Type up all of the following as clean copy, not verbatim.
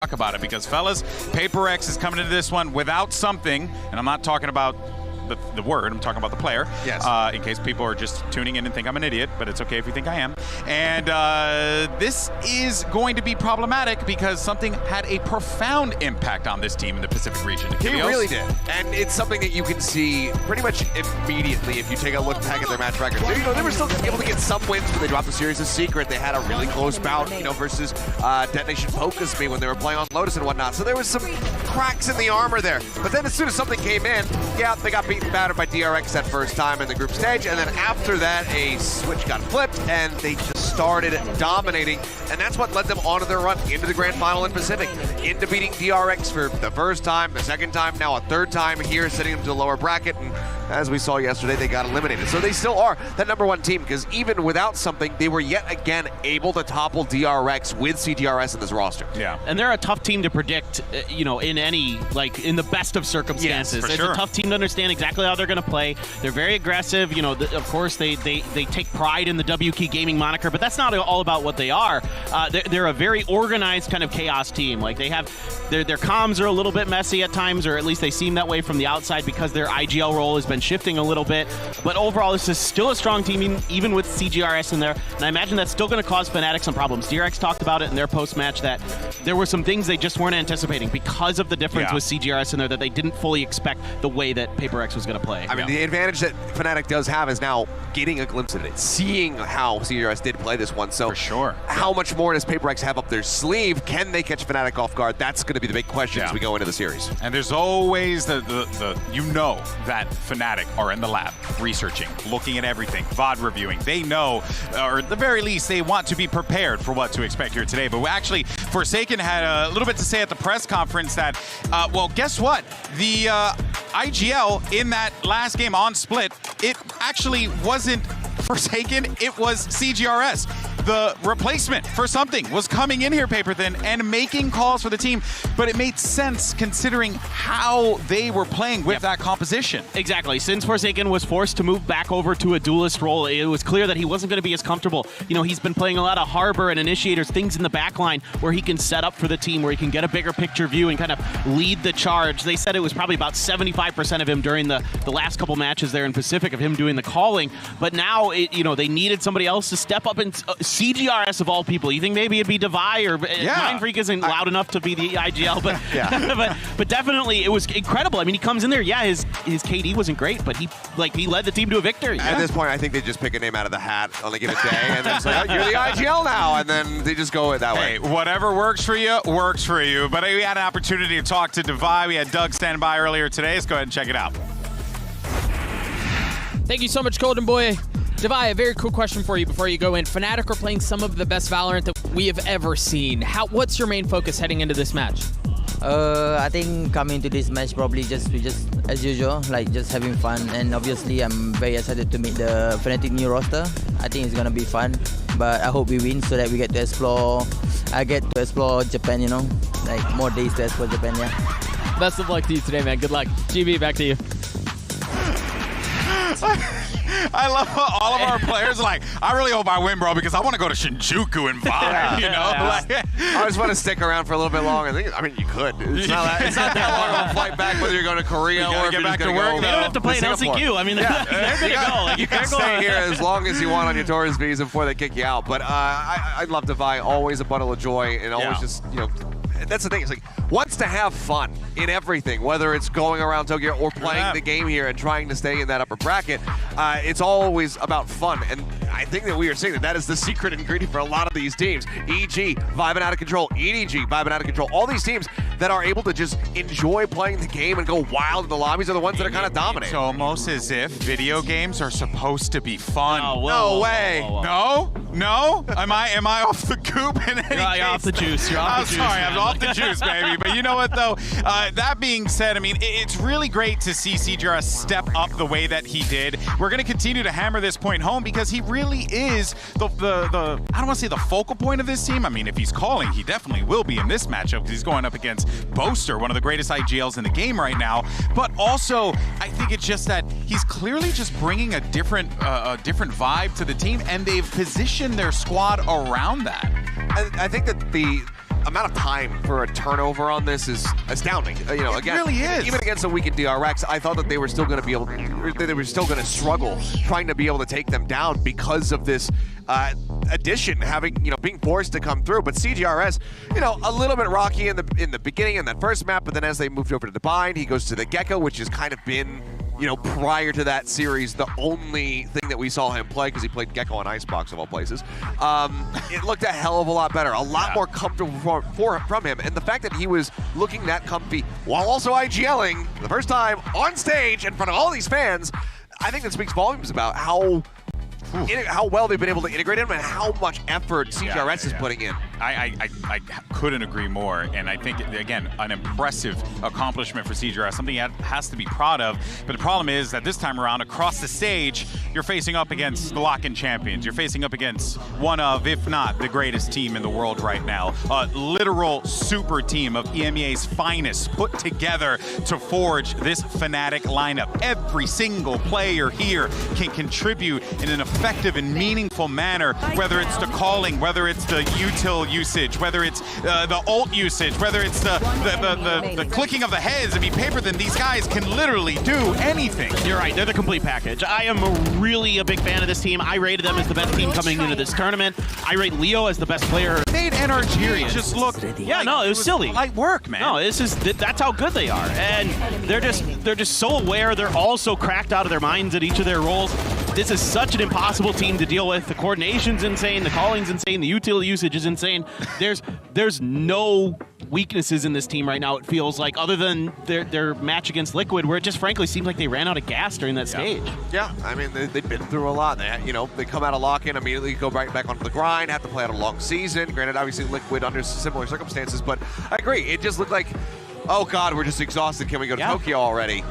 talk about it because, fellas, Paper X is coming into this one without something, and I'm not talking about the word, I'm talking about the player. Yes. In case people are just tuning in and think I'm an idiot, but it's okay if you think I am. And this is going to be problematic because something had a profound impact on this team in the Pacific region. He really did. And it's something that you can see pretty much immediately if you take a look back at their match record. They were still able to get some wins when they dropped the series of Secret. They had a really close bout, versus Detonation Focus Me when they were playing on Lotus and whatnot. So there was some cracks in the armor there. But then as soon as something came in, yeah, they got beaten battered by DRX that first time in the group stage, and then after that a switch got flipped and they just started dominating, and that's what led them onto their run into the grand final in Pacific, into beating DRX for the first time, the second time, now a third time here, sending them to the lower bracket, and as we saw yesterday, they got eliminated. So they still are that #1 team, because even without something, they were yet again able to topple DRX with CGRS in this roster. Yeah, and they're a tough team to predict, in any, in the best of circumstances. Yes, it's sure. a tough team to understand exactly how they're going to play. They're very aggressive. Of course, they take pride in the W Key Gaming moniker, but that's not all about what they are. They're a very organized kind of chaos team. They have their comms are a little bit messy at times, or at least they seem that way from the outside because their IGL role has been shifting a little bit. But overall, this is still a strong team, even with CGRS in there. And I imagine that's still going to cause Fnatic some problems. DRX talked about it in their post-match that there were some things they just weren't anticipating because of the difference with CGRS in there that they didn't fully expect the way that Paper X was going to play. I mean, the advantage that Fnatic does have is now getting a glimpse of it, seeing how CGRS did play this one. So for sure, how much more does Paper X have up their sleeve? Can they catch Fnatic off guard? That's going to be the big question as we go into the series. And there's always that Fnatic are in the lab researching, looking at everything, VOD reviewing. They know, or at the very least, they want to be prepared for what to expect here today. But actually, Forsaken had a little bit to say at the press conference that, well, guess what? The IGL in that last game on Split, it actually wasn't Forsaken, it was CGRS. The replacement for something was coming in here, Paper Thin, and making calls for the team, but it made sense considering how they were playing with that composition. Exactly. Since Forsaken was forced to move back over to a duelist role, it was clear that he wasn't going to be as comfortable. He's been playing a lot of Harbor and Initiators, things in the backline where he can set up for the team, where he can get a bigger picture view and kind of lead the charge. They said it was probably about 75% of him during the last couple matches there in Pacific of him doing the calling, but now, they needed somebody else to step up and CGRS of all people. You think maybe it'd be Devi or Mind Freak isn't loud enough to be the IGL, but but definitely it was incredible. I mean, he comes in there, his KD wasn't great, but he led the team to a victory. At this point, I think they just pick a name out of the hat on a given day, and then say, you're the IGL now, and then they just go that way. Hey, whatever works for you, works for you. But we had an opportunity to talk to Devi. We had Doug stand by earlier today. Let's go ahead and check it out. Thank you so much, Golden Boy. Devi, a very cool question for you before you go in. Fnatic are playing some of the best Valorant that we have ever seen. What's your main focus heading into this match? I think coming to this match probably just as usual, just having fun, and obviously I'm very excited to meet the Fnatic new roster. I think it's gonna be fun, but I hope we win so that we get to explore. I get to explore Japan, more days to explore Japan. Best of luck to you today, man. Good luck. GB, back to you. I love how all of our players are like, I really hope I win, bro, because I want to go to Shinjuku and vibe, I just want to stick around for a little bit longer. I mean, you could. It's not that long of a flight back, whether you're going to Korea or if you're back just to going to work. go. They don't have to play in LCQ. I mean, they're going to go. You can stay here as long as you want on your tourist visa before they kick you out. But I love Devi, always a bundle of joy, and always just, that's the thing. It's wants to have fun in everything, whether it's going around Tokyo or playing the game here and trying to stay in that upper bracket. It's always about fun, and I think that we are seeing that is the secret ingredient for a lot of these teams. EG, vibing out of control. EDG, vibing out of control. All these teams that are able to just enjoy playing the game and go wild in the lobbies are the ones that are kind of dominating. It's almost as if video games are supposed to be fun. Oh, no way. No? No? Am I off the goop in any case? You're off the juice. You're off the juice. I'm sorry, I'm off the juice, baby. But you know what, though? That being said, I mean, it's really great to see CGRS step up the way that he did. We're going to continue to hammer this point home because he really is the I don't want to say the focal point of this team. I mean, if he's calling, he definitely will be in this matchup because he's going up against Boaster, one of the greatest IGLs in the game right now. But also, I think it's just that he's clearly just bringing a different vibe to the team, and they've positioned their squad around that. I think that amount of time for a turnover on this is astounding. You know, again, really is. Even against a weakened DRX, I thought that they were still going to be able they were still going to struggle trying to be able to take them down because of this addition having, you know, being forced to come through. But CGRS, you know, a little bit rocky in the beginning in that first map, but then as they moved over to the bind, he goes to the Gecko, which has kind of been, you know, prior to that series, the only thing that we saw him play, because he played Gecko on Icebox of all places, it looked a hell of a lot better, a lot more comfortable from him. And the fact that he was looking that comfy while also IGLing the first time on stage in front of all these fans, I think that speaks volumes about how well they've been able to integrate him and how much effort CGRS is putting in. I couldn't agree more, and I think, again, an impressive accomplishment for CGRS, something he has to be proud of. But the problem is that this time around, across the stage, you're facing up against the lock-in champions. You're facing up against one of, if not the greatest team in the world right now. A literal super team of EMEA's finest put together to forge this Fnatic lineup. Every single player here can contribute in an effective and meaningful manner, whether it's the calling, whether it's the util usage, whether it's the ult usage, whether it's the clicking of the heads. I mean, Paper, then these guys can literally do anything. You're right, they're the complete package. I am really a big fan of this team. I rated them as the best team coming into this tournament. I rate Leo as the best player. Made NRG just look it was silly. Light work, man. No, that's how good they are. And they're just so aware. They're all so cracked out of their minds at each of their roles. This is such an impossible team to deal with. The coordination's insane, the calling's insane, the util usage is insane. There's no weaknesses in this team right now, it feels like, other than their match against Liquid, where it just frankly seemed like they ran out of gas during that stage. Yeah, I mean, they've been through a lot. They come out of lock-in, immediately go right back onto the grind, have to play out a long season. Granted, obviously Liquid under similar circumstances, but I agree. It just looked like, oh God, we're just exhausted. Can we go to Tokyo already?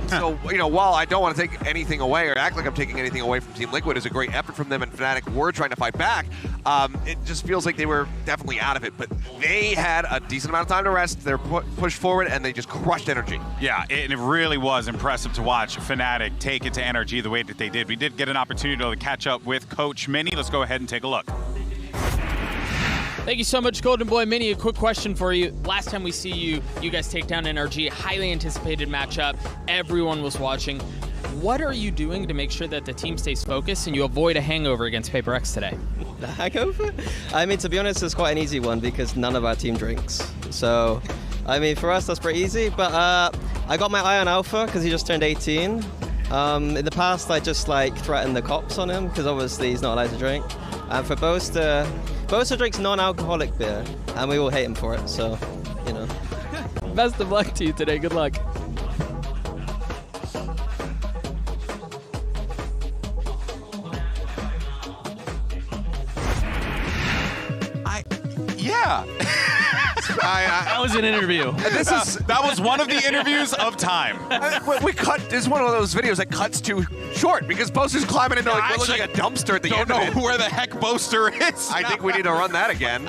So, you know, while I don't want to take anything away or act like I'm taking anything away from Team Liquid, it's a great effort from them, and Fnatic were trying to fight back. It just feels like they were definitely out of it, but they had a decent amount of time to rest. They're pushed forward, and they just crushed energy. Yeah, it really was impressive to watch Fnatic take it to NRG the way that they did. We did get an opportunity to catch up with Coach Mini. Let's go ahead and take a look. Thank you so much, Golden Boy Mini. A quick question for you. Last time we see you guys take down NRG, highly anticipated matchup. Everyone was watching. What are you doing to make sure that the team stays focused and you avoid a hangover against Paper X today? The hangover? I mean, to be honest, it's quite an easy one because none of our team drinks. So, I mean, for us, that's pretty easy. But I got my eye on Alpha because he just turned 18. In the past, I just threatened the cops on him because obviously he's not allowed to drink. And for Boaster drinks non-alcoholic beer, and we all hate him for it, so, you know. Best of luck to you today. Good luck. That was an interview. That was one of the interviews of time. We cut. This is one of those videos that cuts too short because Boaster's climbing into what looks like a dumpster at the end of it. Don't know where the heck Boaster is. I think we need to run that again.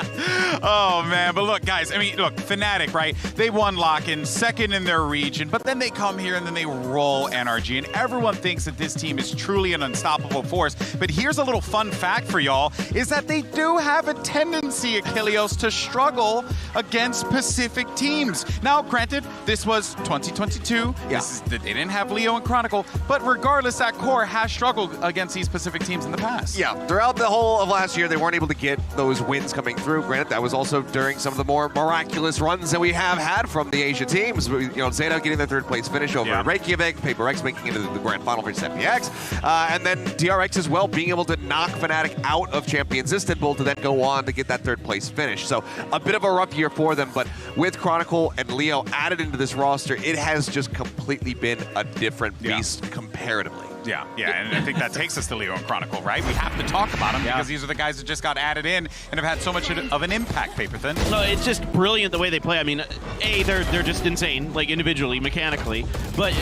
Oh man, but look, guys. I mean, look, Fnatic, right? They won lock-in, second in their region, but then they come here and then they roll NRG, and everyone thinks that this team is truly an unstoppable force. But here's a little fun fact for y'all: is that they do have a tendency, Achilleos, to struggle against Pacific teams. Now, granted, this was 2022. Yeah. They didn't have Leo and Chronicle, but regardless, that core has struggled against these Pacific teams in the past. Yeah, throughout the whole of last year, they weren't able to get those wins coming through. Granted, that was also during some of the more miraculous runs that we have had from the Asia teams. You know, Zeta getting their third place finish over Reykjavik, Paper X making it into the grand final versus FPX, and then DRX as well being able to knock Fnatic out of Champions Istanbul to then go on to get that third place finish. So a bit of a rough year for them, but with Chronicle and Leo added into this roster, it has just completely been a different beast comparatively. Yeah, and I think that takes us to Leo and Chronicle, right? We have to talk about them because these are the guys that just got added in and have had so much of an impact, Paperthin. No, it's just brilliant the way they play. I mean, A, they're just insane, like individually, mechanically, but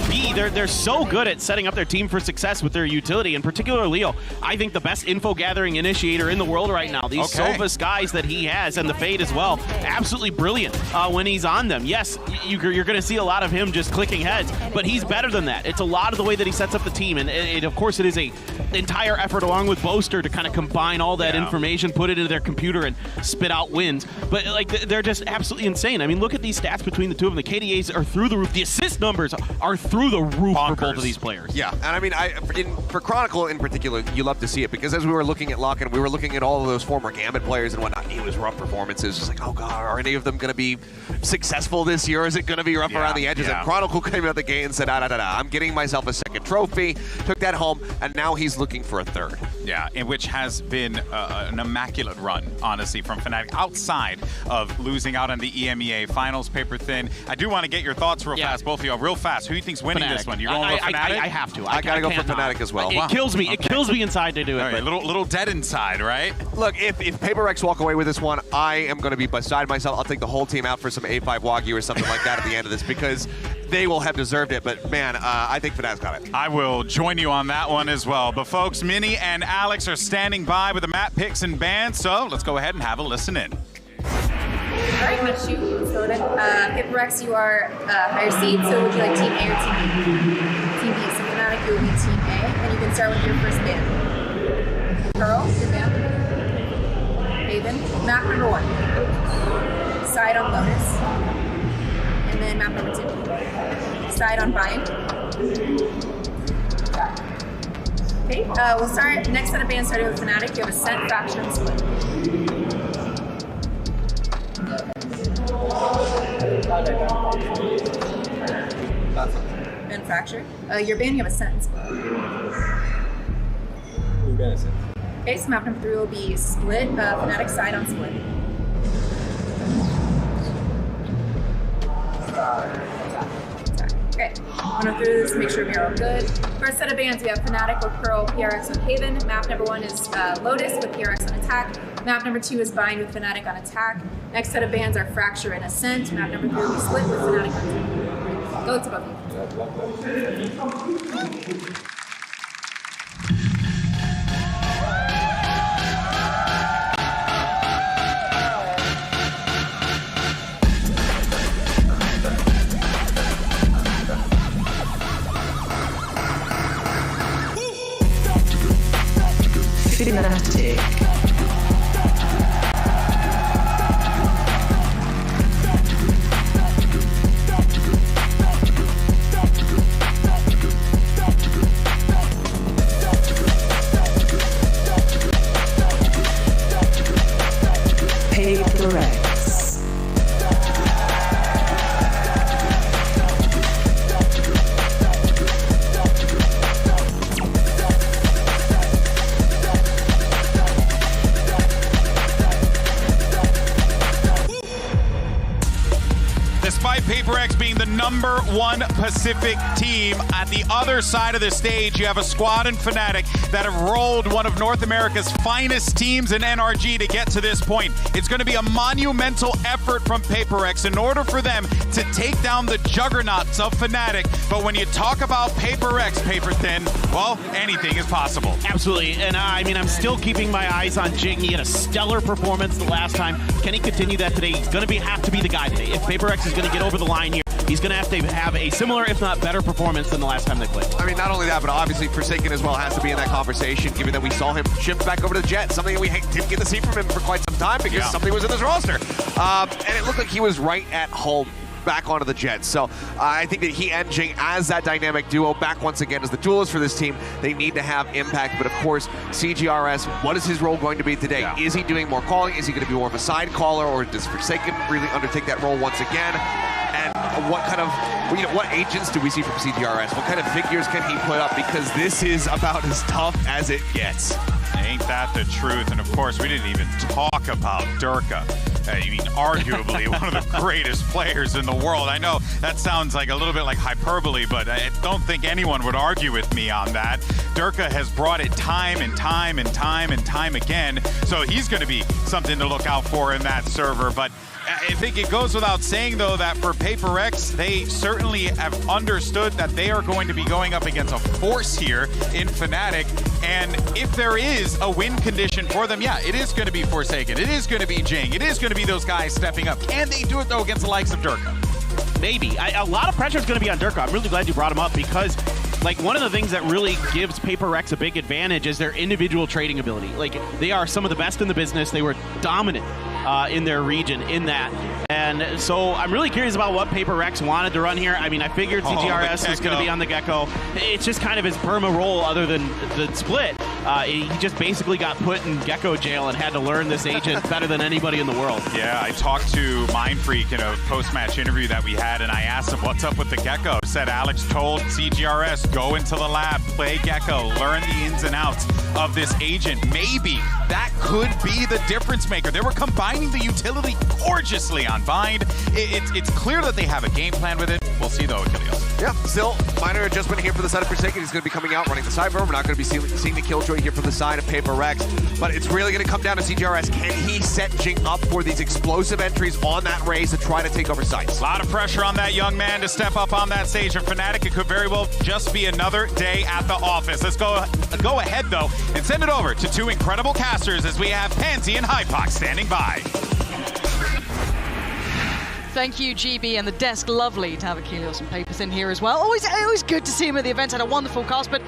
B, they're so good at setting up their team for success with their utility, in particular Leo. I think the best info gathering initiator in the world right now. These Sophus guys that he has, and the Fade as well, absolutely brilliant when he's on them. Yes, you're going to see a lot of him just clicking heads, but he's better than that. It's a lot of the way that he sets up the team. And of course, it is a entire effort along with Boaster to kind of combine all that information, put it into their computer, and spit out wins. But like they're just absolutely insane. I mean, look at these stats between the two of them. The KDAs are through the roof. The assist numbers are through the roof for both of these players. Yeah, and I mean, for Chronicle in particular, you love to see it because as we were looking at Locken, we were looking at all of those former Gambit players and whatnot. It was rough performances. Just like, oh god, are any of them going to be successful this year? Is it going to be rough around the edges? And Chronicle came out the gate and said, I'm getting myself a second trophy. Took that home, and now he's looking for a third. Yeah, in which has been an immaculate run, honestly, from Fnatic outside of losing out on the EMEA finals. Paper Thin, I do want to get your thoughts real fast, both of you. Real fast, who do you think's winning this one? You're going with Fnatic? I have to. I gotta go for Fnatic as well. It kills me. It kills me inside to do it. All right, little dead inside, right? Look, if Paper Rex walk away with this one, I am going to be beside myself. I'll take the whole team out for some A5 Wagyu or something like that at the end of this because they will have deserved it. But man, I think Fnatic's got it. I will join you on that one as well. But folks, Minnie and Alex are standing by with the map picks and bans, so let's go ahead and have a listen in. All right, let's shoot. Let's go then. Paper Rex, you are higher seed, so would you like Team A or Team B? Team B. So Fnatic, you will be Team A, and you can start with your first ban. Pearl, your ban. Haven. Map number 1. Side on Lotus. And then map number 2. Side on Bind. Okay, we'll start next set of bans starting with Fnatic. You have Ascent, Faction, and Split. And Fracture. Your ban, you have Ascent and Split. Okay, so map number 3 will be Split, Fnatic side on Split. Okay, I'm going through this to make sure we are all good. First set of bans, we have Fnatic with Pearl, PRX with Haven. Map number 1 is Lotus with PRX on attack. Map number 2 is Bind with Fnatic on attack. Next set of bans are Fracture and Ascent. Map number 3 will be Split with Fnatic on attack. Go to both of you. Fnatic. Paper Rex. Despite Paper X being the #1 Pacific team, at the other side of the stage, you have a squad in Fnatic that have rolled one of North America's finest teams in NRG to get to this point. It's going to be a monumental effort from Paper X in order for them to take down the juggernauts of Fnatic. But when you talk about Paper X, Paper Thin, well, anything is possible. Absolutely, and I mean, I'm still keeping my eyes on Jing. He had a stellar performance the last time. Can he continue that today? He's going to have to be the guy today. If Paper X is going to get over the line here, he's going to have a similar, if not better, performance than the last time they played. I mean, not only that, but obviously Forsaken as well has to be in that conversation, given that we saw him shift back over to the Jet, something that we didn't get to see from him for quite some time because something was in this roster. And it looked like he was right at home back onto the Jets. So I think that he and Jing as that dynamic duo back once again as the duelist for this team, they need to have impact. But of course, CGRS, what is his role going to be today? Yeah. Is he doing more calling? Is he going to be more of a side caller, or does Forsaken really undertake that role once again? And what kind of, what agents do we see from CGRS? What kind of figures can he put up? Because this is about as tough as it gets. Ain't that the truth? And of course, we didn't even talk about Durka. I mean, arguably one of the greatest players in the world. I know that sounds like a little bit like hyperbole, but I don't think anyone would argue with me on that. Durka has brought it time and time and time and time again, so he's going to be something to look out for in that server. But I think it goes without saying, though, that for Paper X, they certainly have understood that they are going to be going up against a force here in Fnatic. And if there is a win condition for them, yeah, it is going to be Forsaken. It is going to be Jing. It is going to be those guys stepping up. Can they do it, though, against the likes of Durka? Maybe. A lot of pressure is going to be on Durka. I'm really glad you brought him up because like one of the things that really gives Paper Rex a big advantage is their individual trading ability. Like they are some of the best in the business. They were dominant in their region in that. And so I'm really curious about what Paper Rex wanted to run here. I mean, I figured CGRS was going to be on the Gecko. It's just kind of his perma role other than the split. He just basically got put in Gecko jail and had to learn this agent better than anybody in the world. Yeah, I talked to Mindfreak in a post-match interview that we had, and I asked him, what's up with the Gecko? Said Alex told CGRS, go into the lab, play Gecko, learn the ins and outs of this agent. Maybe that could be the difference maker. They were combining the utility gorgeously on Bind. It's clear that they have a game plan with it. We'll see, though, Achilles. Yeah, still minor adjustment here for the side of Forsaken. He's going to be coming out running the Cyber. We're not going to be seeing the Killjoy here from the side of Paper Rex, but it's really going to come down to CGRS. Can he set Jing up for these explosive entries on that raise to try to take over sites? A lot of pressure on that young man to step up on that stage. And Fnatic, it could very well just be another day at the office. Let's go ahead, though, and send it over to two incredible casters as we have Pansy and Hypox standing by. Thank you, GB, and the desk. Lovely to have Achilles and Papers in here as well. Always good to see him at the event. Had a wonderful cast, but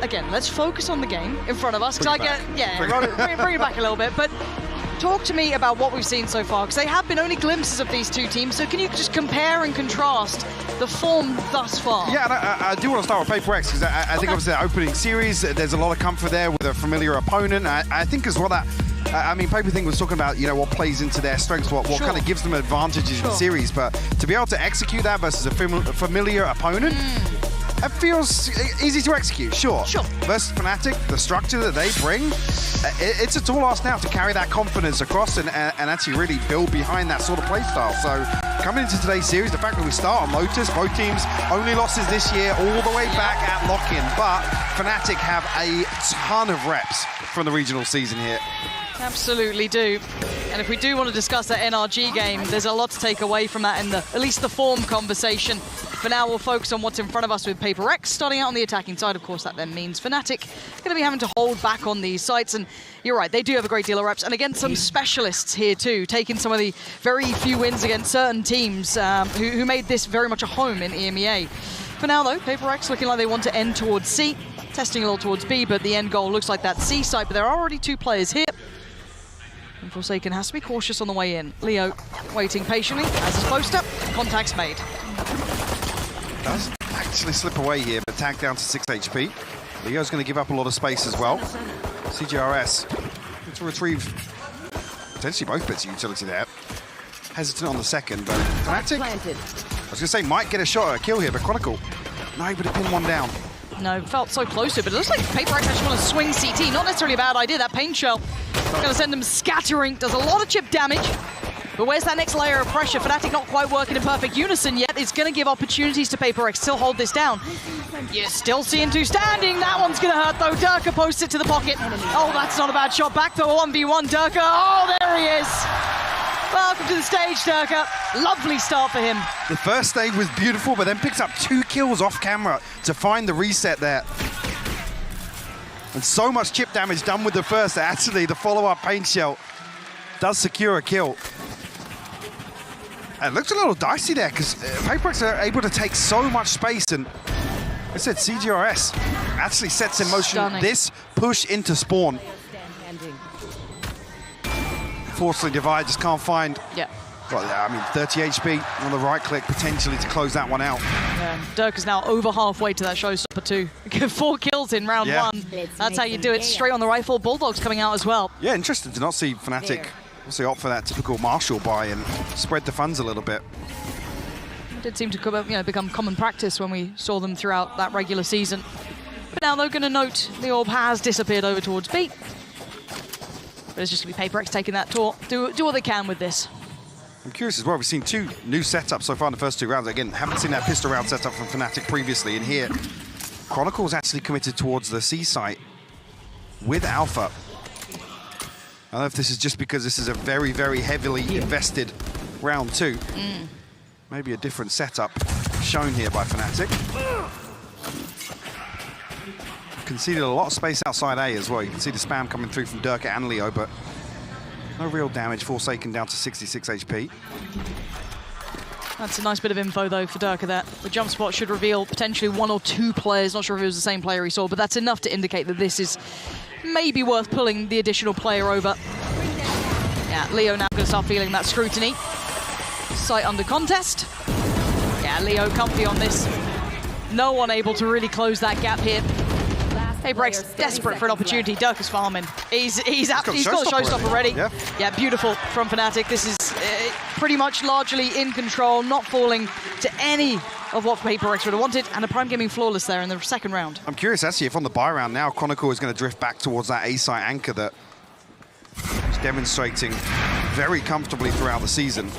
again, let's focus on the game in front of us. Because bring it back a little bit. But talk to me about what we've seen so far, because they have been only glimpses of these two teams. So can you just compare and contrast the form thus far? Yeah, and I do want to start with Paper Rex, because I think obviously the opening series, there's a lot of comfort there with a familiar opponent. I think as well that I mean, Paper Thing was talking about, you know, what plays into their strengths, what kind of gives them advantages in the series, but to be able to execute that versus a familiar opponent, it feels easy to execute, sure. Versus Fnatic, the structure that they bring, it's a tall ask now to carry that confidence across and actually really build behind that sort of play style. So coming into today's series, the fact that we start on Lotus, both teams only losses this year all the way back at lock-in, but Fnatic have a ton of reps from the regional season here. Absolutely do. And if we do want to discuss that NRG game, there's a lot to take away from that in at least the form conversation. For now, we'll focus on what's in front of us with Paper Rex starting out on the attacking side. Of course, that then means Fnatic going to be having to hold back on these sites. And you're right, they do have a great deal of reps. And again, some specialists here too, taking some of the very few wins against certain teams who made this very much a home in EMEA. For now, though, Paper Rex looking like they want to end towards C, testing a little towards B, but the end goal looks like that C site. But there are already two players here. And Forsaken has to be cautious on the way in. Leo waiting patiently, as is supposed to. Contact's made. Does actually slip away here, but tagged down to 6 HP. Leo's going to give up a lot of space as well. CGRS to retrieve potentially both bits of utility there. Hesitant on the second, but Fnatic, I was going to say, might get a shot at a kill here, but Chronicle not able to pin one down. No, felt so close to it, but it looks like Paper Rex actually want to swing CT. Not necessarily a bad idea. That pain shell going to send them scattering. Does a lot of chip damage. But where's that next layer of pressure? Fnatic not quite working in perfect unison yet. It's going to give opportunities to Paper Rex. Still hold this down. You're still seeing two standing. That one's going to hurt, though. Durka posts it to the pocket. Oh, that's not a bad shot. Back to a 1v1. Durka. Oh, there he is. Welcome to the stage, Durka. Lovely start for him. The first stage was beautiful, but then picks up 2 kills off camera to find the reset there. And so much chip damage done with the first, actually the follow-up paint shell does secure a kill. And it looks a little dicey there, because Paper Rex are able to take so much space, and I said CGRS actually sets in motion this push into spawn. Forcefully Divide just can't find. Yeah. Well, yeah, I mean, 30 HP on the right click potentially to close that one out. Yeah, Dirk is now over halfway to that showstopper too. 4 kills in round 1. That's how you do it. Straight on the rifle. Bulldogs coming out as well. Yeah, interesting to not see Fnatic obviously opt for that typical Marshall buy and spread the funds a little bit. It did seem to become common practice when we saw them throughout that regular season. But now they're going to note the orb has disappeared over towards B. But it's just going to be Paper Rex taking that tour. Do what they can with this. I'm curious as well, we've seen 2 new setups so far in the first 2 rounds. Again, haven't seen that pistol round setup from Fnatic previously. And here, Chronicle's actually committed towards the C site with Alpha. I don't know if this is just because this is a very, very heavily invested round 2. Maybe a different setup shown here by Fnatic. Conceded a lot of space outside A as well. You can see the spam coming through from Durka and Leo, but no real damage. Forsaken down to 66 HP. That's a nice bit of info, though, for Durka there. The jump spot should reveal potentially 1 or 2 players. Not sure if it was the same player he saw, but that's enough to indicate that this is maybe worth pulling the additional player over. Yeah, Leo now going to start feeling that scrutiny. Sight under contest. Yeah, Leo comfy on this. No one able to really close that gap here. HaperX desperate for an opportunity. Durka's farming. He's got showstopper ready. Yeah, beautiful from Fnatic. This is pretty much largely in control, not falling to any of what HaperX would have wanted, and a Prime Gaming flawless there in the second round. I'm curious actually if on the buy round now, Chronicle is going to drift back towards that A-site anchor that is demonstrating very comfortably throughout the season.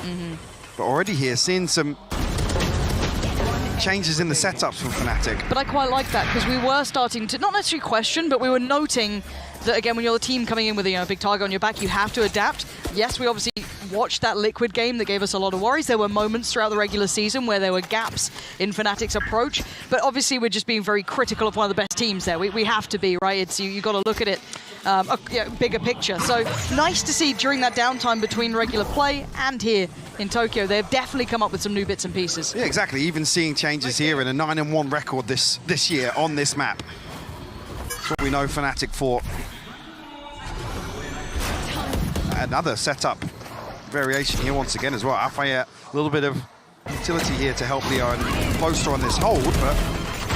But already here, seeing some changes in the setups from Fnatic. But I quite like that, because we were starting to, not necessarily question, but we were noting that, again, when you're the team coming in with a big target on your back, you have to adapt. Yes, we obviously watched that Liquid game that gave us a lot of worries. There were moments throughout the regular season where there were gaps in Fnatic's approach, but obviously we're just being very critical of one of the best teams there. We have to be, right? It's you got to look at it bigger picture. So nice to see during that downtime between regular play and here in Tokyo, they've definitely come up with some new bits and pieces. Yeah, exactly. Even seeing changes here in a 9-1 record this year on this map. That's what we know Fnatic for. Another setup variation here once again as well. Alpha, a little bit of utility here to help Leo and closer on this hold, but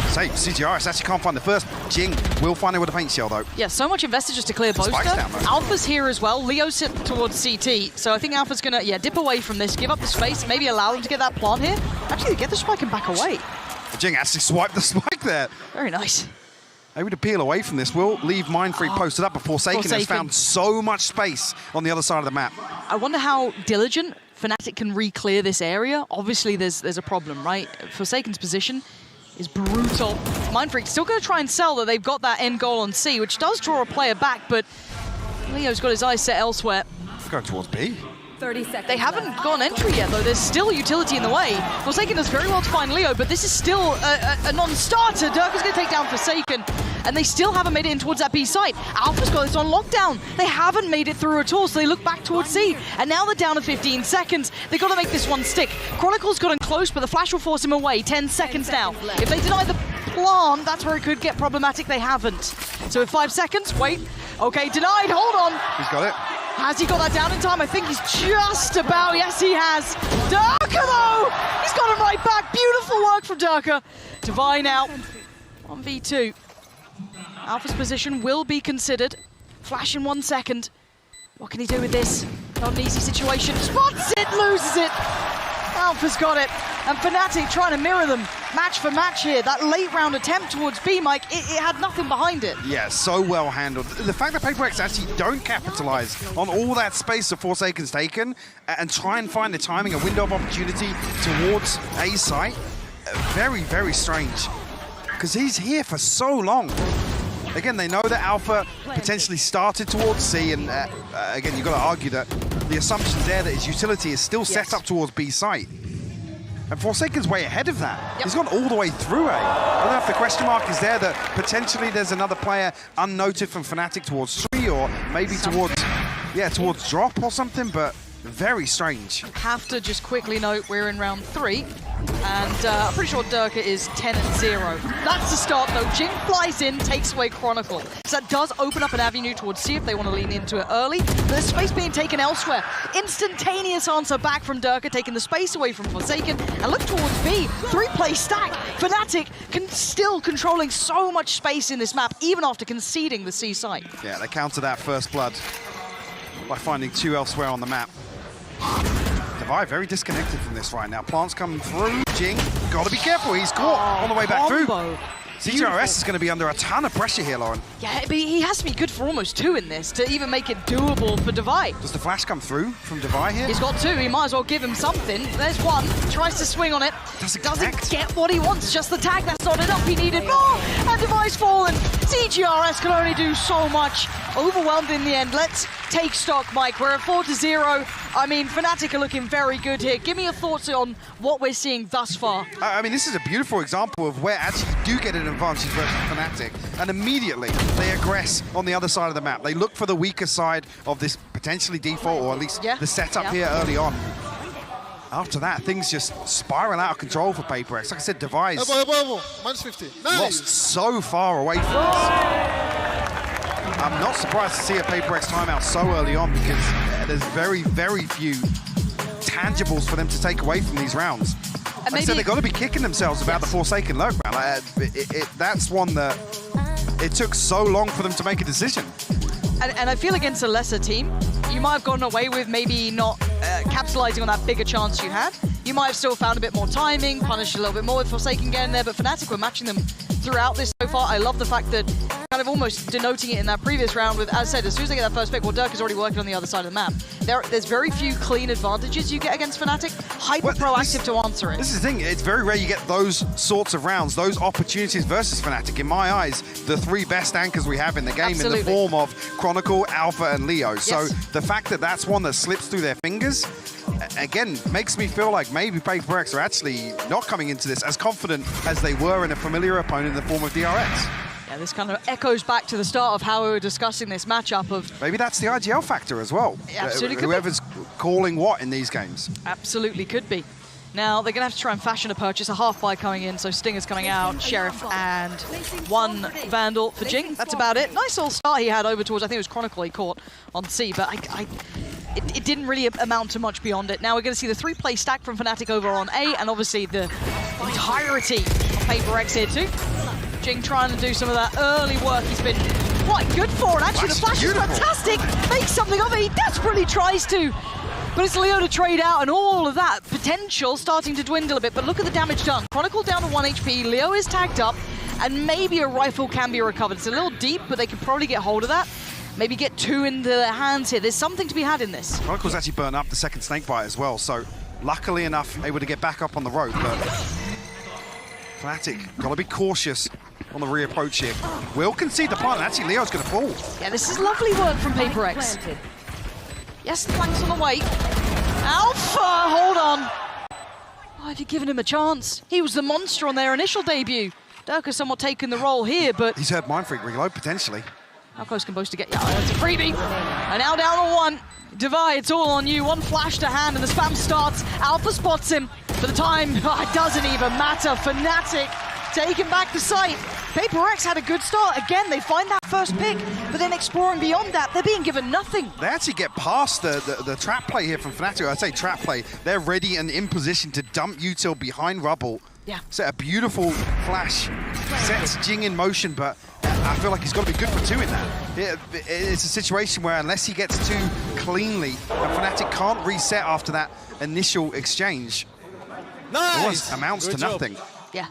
save. CGRS actually can't find the first. Jing will find it with a paint shell though. Yeah, so much invested just to clear Boaster. Alpha's here as well. Leo's sit towards CT, so I think Alpha's gonna dip away from this, give up the space, maybe allow them to get that plant here. Actually, get the spike and back away. Jing actually swiped the spike there. Very nice. Able to peel away from this. Will leave Mindfreak posted up, but Forsaken has found so much space on the other side of the map. I wonder how diligent Fnatic can re-clear this area. Obviously, there's a problem, right? Forsaken's position is brutal. Mindfreak's still going to try and sell that they've got that end goal on C, which does draw a player back, but Leo's got his eyes set elsewhere. Going towards B. 30 seconds. They haven't got an entry yet, though. There's still utility in the way. Forsaken does very well to find Leo, but this is still a non-starter. Durka's going to take down Forsaken, and they still haven't made it in towards that B site. Alpha's got this on lockdown. They haven't made it through at all, so they look back towards C, and now they're down to 15 seconds. They've got to make this one stick. Chronicle's gotten close, but the flash will force him away. 10 seconds now. If they deny the plant, that's where it could get problematic. They haven't. So with 5 seconds, wait. Okay, denied. Hold on. He's got it. Has he got that down in time? I think he's just about. Yes, he has. Durka, though! He's got him right back. Beautiful work from Durka. Divine out. 1v2. Alpha's position will be considered. Flash in 1 second. What can he do with this? Not an easy situation. Spots it, loses it. Alpha's got it. And Fnatic trying to mirror them match for match here. That late round attempt towards B, Mike, it had nothing behind it. Yeah, so well handled. The fact that HaperX actually don't capitalize on all that space that Forsaken's taken and try and find the timing, a window of opportunity towards A site, very, very strange. Because he's here for so long. Again, they know that Alpha potentially started towards C, and again, you've got to argue that the assumption's there that his utility is still set up towards B site. And Forsaken's way ahead of that. Yep. He's gone all the way through A. I don't know if the question mark is there that potentially there's another player unnoted from Fnatic towards 3, or maybe towards drop or something, but very strange. Have to just quickly note we're in round 3, and I'm pretty sure Durka is 10-0. That's the start though. Jing flies in, takes away Chronicle. So that does open up an avenue towards C if they want to lean into it early. But there's space being taken elsewhere. Instantaneous answer back from Durka, taking the space away from Forsaken, and look towards B. 3-play stack. Fnatic still controlling so much space in this map, even after conceding the C site. Yeah, they counter that first blood by finding 2 elsewhere on the map. Divide very disconnected from this right now. Plants coming through. Jing, gotta be careful. He's caught on the way back through. CGRS is going to be under a ton of pressure here, Lauren. Yeah, but he has to be good for almost 2 in this to even make it doable for Divide. Does the flash come through from Divide here? He's got 2. He might as well give him something. There's 1. Tries to swing on it. Doesn't get what he wants. Just the tag. That's not enough. He needed more. And Divide's fallen. CGRS can only do so much. Overwhelmed in the end. Let's take stock, Mike. We're at 4-0. I mean, Fnatic are looking very good here. Give me your thoughts on what we're seeing thus far. I mean, this is a beautiful example of where actually you do get an advantage versus Fnatic, and immediately they aggress on the other side of the map. They look for the weaker side of this potentially default, or at least the setup here early on. after that, things just spiral out of control for PaperX. Like I said, Device Minus 50. Nice. lost so far away from this. I'm not surprised to see a PaperX timeout so early on because there's very, very few tangibles for them to take away from these rounds. Like I said, they've got to be kicking themselves about the Forsaken lurk round. That's one that it took so long for them to make a decision. And I feel against a lesser team, you might have gotten away with maybe not capitalizing on that bigger chance you had. You might have still found a bit more timing, punished a little bit more with Forsaken getting there, but Fnatic were matching them throughout this so far. I love the fact that kind of almost denoting it in that previous round with, as I said, as soon as they get that first pick, well, Dirk is already working on the other side of the map. There's very few clean advantages you get against Fnatic. Hyper-proactive to answer it. This is the thing, it's very rare you get those sorts of rounds, those opportunities versus Fnatic. In my eyes, the three best anchors we have in the game in the form of Chronicle, Alpha, and Leo. Yes. So the fact that that's one that slips through their fingers, again, makes me feel like maybe PaperX are actually not coming into this as confident as they were in a familiar opponent in the form of DRX. Yeah, this kind of echoes back to the start of how we were discussing this matchup of... Maybe that's the IGL factor as well. Yeah, absolutely Whoever's calling what in these games. Absolutely could be. Now, they're going to have to try and fashion a purchase, a half buy coming in, so Stinger's coming out, Sheriff, and one Vandal for Jing. That's about it. Nice little start he had over towards, I think it was Chronicle he caught on C, but it didn't really amount to much beyond it. Now we're going to see the 3-play stack from Fnatic over on A, and obviously the entirety of PaperX here too. Jing trying to do some of that early work he's been quite good for, and actually the flash is fantastic. Makes something of it, he desperately tries to. But it's Leo to trade out, and all of that potential starting to dwindle a bit. But look at the damage done. Chronicle down to 1 HP, Leo is tagged up, and maybe a rifle can be recovered. It's a little deep, but they could probably get hold of that. Maybe get 2 into their hands here. There's something to be had in this. Chronicle's actually burned up the second snakebite as well, so luckily enough, able to get back up on the road. But Fnatic, got to be cautious on the reapproach here. Will concede the plant, and actually Leo's going to fall. Yeah, this is lovely work from PaperX. Yes, the flank's on the way. Alpha, hold on. Why have you given him a chance? He was the monster on their initial debut. Dirk has somewhat taken the role here, but... He's heard Mind Freak reload, potentially. How close can Boast to get? Yeah, that's a freebie. And now down to 1. Divide, it's all on you. 1 flash to hand, and the spam starts. Alpha spots him. For the time, it doesn't even matter. Fnatic taking back the site. PaperX had a good start. Again, they find that first pick, but then exploring beyond that, they're being given nothing. They actually get past the trap play here from Fnatic. I say trap play. They're ready and in position to dump Util behind rubble. Yeah. Set a beautiful flash. Sets Jing in motion, but I feel like he's got to be good for 2 in that. It's a situation where unless he gets 2 cleanly, and Fnatic can't reset after that initial exchange, nice. It amounts to nothing. Yeah.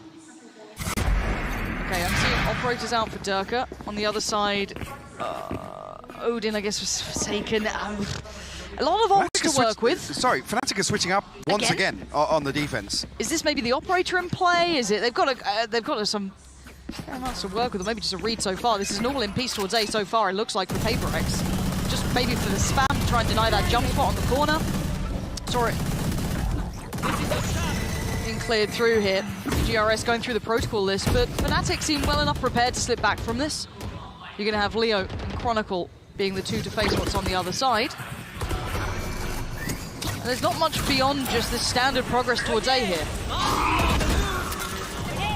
Okay, I'm seeing operators out for Durka. On the other side, Odin, I guess, was Forsaken. A lot of ults to work with. Sorry, Fnatic are switching up once again on the defense. Is this maybe the operator in play? Is it? They've got some amounts to work with, or maybe just a read so far. This is an all-in piece towards A so far, it looks like, for PaperX. Just maybe for the spam to try and deny that jump spot on the corner. Saw it being cleared through here. GRS going through the protocol list, but Fnatic seem well enough prepared to slip back from this. You're going to have Leo and Chronicle being the 2 to face what's on the other side. And there's not much beyond just this standard progress towards A here.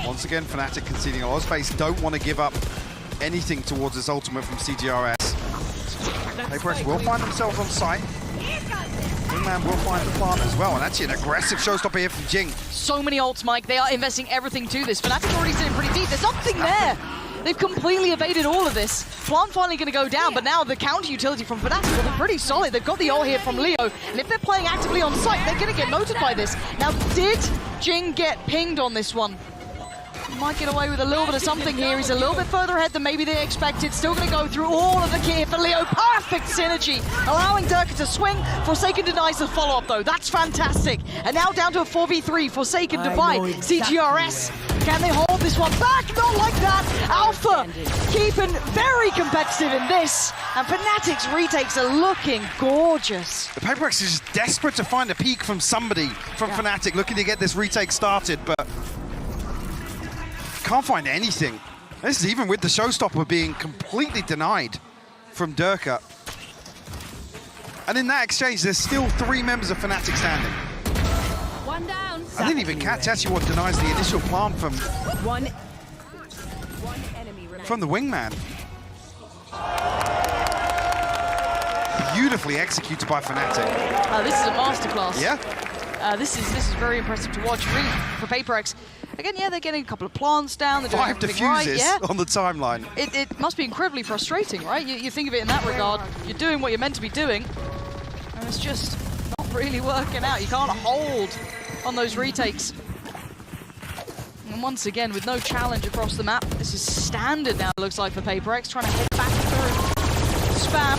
Once again, Fnatic conceding a lot of space, don't want to give up anything towards this ultimate from CGRS. PaperX will find themselves on site. Wingman will find the plant as well, and actually an aggressive showstopper here from Jing. So many ults, Mike. They are investing everything to this. Fnatic already sitting pretty deep. There's something there. They've completely evaded all of this. Plant finally going to go down, but now the counter utility from Fnatic will be pretty solid. They've got the ult here from Leo, and if they're playing actively on site, they're going to get noted by this. Now, did Jing get pinged on this one? He might get away with a little bit of something here. He's a little bit further ahead than maybe they expected. Still going to go through all of the kit here for Leo. Perfect synergy, allowing Durka to swing. Forsaken denies the follow-up, though. That's fantastic. And now down to a 4v3. Forsaken divide. CGRS. Can they hold this one back? Not like that. Alpha keeping very competitive in this. And Fnatic's retakes are looking gorgeous. The PaperX is just desperate to find a peek from somebody from Fnatic, looking to get this retake started, but can't find anything. This is even with the showstopper being completely denied from Durka. And in that exchange, there's still 3 members of Fnatic standing. One down. I didn't even catch actually what denies the initial plant from Enemy remaining. the wingman. Beautifully executed by Fnatic. This is a masterclass. Yeah. This is very impressive to watch. Really, for PaperX. Again, yeah, they're getting a couple of plants down. They're doing 5 everything right. diffuses Yeah. on the timeline. It must be incredibly frustrating, right? You think of it in that regard. You're doing what you're meant to be doing, and it's just not really working out. You can't hold on those retakes. And once again, with no challenge across the map, this is standard now, it looks like, for PaperX, trying to head back through spam.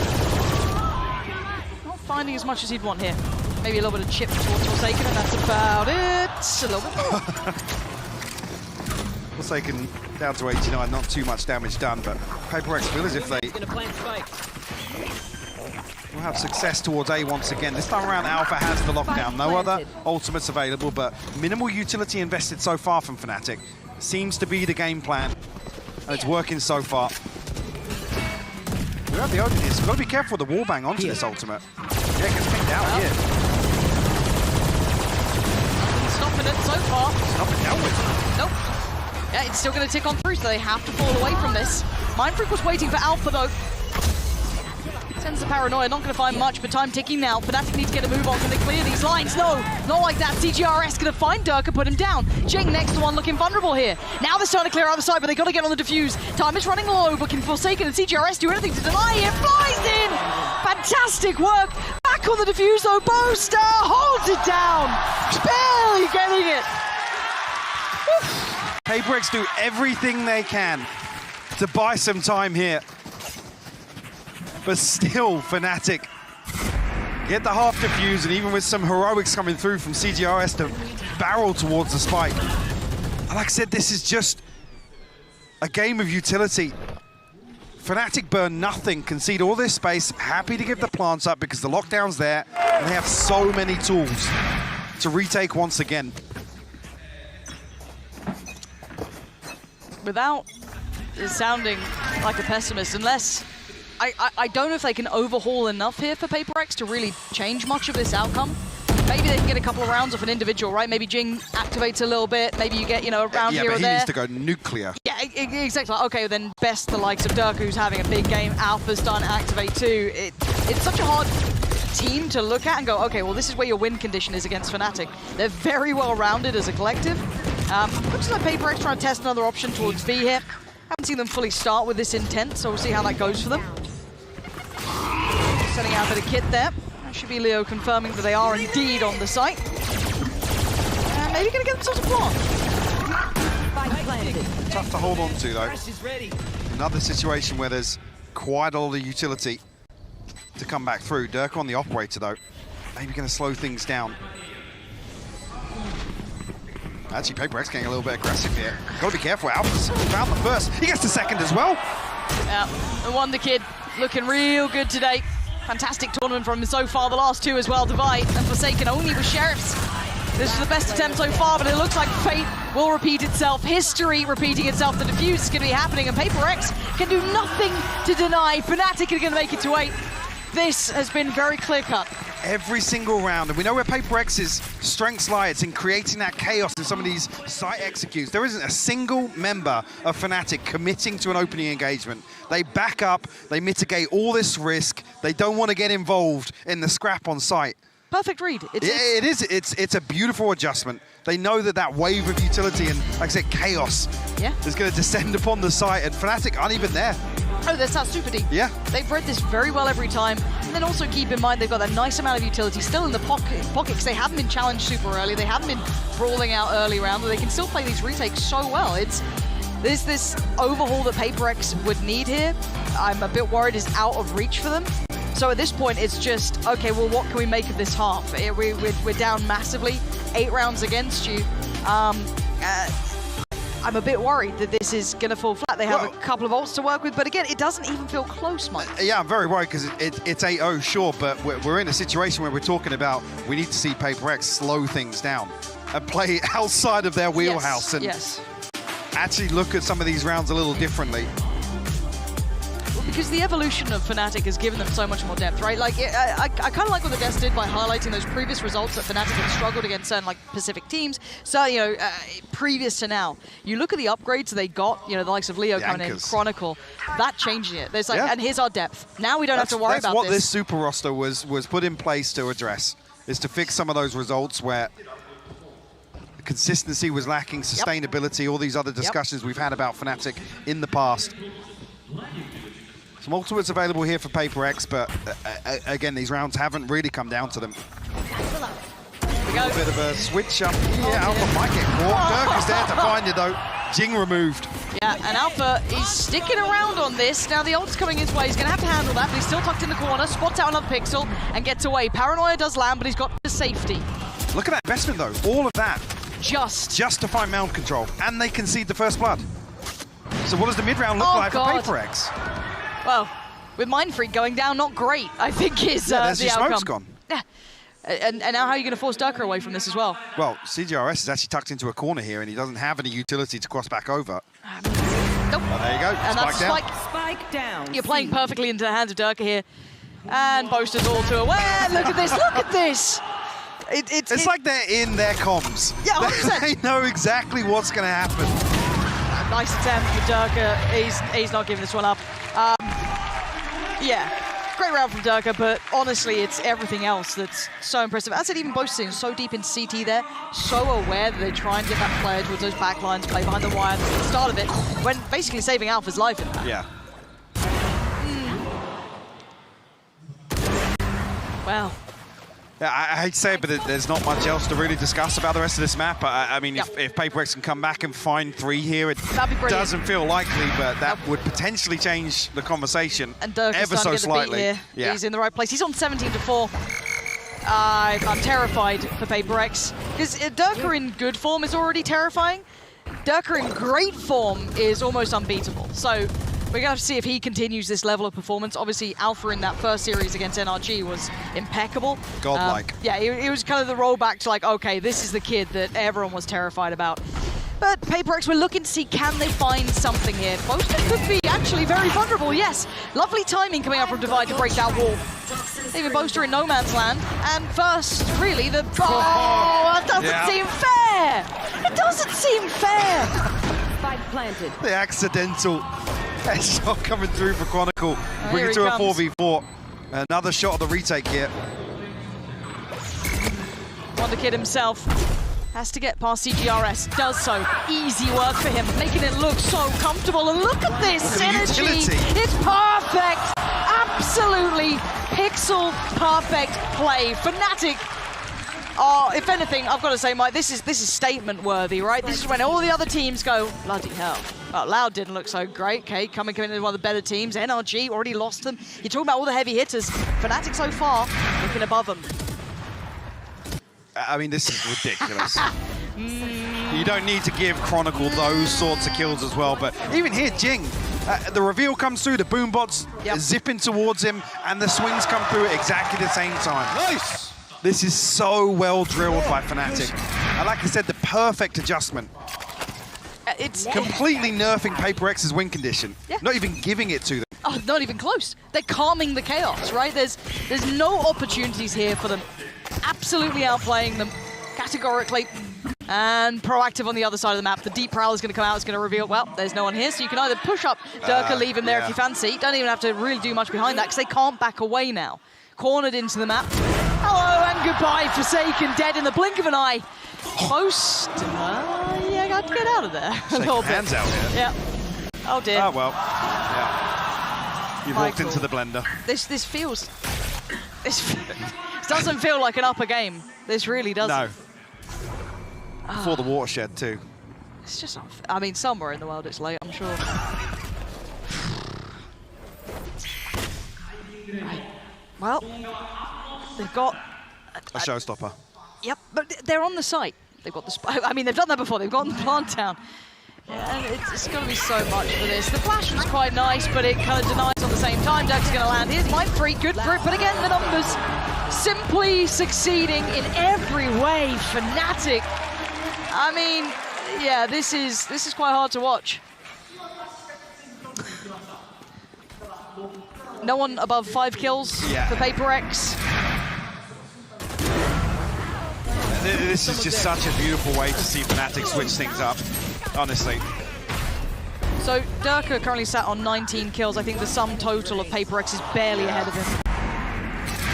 Not finding as much as he'd want here. Maybe a little bit of chip towards Forsaken, and that's about it. A little bit more. Forsaken down to 89, not too much damage done, but PaperX feel as if they will have success towards A once again. This time around, Alpha has the lockdown. No other ultimates available, but minimal utility invested so far from Fnatic. Seems to be the game plan, and it's working so far. We have the opening here, so we've got to be careful with the wallbang onto this ultimate. Yeah, it gets picked out here. Stopping it so far. Stop it down with. Nope. Yeah, it's still going to tick on through, so they have to fall away from this. Mindfreak was waiting for Alpha, though. Sends the paranoia, not going to find much, but time ticking now. Fnatic need to get a move on. Can they clear these lines? No, not like that. CGRS going to find Dirk and put him down. Jing next to one looking vulnerable here. Now they're starting to clear out the side, but they got to get on the defuse. Time is running low, but can Forsaken and CGRS do anything to deny it? Flies in! Fantastic work. Back on the defuse, though. Boaster holds it down. Barely getting it. PaperX do everything they can to buy some time here. But still, Fnatic get the half defuse, and even with some heroics coming through from CGRS to barrel towards the spike. And like I said, this is just a game of utility. Fnatic burn nothing, concede all this space, happy to give the plants up because the lockdown's there, and they have so many tools to retake once again. Without sounding like a pessimist, unless I don't know if they can overhaul enough here for PaperX to really change much of this outcome. Maybe they can get a couple of rounds off an individual, right? Maybe Jing activates a little bit. Maybe you get, you know, a round here or there. Yeah, but he needs to go nuclear. Yeah, exactly. Okay, then best the likes of Dirk, who's having a big game. Alpha's starting to activate too. It's such a hard team to look at and go, okay, well, this is where your win condition is against Fnatic. They're very well-rounded as a collective. Looks like PaperX trying to test another option towards B here. Haven't seen them fully start with this intent, so we'll see how that goes for them. Setting out a bit of kit there. That should be Leo confirming that they are indeed on the site. And maybe going to get themselves a plant. Tough to hold on to, though. Another situation where there's quite a lot of utility to come back through. Dirk on the operator, though. Maybe going to slow things down. Actually, PaperX getting a little bit aggressive here. Got to be careful. Alpha's found the first. He gets the second as well. Yeah, the Wonder Kid looking real good today. Fantastic tournament from him so far. The last two as well, Divide and Forsaken only with Sheriffs. This is the best attempt so far, but it looks like fate will repeat itself. History repeating itself. The defuse is going to be happening, and PaperX can do nothing to deny. Fnatic are going to make it to 8. This has been very clear-cut. Every single round, and we know where PaperX's strengths lie. It's in creating that chaos in some of these site executes. There isn't a single member of Fnatic committing to an opening engagement. They back up, they mitigate all this risk. They don't want to get involved in the scrap on site. Perfect read. It's a beautiful adjustment. They know that that wave of utility and, like I said, chaos is going to descend upon the site, and Fnatic aren't even there. Oh, that's not super deep. Yeah. They've read this very well every time. And then also keep in mind they've got that nice amount of utility still in the pocket because they haven't been challenged super early. They haven't been brawling out early round. They can still play these retakes so well. There's this overhaul that PaperX would need here. I'm a bit worried is out of reach for them. So at this point, it's just, okay, well, what can we make of this half? We're down massively, 8 rounds against you. I'm a bit worried that this is going to fall flat. They have a couple of ults to work with, but again, it doesn't even feel close, Mike. Yeah, I'm very worried because it's 8-0, sure, but we're in a situation where we're talking about we need to see PaperX slow things down and play outside of their wheelhouse and actually look at some of these rounds a little differently. because the evolution of Fnatic has given them so much more depth, right? Like, I kind of like what the Devs did by highlighting those previous results that Fnatic had struggled against certain, like, Pacific teams. So, you know, previous to now, you look at the upgrades they got, you know, the likes of Leo coming in, Chronicle, that changing it. There's like, and here's our depth. Now we don't have to worry about this. That's what this super roster was put in place to address, is to fix some of those results where consistency was lacking, sustainability, all these other discussions we've had about Fnatic in the past. Some ultimates available here for Paper X, but again, these rounds haven't really come down to them. A little bit of a switch up here. Alpha might get caught. Dirk is there to find it though. Jing removed. Yeah, and Alpha is sticking around on this. Now the ult's coming his way. He's going to have to handle that, but he's still tucked in the corner. Spots out another pixel and gets away. Paranoia does land, but he's got the safety. Look at that investment though. All of that. Just to find mound control. And they concede the first blood. So what does the mid-round look like for Paper X? Well, with Mind Freak going down, not great, I think is the outcome. Smoke's gone. Yeah. And now how are you going to force Durka away from this as well? Well, CGRS is actually tucked into a corner here, and he doesn't have any utility to cross back over. Nope. Oh, there you go. And Spike that's down. Spike down. You're playing perfectly into the hands of Durka here. And Boaster's all too aware. Look at this, look at this. It's like they're in their comms. Yeah, 100%. They know exactly what's going to happen. Nice attempt for Durka. He's not giving this one up. Yeah, great round from Durka, but honestly, it's everything else that's so impressive. As I said, even Boaster so deep in CT there, so aware that they try and get that player towards those backlines, play behind the wire at the start of it, when basically saving Alpha's life in that. Yeah. Well. Yeah, I hate to say it, but there's not much else to really discuss about the rest of this map. I mean, if Paper X can come back and find 3 here, it doesn't feel likely, but that would potentially change the conversation ever so slightly. Here. Yeah. He's in the right place. He's on 17-4. I'm terrified for Paper X. Because Durka in good form is already terrifying. Durka in great form is almost unbeatable. So we're going to have to see if he continues this level of performance. Obviously, Alpha in that first series against NRG was impeccable. Godlike. Yeah, he was kind of the rollback to like, okay, this is the kid that everyone was terrified about. But Paper X, we're looking to see, can they find something here? Boaster could be actually very vulnerable, yes. Lovely timing coming up from Divide to break that wall. Even Boaster in no man's land. And first, really, the... Oh, that doesn't seem fair! It doesn't seem fair! Spike planted. The accidental headshot coming through for Chronicle. Bring it to a 4v4. Another shot of the retake here. Wonder Kid himself has to get past CGRS. Does so. Easy work for him, making it look so comfortable. And look at this synergy. It's perfect. Absolutely pixel perfect play. Fnatic. Oh, if anything, I've got to say, Mike, this is statement worthy, right? This is when all the other teams go, bloody hell. Well, Loud didn't look so great. Okay, coming into one of the better teams. NRG already lost them. You're talking about all the heavy hitters. Fnatic so far looking above them. I mean, this is ridiculous. You don't need to give Chronicle those sorts of kills as well, but even here, Jing, the reveal comes through, the boombots zipping towards him, and the swings come through at exactly the same time. Nice! This is so well drilled by Fnatic. And like I said, the perfect adjustment. It's completely nerfing Paper X's win condition. Not even giving it to them. Oh, not even close. They're calming the chaos, right? There's no opportunities here for them. Absolutely outplaying them, categorically. And proactive on the other side of the map. The deep prowl is going to come out. It's going to reveal, well, there's no one here. So you can either push up Durka, leave him there if you fancy. Don't even have to really do much behind that because they can't back away now. Cornered into the map. Hello and goodbye, Forsaken, dead in the blink of an eye. Most, yeah, got to get out of there a little bit. Hands out here. Yeah. Oh dear. Oh well. Yeah. You've walked into the blender. This feels. This doesn't feel like an upper game. This really doesn't. No. Before the watershed too. It's just. I mean, somewhere in the world it's late, I'm sure. Right. Well, they've got a showstopper. Yep, but they're on the site. They've got the. I mean, they've done that before. They've gotten the plant down. Yeah, and it's going to be so much for this. The flash was quite nice, but it kind of denies on the same time. Duck's going to land. Here's Mind Freak, good for it, but again, the numbers simply succeeding in every way. Fnatic. I mean, yeah, this is quite hard to watch. No one above 5 kills for PaperX. This is just such a beautiful way to see Fnatic switch things up, honestly. So Durka currently sat on 19 kills. I think the sum total of PaperX is barely ahead of him.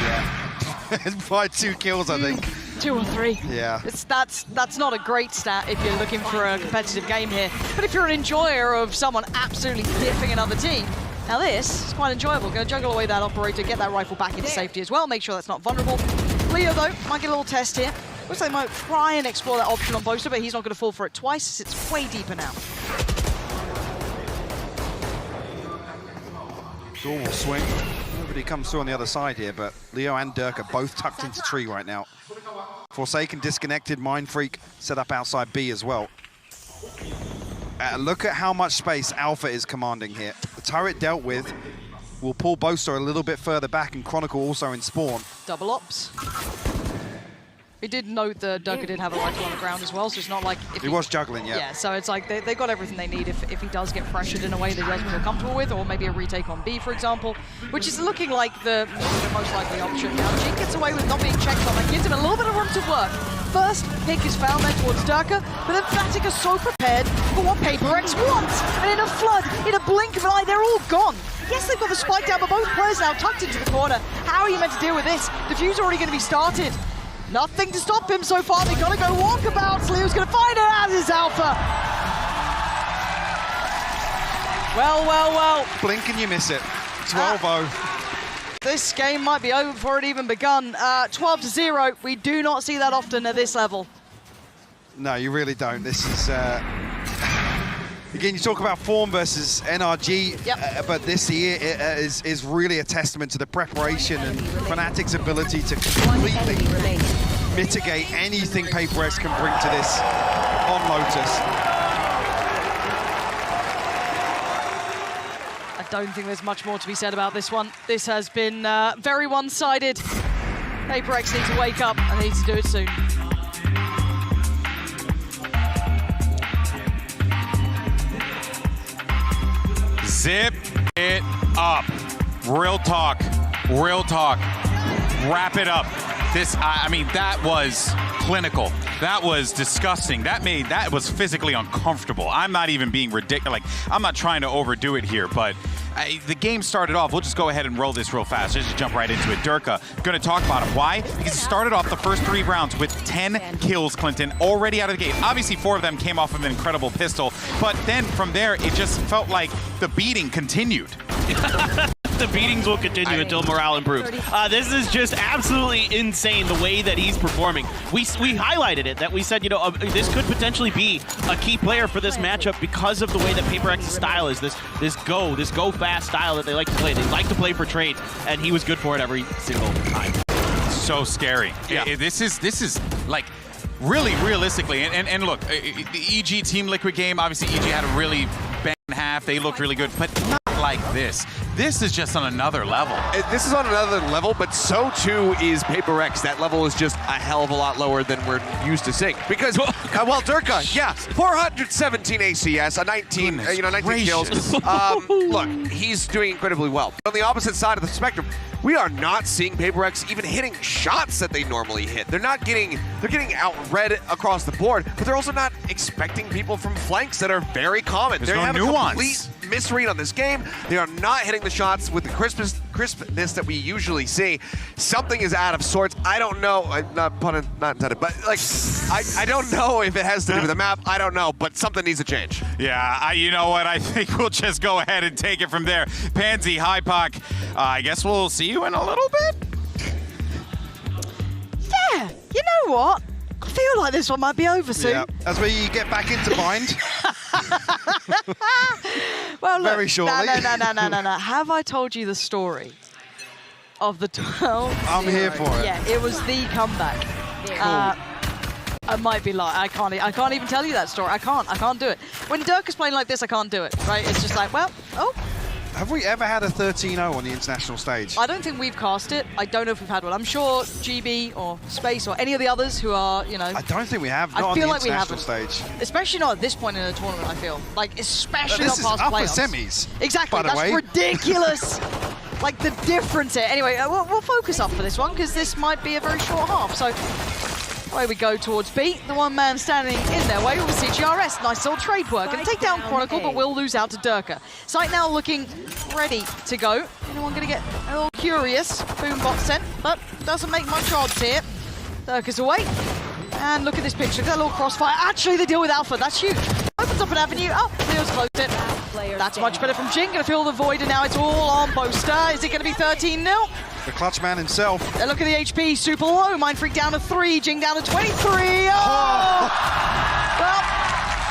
Yeah. By 2 kills, I think. 2 or 3. Yeah. That's not a great stat if you're looking for a competitive game here. But if you're an enjoyer of someone absolutely dipping another team, now this is quite enjoyable. Go juggle away that operator, get that rifle back into safety as well, make sure that's not vulnerable. Leo, though, might get a little test here. Looks like they might try and explore that option on Boaster, but he's not going to fall for it twice. It's way deeper now. Door will swing. Nobody comes through on the other side here, but Leo and Dirk are both tucked into tree right now. Forsaken disconnected, Mind Freak set up outside B as well. Look at how much space Alpha is commanding here. The turret dealt with will pull Boaster a little bit further back, and Chronicle also in spawn. Double ops. We did note that Durka did have a rifle on the ground as well, so it's not like... If he was juggling, yeah. Yeah, so it's like they got everything they need if he does get pressured in a way that he doesn't feel comfortable with, or maybe a retake on B, for example, which is looking like the most likely option. Now, Jin gets away with not being checked on. That gives him a little bit of room to work. First pick is found there towards Durka, but then Fnatic are so prepared for what PaperX wants. And in a flood, in a blink of an eye, they're all gone. Yes, they've got the spike down, but both players now tucked into the corner. How are you meant to deal with this? Diffuse already going to be started. Nothing to stop him so far. They've got to go walkabouts. Leo's going to find it, as is Alpha. Well. Blink and you miss it. 12-0. This game might be over before it even begun. 12-0. We do not see that often at this level. No, you really don't. This is... Again, you talk about form versus NRG, but this year is really a testament to the preparation and Fnatic's ability to completely mitigate anything PaperX can bring to this on Lotus. I don't think there's much more to be said about this one. This has been very one-sided. PaperX need to wake up and they need to do it soon. Zip it up. Real talk. Wrap it up. I mean, that was clinical. That was disgusting. That was physically uncomfortable. I'm not even being ridiculous. Like, I'm not trying to overdo it here, but the game started off. We'll just go ahead and roll this real fast. Just jump right into it. Durka, going to talk about it. Why? Because he started off the first 3 rounds with 10 kills, Clinton, already out of the gate. Obviously, 4 of them came off of an incredible pistol, but then from there, it just felt like the beating continued. The beatings will continue until morale improves. This is just absolutely insane, the way that he's performing. We highlighted it, that we said, you know, this could potentially be a key player for this matchup because of the way that PaperX's style is, this go fast style that they like to play. They like to play for trade, and he was good for it every single time. So scary. Yeah. This is like really realistically, and look, the EG Team Liquid game, obviously EG had a really bang half. They looked really good, but not like this. This is just on another level. This is on another level, but so too is PaperX. That level is just a hell of a lot lower than we're used to seeing. Because, well, Durka, yeah, 417 ACS, 19 kills. Look, he's doing incredibly well. On the opposite side of the spectrum, we are not seeing PaperX even hitting shots that they normally hit. They're getting outread across the board, but they're also not expecting people from flanks that are very common. There's they no have nuance. A complete misread on this game. They are not hitting the shots with the crispness that we usually see. Something is out of sorts. I don't know, not intended, but like, I don't know if it has to do with the map. I don't know, but something needs to change. Yeah, you know what? I think we'll just go ahead and take it from there. Pansy, Hypoc, I guess we'll see you in a little bit. Yeah, you know what? I feel like this one might be over soon. Yeah, that's where you get back into bind. Well, look, very shortly. No. Have I told you the story of the 12? I'm here for it. Yeah, it was the comeback. I might be lying. I can't even tell you that story. I can't do it. When Dirk is playing like this, I can't do it. Right? It's just like, well, Have we ever had a 13-0 on the international stage? I don't think we've cast it. I don't know if we've had one. I'm sure GB or Space or any of the others who are, you know... I don't think we have, not I on feel the like we international haven't. stage. Especially not at this point in the tournament, I feel. Like, especially This not is past upper playoffs. semis, Exactly, by the that's way. ridiculous. Like, the difference here. Anyway, we'll focus up for this one, because this might be a very short half. So, away we go towards B. The one man standing in their way will see GRS. Nice little trade work. And take down Chronicle, but will lose out to Durka. Sight now looking ready to go. Anyone going to get a little curious? Boombot sent, but doesn't make much odds here. Durka's away. And look at this picture. Look at that little crossfire. Actually, they deal with Alpha. That's huge. Opens up an avenue. Oh, Leo's closed it. That's much better from Jing. Going to fill the void, and now it's all on Boaster. Is it going to be 13-0? The clutch man himself. Look at the HP, super low. Mind Freak down to 3, Jing down to 23. Oh! Well,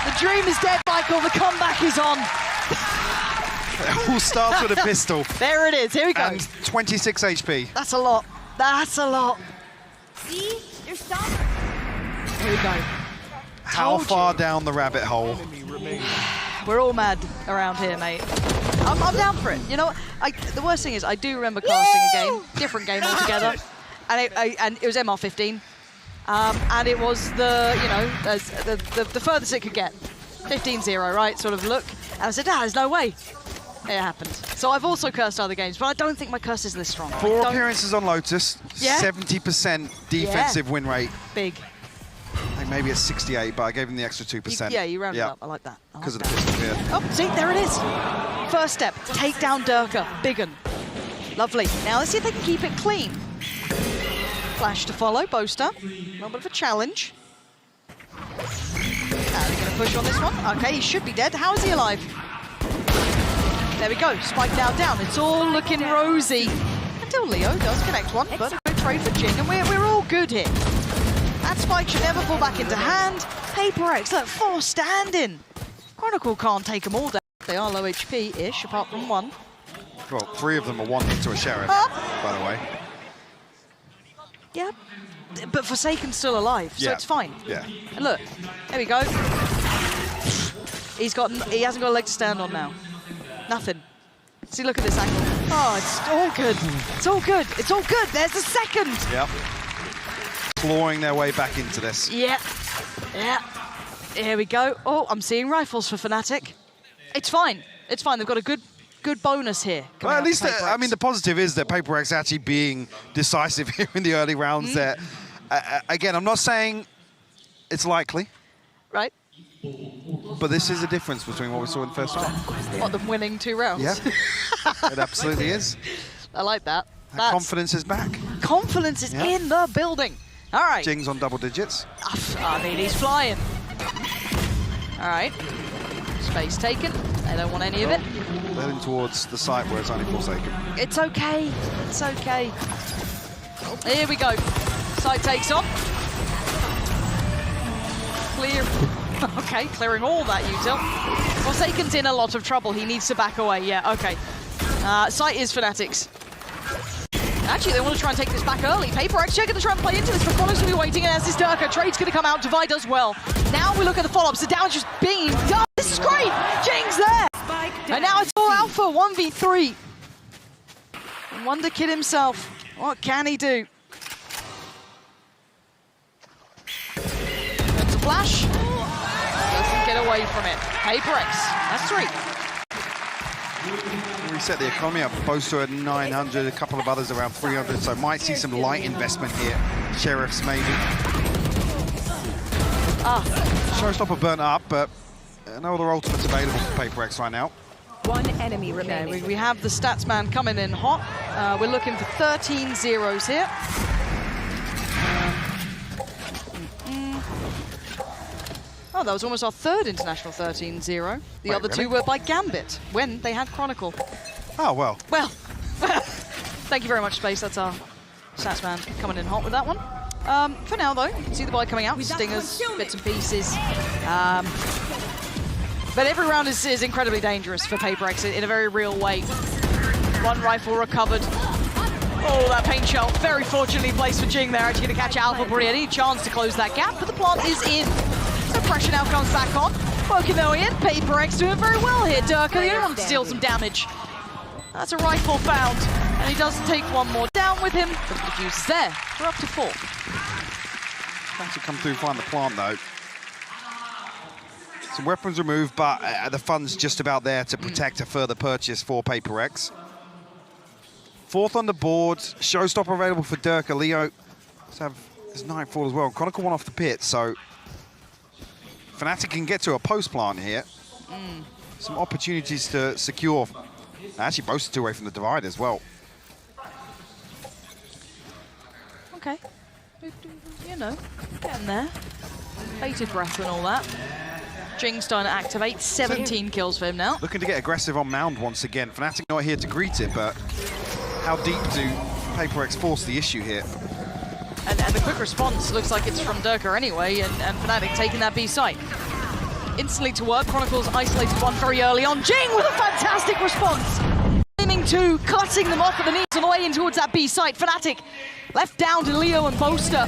the dream is dead, Michael. The comeback is on. It all starts with a pistol. There it is. Here we go. And 26 HP. That's a lot. That's a lot. See? You're stopping. Here we go. How far down the rabbit hole? We're all mad around here, mate. I'm down for it. You know, the worst thing is I do remember casting a game, different game altogether, and it was MR15, and it was the furthest it could get, 15-0, right? Sort of look, and I said, there's no way. It happened. So I've also cursed other games, but I don't think my curse is this strong. 4 appearances on Lotus, Yeah. 70% defensive win rate. Big. I think maybe it's 68, but I gave him the extra 2%. Yeah, you rounded up. I like that. Because of the pistol, yeah. Oh, see, there it is. First step, take down Durka. Big un. Lovely. Now let's see if they can keep it clean. Flash to follow, Boaster. A little bit of a challenge. They're going to push on this one. Okay, he should be dead. How is he alive? There we go. Spike now down. It's all looking rosy. Until Leo does connect one, but a trade for Jing, and we're all good here. That spike should never fall back into hand. HaperX, look, 4 standing. Chronicle can't take them all down. They are low HP-ish, apart from one. Well, 3 of them are 1 hit to a Sheriff, by the way. Yeah, but Forsaken's still alive, so it's fine. Yeah. And look, there we go. He hasn't got a leg to stand on now. Nothing. See, look at this angle. Oh, it's all good. It's all good. It's all good. There's a second. Yep. Clawing their way back into this. Yeah. Yeah. Here we go. Oh, I'm seeing rifles for Fnatic. It's fine. It's fine. They've got a good bonus here. Well, at least, I mean, the positive is that PaperX actually being decisive here in the early rounds there. Again, I'm not saying it's likely. Right. But this is a difference between what we saw in the first round. What, them winning 2 rounds? Yeah, it absolutely is. I like that. That confidence is back. Confidence is in the building. All right. Jing's on double digits. I mean, he's flying. All right. Space taken. They don't want any of it. Heading towards the site where it's only Forsaken. It's okay. It's okay. Here we go. Site takes on. Clear. Okay, clearing all that util. Forsaken's in a lot of trouble. He needs to back away. Yeah, okay. Site is Fnatic's. Actually, they want to try and take this back early. PaperX, they're going to try and play into this, but Chrono's will be waiting, and as this Durka, trade's going to come out, Divide does well. Now we look at the follow-ups, the damage is being done. This is great! Jing's there! And now it's all Alpha, 1v3. And Wonder Kid himself, what can he do? That's a flash. Doesn't get away from it. PaperX, that's 3. Reset the economy up, Boaster at 900, a couple of others around 300, so might see some light investment here. Sheriffs maybe. Showstopper burnt up, but no other ultimates available for PaperX right now. 1 enemy remaining. Okay, we have the stats man coming in hot. We're looking for 13 zeros here. Oh, that was almost our 3rd international 13-0. The other 2 were by Gambit when they had Chronicle. Oh, well. Well, thank you very much, Space. That's our stats man coming in hot with that one. For now, though, you can see the buy coming out. Stingers, bits and pieces. But every round is incredibly dangerous for PaperX in a very real way. 1 rifle recovered. Oh, that paint shell very fortunately placed for Jing there. Actually going to catch Alpha before he had any chance to close that gap, but the plant is in. So pressure now comes back on. Working their way in. PaperX doing very well here. Durka, the only one to steal some damage. That's a rifle found, and he does take one more down with him, but the defuse is there. We're up to 4. Trying to come through, find the plant though. Some weapons removed, but the fun's just about there to protect a further purchase for PaperX. 4th on the board, showstopper available for Durka. Leo have his Nightfall as well. Chronicle one off the pit, so Fnatic can get to a post plant here. Some opportunities to secure. Actually, both 2 away from the divide as well. Okay. You know, getting there. Bated breath and all that. Jing's starting to activate. 17 kills for him now. Looking to get aggressive on Mound once again. Fnatic not here to greet it, but how deep do PaperX force the issue here? And the quick response looks like it's from Durka anyway, and Fnatic taking that B site. Instantly to work. Chronicles isolated one very early on. Jing with a fantastic response. Aiming 2, cutting them off at the knees on the way in towards that B site. Fnatic left down to Leo and Boaster.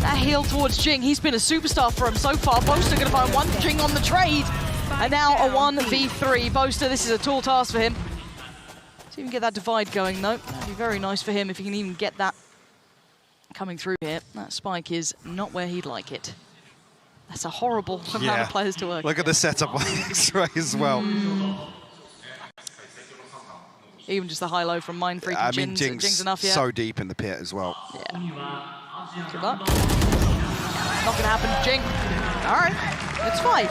That heal towards Jing. He's been a superstar for him so far. Boaster going to find one Jing on the trade. And now a 1v3. Boaster, this is a tall task for him. See if he can get that divide going though. That'd be very nice for him if he can even get that coming through here. That spike is not where he'd like it. That's a horrible amount of players to work. Look at the setup on X-Ray as well. Even just the high-low from Mindfreak and Jing's enough, yeah. So deep in the pit as well. Yeah. Good luck. Not gonna happen, Jing. All right, it's fine.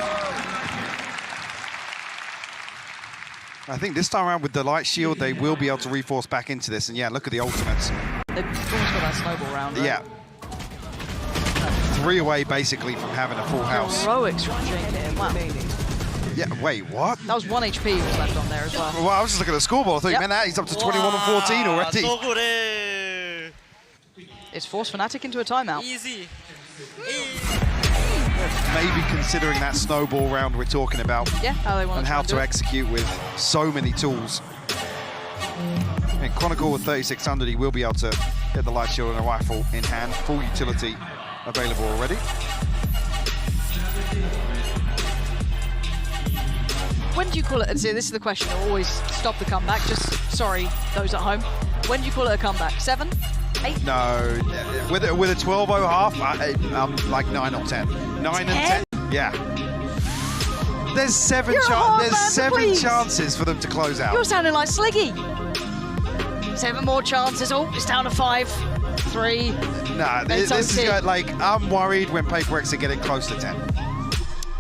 I think this time around with the light shield, they will be able to reforce back into this. And yeah, look at the ultimates. They've almost got that snowball round, right? Yeah. 3 away, basically, from having a full house. Heroics from Jing here, wow. Yeah, wait, what? That was 1 HP was left on there as well. Well, I was just looking at the scoreboard. I thought, man, that he's up to 21 and 14 already. It's forced Fnatic into a timeout. Easy. Maybe considering that snowball round we're talking about. Yeah, how they want and how to execute with so many tools. And Chronicle with 3600, he will be able to get the light shield and a rifle in hand. Full utility available already. When do you call it? And see, this is the question. Always stop the comeback. Just sorry, those at home. When do you call it a comeback? 7, 8? No, with a 12-0 half, like 9 or 10. 9 and 10. Yeah. There's 7 chances for them to close out. You're sounding like Sliggy. 7 more chances. Oh, it's down to 5, 3. Nah, this is like, I'm worried when PaperX are getting close to 10.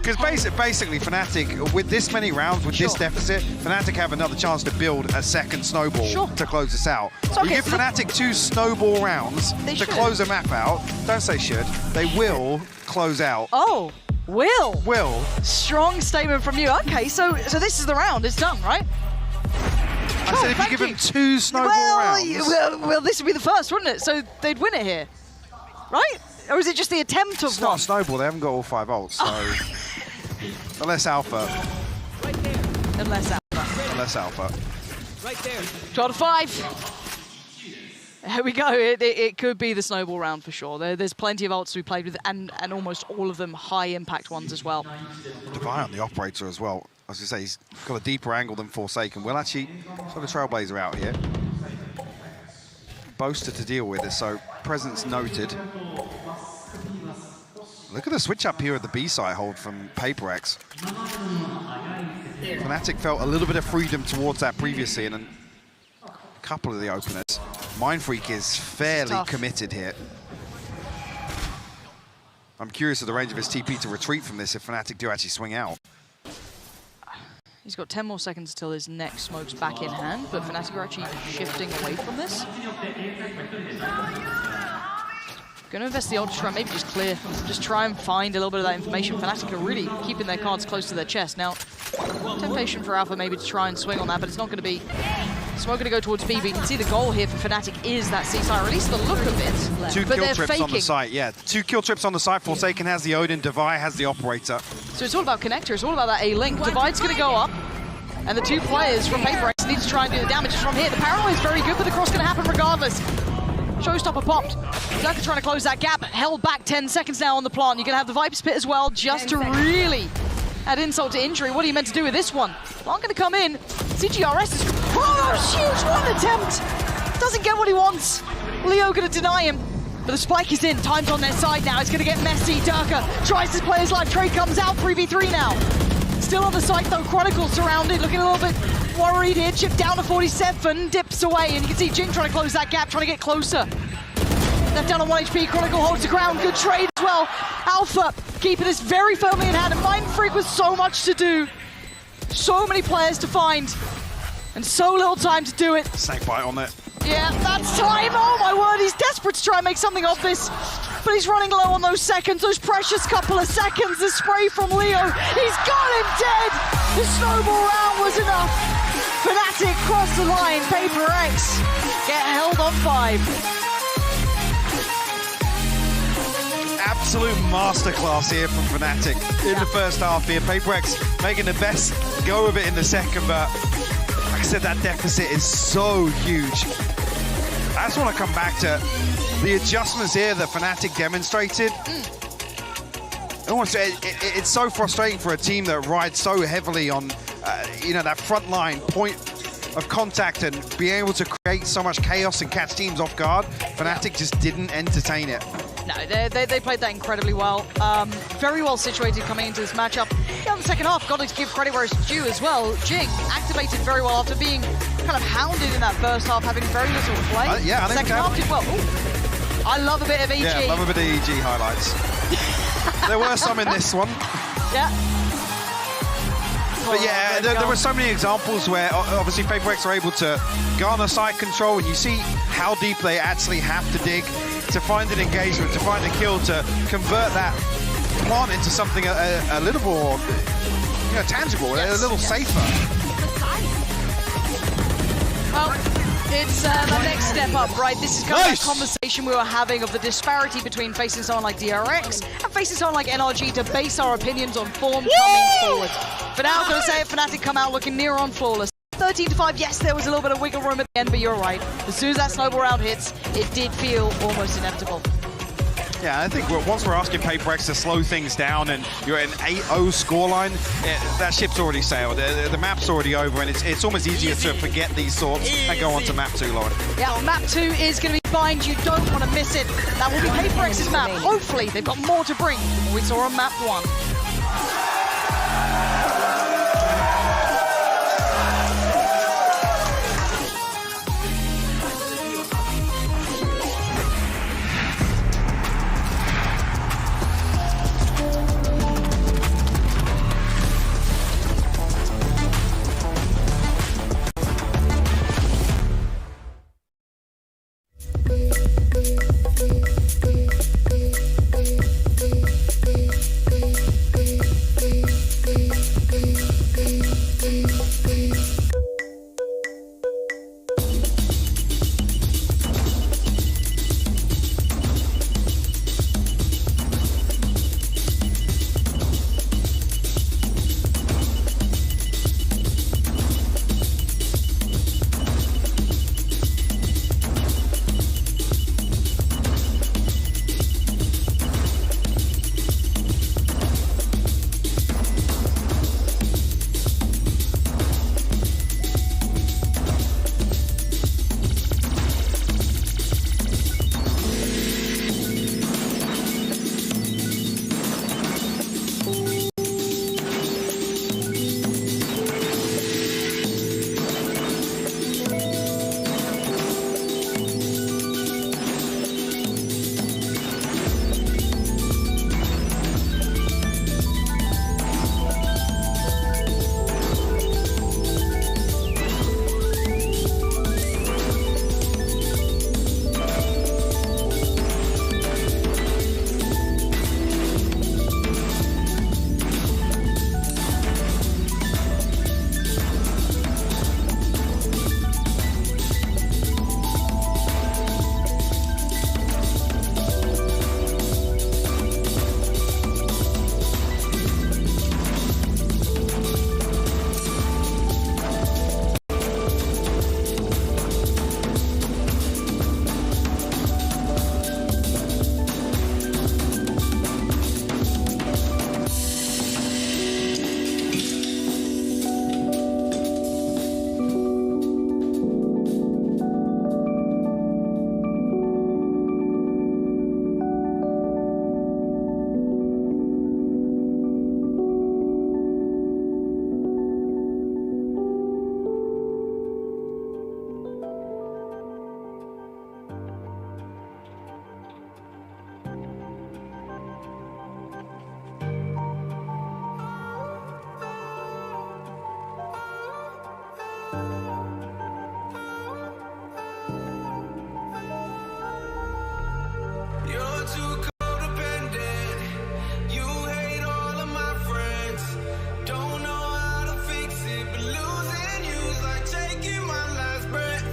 Because basically, Fnatic, with this many rounds, with this deficit, Fnatic have another chance to build a second snowball to close this out. Okay, you give Fnatic 2 snowball rounds to close a map out. Don't say should. They will close out. Oh, will. Will. Strong statement from you. Okay, so this is the round. It's done, right? I said if you give them 2 snowball rounds. Well, this would be the first, wouldn't it? So they'd win it here, right? Or is it just the attempt of It's not a snowball. They haven't got all 5 ults, so... Unless Alpha. Unless Alpha. Unless Alpha. Right there. 12 to 5. There we go. It could be the snowball round for sure. There's plenty of ults to be played with, and almost all of them high-impact ones as well. Divide on the operator as well. I was going to say, he's got a deeper angle than Forsaken. We'll actually have a Trailblazer out here. Boaster to deal with it, so presence noted. Look at the switch up here at the B side hold from PaperX. Fnatic felt a little bit of freedom towards that previously, and a couple of the openers. Mindfreak is fairly committed here. I'm curious of the range of his TP to retreat from this if Fnatic do actually swing out. He's got 10 more seconds until his next smoke's back in hand, but Fnatic are actually shifting away from this. Going to invest the ult to try and maybe just clear. Just try and find a little bit of that information. Fnatic are really keeping their cards close to their chest. Now, temptation for Alpha maybe to try and swing on that, but it's not going to be... Smoke going to go towards B, but you can see the goal here for Fnatic is that C side, or at least the look of it. 2 but kill they're trips faking. on the site, yeah. 2 kill trips on the site. Forsaken has the Odin, Divide has the Operator. So it's all about connector, it's all about that A-Link. Divide's going to go up, and the 2 players from PaperX need to try and do the damage from here. The paranoia is very good, but the cross going to happen regardless. Showstopper popped. Durka trying to close that gap. Held back 10 seconds now on the plant. You're going to have the Viper's Pit as well, just to really add insult to injury. What are you meant to do with this one? Plant going to come in. CGRS is Oh, huge one attempt. Doesn't get what he wants. Leo gonna deny him. But the spike is in. Time's on their side now. It's gonna get messy. Durka tries to play his life. Trade comes out. 3v3 now. Still on the site though. Chronicle surrounded. Looking a little bit worried here. Chip down to 47. Dips away. And you can see Jing trying to close that gap. Trying to get closer. Left down on 1 HP. Chronicle holds the ground. Good trade as well. Alpha keeping this very firmly in hand. And Mind Freak with so much to do. So many players to find. And so little time to do it. Snakebite on it. Yeah, that's time. Oh my word, he's desperate to try and make something of this. But he's running low on those seconds, those precious couple of seconds. The spray from Leo, he's got him dead. The snowball round was enough. Fnatic cross the line. Paper X get held on 5. Absolute masterclass here from Fnatic in the first half here. Paper X making the best go of it in the second, but like I said, that deficit is so huge. I just want to come back to the adjustments here that Fnatic demonstrated. It's so frustrating for a team that rides so heavily on, that front line point of contact and being able to create so much chaos and catch teams off guard. Fnatic just didn't entertain it. No, they played that incredibly well. Very well situated coming into this matchup. Yeah, in the second half, got to give credit where it's due as well. Jing activated very well after being kind of hounded in that first half, having very little play. I think second half did well. Ooh. I love a bit of EG. Yeah, love a bit of EG highlights. There were some in this one. Yeah. But yeah, there were so many examples where obviously Paper X are able to garner side control, and you see how deep they actually have to dig to find an engagement, to find a kill, to convert that plant into something a little more tangible, a little safer. Well, it's the next step up, right? This is kind of that conversation we were having of the disparity between facing someone like DRX and facing someone like NRG to base our opinions on form coming forward. But now I'm going to say it, Fnatic come out looking near on flawless. 13-5, yes, there was a little bit of wiggle room at the end, but you're right. As soon as that snowball round hits, it did feel almost inevitable. Yeah, I think once we're asking Paper X to slow things down and you're at an 8-0 scoreline, that ship's already sailed. The map's already over, and it's almost easier to forget these sorts and go on to map 2, Lauren. Yeah, map 2 is going to be bind. You don't want to miss it. That will be Paper X's map. Hopefully, they've got more to bring than we saw on map 1. You're too codependent. You hate all of my friends. Don't know how to fix it, but losing you's like taking my last breath.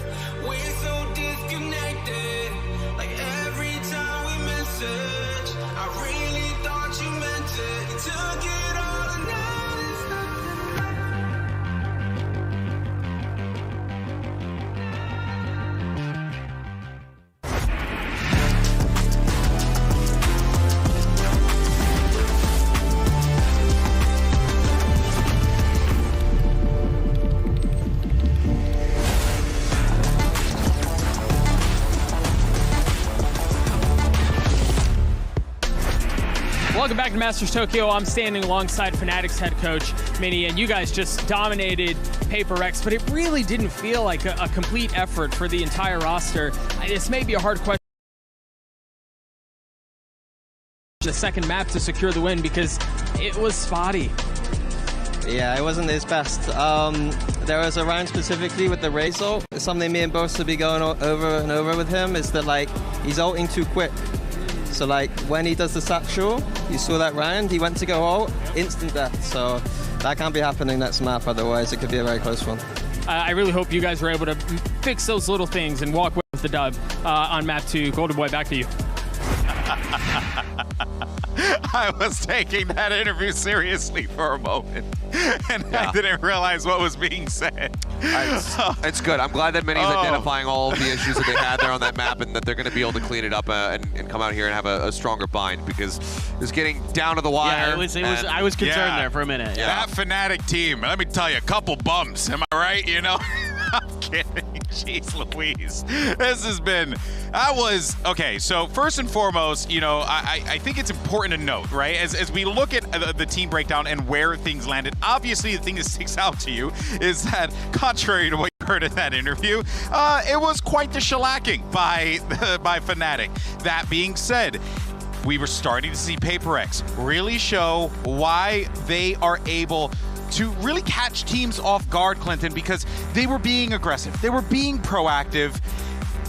We're so disconnected. Like every time we message, I really thought you meant it. You took it all and now there's Welcome back to Masters Tokyo. I'm standing alongside Fnatic's head coach, Mini, and you guys just dominated PaperX, but it really didn't feel like a complete effort for the entire roster. This may be a hard question. The second map to secure the win because it was spotty. Yeah, it wasn't his best. There was a round specifically with the Raze ult. It's something me and Boss will be going over and over with him, is that like he's ulting too quick. So like when he does the satchel, you saw that round, he went to go ult, instant death. So that can't be happening next map, otherwise it could be a very close one. I really hope you guys were able to fix those little things and walk away with the dub on map 2. Golden Boy, back to you. I was taking that interview seriously for a moment, and I didn't realize what was being said. It's good. I'm glad that Minnie's identifying all of the issues that they had there on that map, and that they're going to be able to clean it up and come out here and have a stronger bind, because it's getting down to the wire. Yeah, I was concerned there for a minute. Yeah. That Fnatic team, let me tell you, a couple bumps. Am I right? You know? I'm kidding. Jeez Louise. This has been, okay, so first and foremost, you know, I think it's important to note, right, as we look at the team breakdown and where things landed, obviously the thing that sticks out to you is that, contrary to what you heard in that interview, it was quite the shellacking by Fnatic. That being said, we were starting to see PaperX really show why they are able to really catch teams off guard, Clinton, because they were being aggressive. They were being proactive.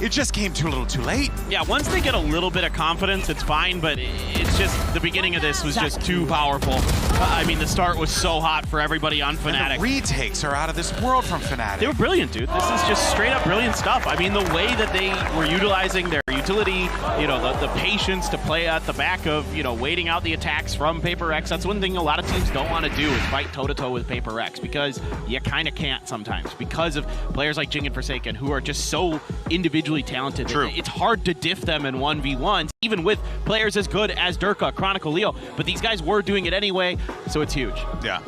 It just came too little too late. Yeah, once they get a little bit of confidence, it's fine, but it's just the beginning of this was just too powerful. I mean, the start was so hot for everybody on Fnatic. And the retakes are out of this world from Fnatic. They were brilliant, dude. This is just straight up brilliant stuff. I mean, the way that they were utilizing their utility, you know, the patience to play at the back of, you know, waiting out the attacks from PaperX. That's one thing a lot of teams don't want to do, is fight toe-to-toe with PaperX, because you kind of can't sometimes because of players like Jing and Forsaken, who are just so individually talented. True. It's hard to diff them in 1v1s, even with players as good as Durka, Chronicle, Leo, but these guys were doing it anyway, so it's huge. Yeah.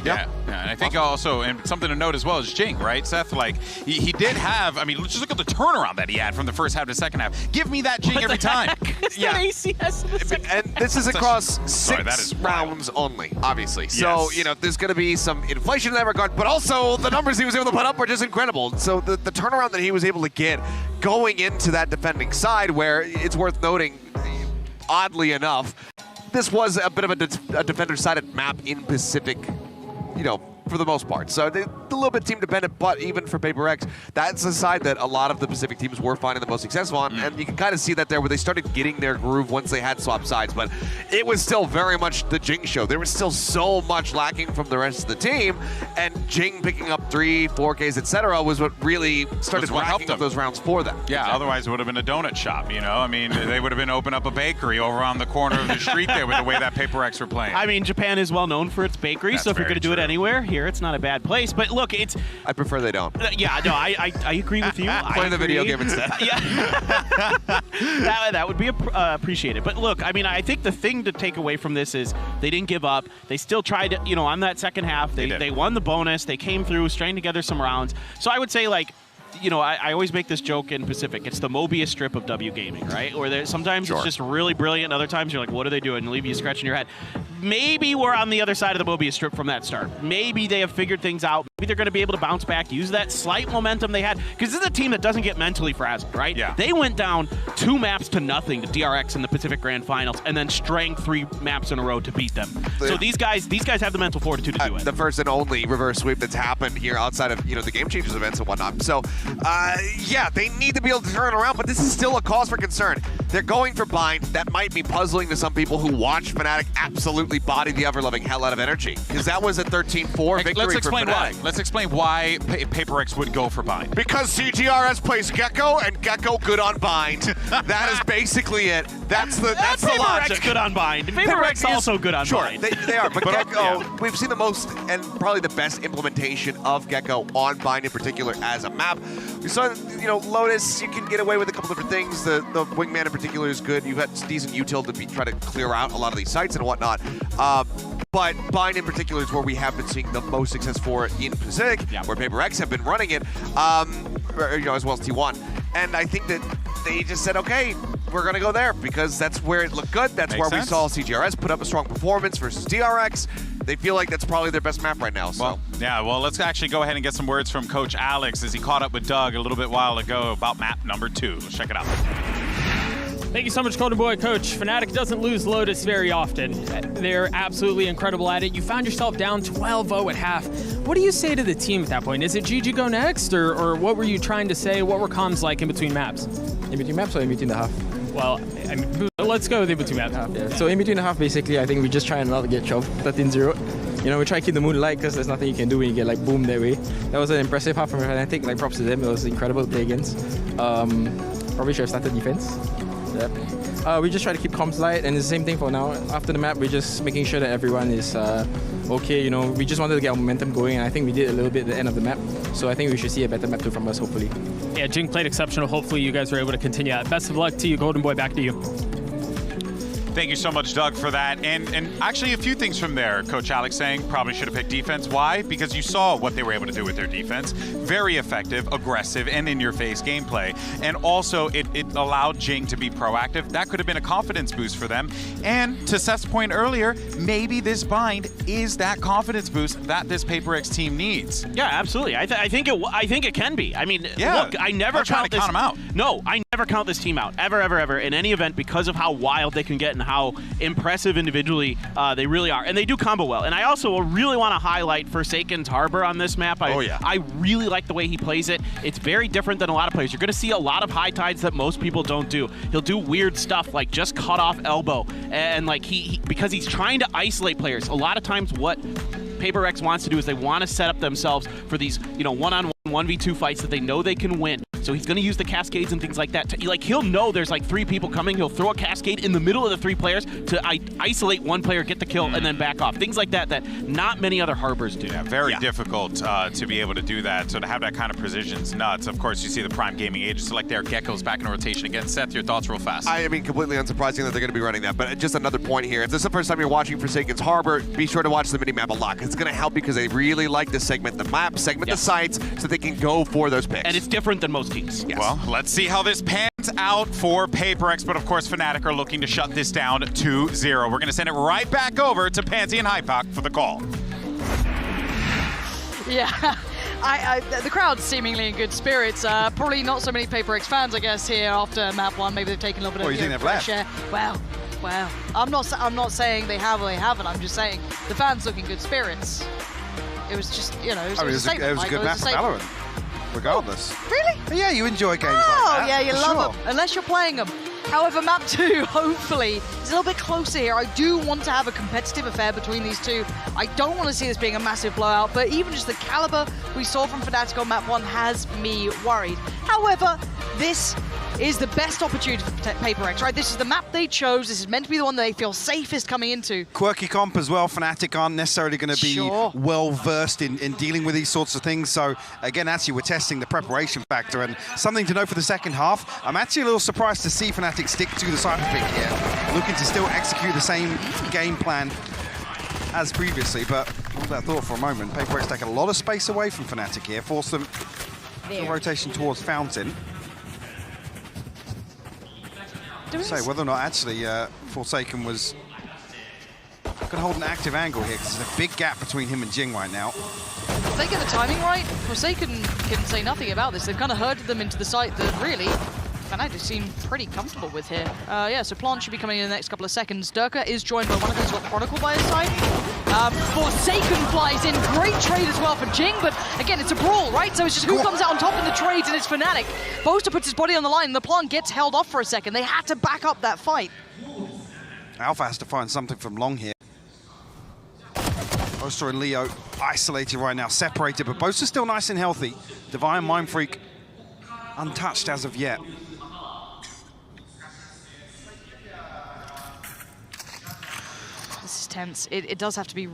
And I think also, and something to note as well, is Jing, right, Seth? Like, he did have, I mean, let's just look at the turnaround that he had from the first half to second half. Give me that Jing every time. It's that ACS in the second half. And this is across 6 rounds only, obviously. Yes. So, you know, there's going to be some inflation in that regard, but also the numbers he was able to put up are just incredible. So the turnaround that he was able to get going into that defending side, where it's worth noting, oddly enough, this was a bit of a defender-sided map in Pacific, you know, for the most part. So they're a little bit team dependent, but even for PaperX, that's a side that a lot of the Pacific teams were finding the most successful on, and you can kind of see that there where they started getting their groove once they had swapped sides, but it was still very much the Jing show. There was still so much lacking from the rest of the team, and Jing picking up 3, 4Ks, etc. was what really started racking up those rounds for them. Yeah, otherwise it would have been a donut shop, you know? I mean, they would have been open up a bakery over on the corner of the street there with the way that PaperX were playing. I mean, Japan is well known for its bakery, so if you're going to do it anywhere, here it's not a bad place. But look, it's... I prefer they don't. Yeah, no, I agree with you. Play the video game instead. Yeah. that would be appreciated. But look, I mean, I think the thing to take away from this is they didn't give up. They still tried to, you know, on that second half, they won the bonus. They came through, stringing together some rounds. So I would say, like, you know, I always make this joke in Pacific. It's the Mobius strip of W gaming, right? Where sometimes it's just really brilliant. Other times you're like, what are they doing? And leave you scratching your head. Maybe we're on the other side of the Mobius strip from that start. Maybe they have figured things out. Maybe they're going to be able to bounce back, use that slight momentum they had. Because this is a team that doesn't get mentally frazzled, right? Yeah. They went down 2 maps to nothing to DRX in the Pacific Grand Finals and then strang 3 maps in a row to beat them. So these guys have the mental fortitude to do it. The first and only reverse sweep that's happened here outside of, the Game Changers events and whatnot. So, yeah, they need to be able to turn around, but this is still a cause for concern. They're going for bind. That might be puzzling to some people who watch Fnatic absolutely body the ever-loving hell out of energy, because that was a 13-4 victory Let's explain for why. Fnatic. Let's explain why PaperX would go for bind. Because CGRS plays Gecko, and Gecko good on bind. That is basically it. That's the logic. Good on bind. PaperX also good on bind. They are, but Gecko, we've seen the most and probably the best implementation of Gecko on bind in particular as a map. We saw, Lotus, you can get away with a couple different things. The Wingman in particular is good. You've got decent util to try to clear out a lot of these sites and whatnot. But bind in particular is where we have been seeing the most success for it in Pacific, where PaperX have been running it, as well as T1. And I think that they just said, okay, we're going to go there because that's where it looked good. That's where we saw CGRS put up a strong performance versus DRX. They feel like that's probably their best map right now. So. Well, let's actually go ahead and get some words from Coach Alex as he caught up with Doug a little bit while ago about map number 2. Let's check it out. Thank you so much, Golden Boy. Coach, Fnatic doesn't lose Lotus very often. They're absolutely incredible at it. You found yourself down 12-0 at half. What do you say to the team at that point? Is it GG go next, or what were you trying to say? What were comms like in between maps? In between maps or in between the half? Well, let's go with in between maps. Yeah. So in between the half, basically, I think we just try and not get shoved 13-0. We try to keep the mood light because there's nothing you can do when you get like boom that way. That was an impressive half from Fnatic. Like props to them. It was incredible to play against. Probably should have started defense. We just try to keep comms light, and it's the same thing for now. After the map, we're just making sure that everyone is okay. We just wanted to get our momentum going, and I think we did a little bit at the end of the map. So I think we should see a better map too from us, hopefully. Yeah, Jing played exceptional. Hopefully you guys were able to continue that. Best of luck to you, Golden Boy. Back to you. Thank you so much, Doug, for that. And actually a few things from there. Coach Alex saying probably should have picked defense. Why? Because you saw what they were able to do with their defense. Very effective, aggressive, and in-your-face gameplay. And also, it allowed Jing to be proactive. That could have been a confidence boost for them. And to Seth's point earlier, maybe this bind is that confidence boost that this PaperX team needs. Yeah, absolutely. I think it can be. I mean, look, I never count them out. No, I never count this team out, ever, in any event, because of how wild they can get and how impressive individually they really are. And they do combo well. And I also really want to highlight Forsaken's Harbor on this map. I really like the way he plays it. It's very different than a lot of players. You're going to see a lot of high tides that most people don't do. He'll do weird stuff like just cut off elbow. And like because he's trying to isolate players. A lot of times what PaperX wants to do is they want to set up themselves for these, one-on-one 1v2 fights that they know they can win. So he's going to use the cascades and things like that. He'll know there's like 3 people coming. He'll throw a cascade in the middle of the 3 players to isolate 1 player, get the kill, and then back off. Things like that not many other Harbors do. Yeah, very difficult to be able to do that. So to have that kind of precision is nuts. Of course, you see the Prime Gaming agents select their Geckos back in rotation again. Seth, your thoughts real fast. I mean, completely unsurprising that they're going to be running that. But just another point here. If this is the first time you're watching Forsaken's Harbor, be sure to watch the minimap a lot. It's going to help because they really like to segment the map, segment the sites, so they can go for those picks. And it's different than most teams. Yes. Well, let's see how this pans out for PaperX, but of course Fnatic are looking to shut this down 2-0. We're going to send it right back over to Pansy and Hypak for the call. Yeah, the crowd's seemingly in good spirits. Probably not so many PaperX fans, I guess, here after map 1. Maybe they've taken a little bit of fresh air. Well, I'm not saying they have or they haven't. I'm just saying the fans look in good spirits. It was just, it was a good map for VALORANT. Regardless. Really? Yeah, you enjoy games like that. Oh, yeah, you love them, unless you're playing them. However, map 2, hopefully, is a little bit closer here. I do want to have a competitive affair between these two. I don't want to see this being a massive blowout, but even just the caliber we saw from Fnatic on map 1 has me worried. However, this is the best opportunity for PaperX, right? This is the map they chose. This is meant to be the one that they feel safest coming into. Quirky comp as well. Fnatic aren't necessarily going to be well-versed in dealing with these sorts of things. So, again, actually, we're testing the preparation factor. And something to know for the second half, I'm actually a little surprised to see Fnatic stick to the cypher pick here, looking to still execute the same game plan as previously. But hold that thought for a moment. PaperX take a lot of space away from Fnatic here, force them to rotation towards Fountain. Say whether or not actually Forsaken was Gonna hold an active angle here because there's a big gap between him and Jing right now. If they get the timing right, Forsaken can say nothing about this. They've kind of herded them into the site that really Fnatic seem pretty comfortable with here. Yeah, so Plant should be coming in the next couple of seconds. Durka is joined by one of them who's got Chronicle by his side. Forsaken flies in. Great trade as well for Jing, but again, it's a brawl, right? So it's just who comes out on top in the trades, and it's Fnatic. Boaster puts his body on the line, and the Plant gets held off for a second. They had to back up that fight. Alpha has to find something from Long here. Boaster and Leo isolated right now, separated, but Boaster's still nice and healthy. Divine Mind Freak untouched as of yet. This is tense. It does have to be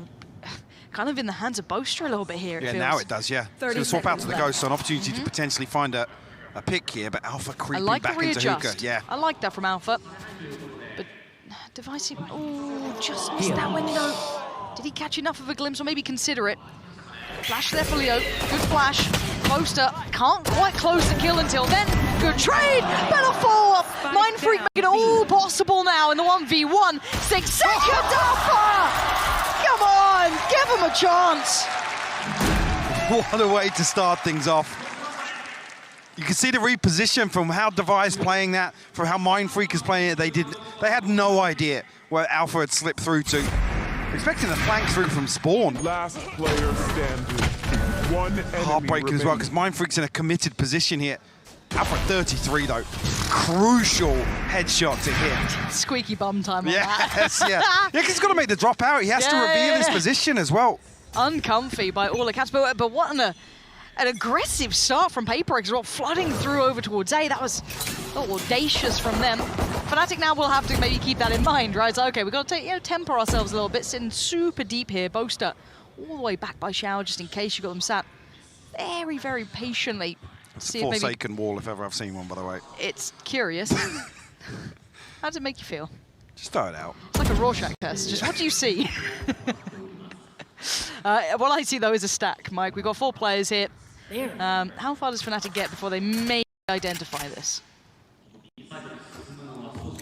kind of in the hands of Boaster a little bit here, it Yeah, feels. now it does, yeah. It's going to swap out to the Ghost, so an opportunity to potentially find a pick here, but Alpha creeping back into Hookah. Yeah. I like that from Alpha. But Device, oh, just missed that window. Did he catch enough of a glimpse, or maybe consider it? Flash there for Leo. Good flash. Boaster can't quite close the kill until then. Good trade. Better follow-up. Mind Freak make it all possible now in the 1v1. 6 seconds. Alpha! Come on, give him a chance. What a way to start things off. You can see the reposition from how Device playing that, from how Mind Freak is playing it. They had no idea where Alpha had slipped through to. Expecting a flank through from Spawn. Last player standing. One enemy Heartbreaking as well, because Mind Freak's in a committed position here. Alpha 33 though. Crucial headshot to hit. Squeaky bum time on yes, that. yeah. Yeah, because he's got to make the drop out. He has to reveal his position as well. Uncomfy by all accounts, but what an aggressive start from Paper X as well, flooding through over towards A. That was a little audacious from them. Fnatic now will have to maybe keep that in mind, right? So, okay, we've got to temper ourselves a little bit, sitting super deep here. Boaster all the way back by Shower, just in case you got them sat very, very patiently. It's a Forsaken wall, if ever I've seen one, by the way. It's curious. How does it make you feel? Just throw it out. It's like a Rorschach test. Just what do you see? What I see, though, is a stack, Mike. We've got 4 players here. How far does Fnatic get before they may identify this?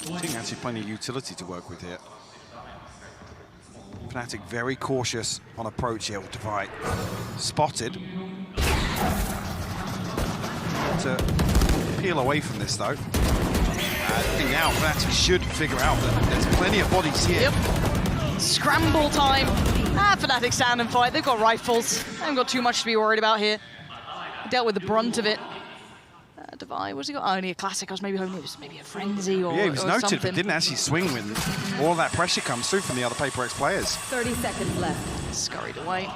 I think actually plenty of utility to work with here. Fnatic very cautious on approach here with Divide. Spotted. To peel away from this though. I think now Fnatic should figure out that there's plenty of bodies here. Yep. Scramble time. Fnatic stand and fight. They've got rifles. They haven't got too much to be worried about here. Dealt with the brunt of it. Divide, what's he got? Oh, only a classic. I was maybe hoping it was maybe a frenzy or yeah, he was or noted, something. but didn't actually swing when all that pressure comes through from the other Paper X players. 30 seconds left. Scurried away.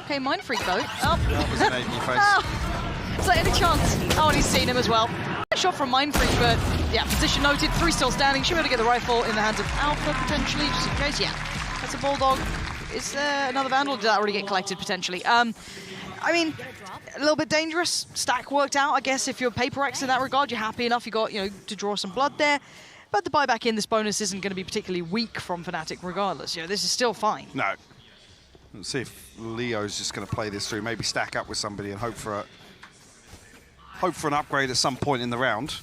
Okay, Mind Freak though. Oh. That was an 8 in your face. Oh. Is there any chance? Oh, and he's seen him as well. A shot from Mind Freak, but yeah, position noted. 3 still standing. Should be able to get the rifle in the hands of Alpha potentially, just in case. Yeah, that's a Bulldog. Is there another Vandal? Did that already get collected potentially? I mean, a little bit dangerous. Stack worked out, I guess. If you're Paper X in that regard, you're happy enough. You got, to draw some blood there. But the buyback in this bonus isn't going to be particularly weak from Fnatic, regardless. This is still fine. No. Let's see if Leo's just going to play this through. Maybe stack up with somebody and hope for an upgrade at some point in the round.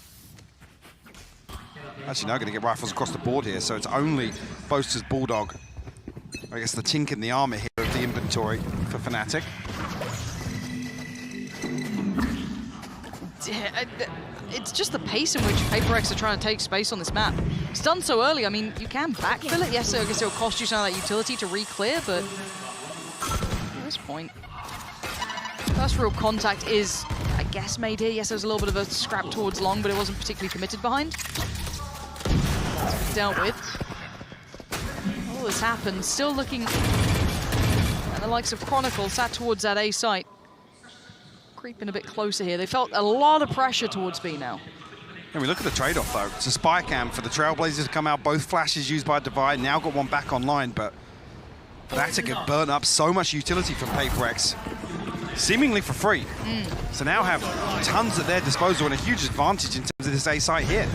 Actually, now going to get rifles across the board here, so it's only Boaster's Bulldog. I guess the chink in the armor here of the inventory for Fnatic. It's just the pace in which Paper X are trying to take space on this map. It's done so early. I mean, you can backfill it. Yes, I guess it'll cost you some of that utility to re-clear, but at this point, first real contact is, I guess, made here. Yes, there was a little bit of a scrap towards Long, but it wasn't particularly committed behind. Dealt with. All this happened, still looking at the likes of Chronicle sat towards that A site. Creeping a bit closer here. They felt a lot of pressure towards B now. And we look at the trade-off though. It's a spy cam for the Trailblazers to come out. Both flashes used by Divide. Now got one back online, but Fnatic have burnt up so much utility from Paper X, seemingly for free. So now have tons at their disposal and a huge advantage in terms of this A site here.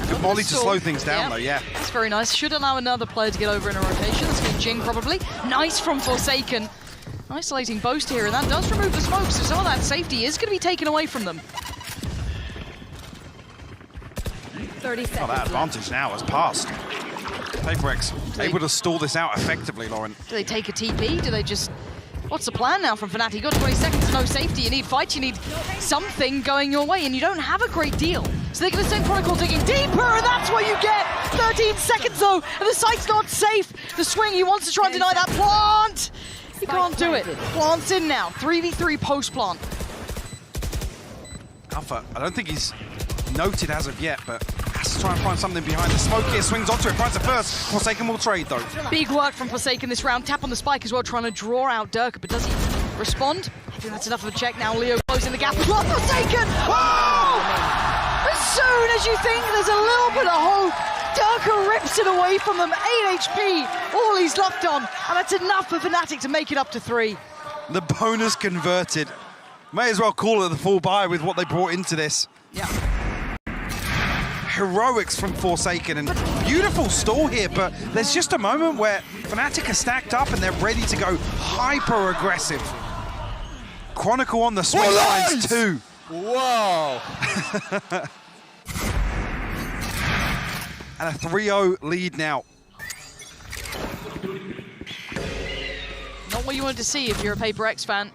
Good molly to slow things down though, yeah. That's very nice. Should allow another player to get over in a rotation. That's going to be Jing probably. Nice from Forsaken. Isolating Boast here, and that does remove the smoke, so some of that safety is going to be taken away from them. 30 seconds that advantage now has passed. Paper X able to stall this out effectively, Lauren. Do they take a TP? Do they just... What's the plan now from Fnatic? You got 20 seconds, no safety. You need fights, you need something going your way, and you don't have a great deal. So they're going to send Chronicle digging deeper, and that's what you get! 13 seconds though, and the site's not safe. The swing, he wants to try and deny that plant! He can't do it. Plant's in now. 3v3 post-plant. Alpha, I don't think he's noted as of yet, but has to try and find something behind the smoke here. Swings onto it, finds it first. Forsaken will trade though. Big work from Forsaken this round. Tap on the spike as well, trying to draw out Durka, but does he respond? I think that's enough of a check now. Leo closing the gap as well. Forsaken! Oh! As soon as you think there's a little bit of hope, Durka rips it away from them. 8 HP, all he's left on, and that's enough for Fnatic to make it up to 3. The bonus converted. May as well call it the full buy with what they brought into this. Yeah. Heroics from Forsaken, and beautiful stall here, but there's just a moment where Fnatic are stacked up and they're ready to go hyper aggressive. Chronicle on the swing lines too. Whoa! And a 3-0 lead now. Not what you wanted to see if you're a Paper X fan.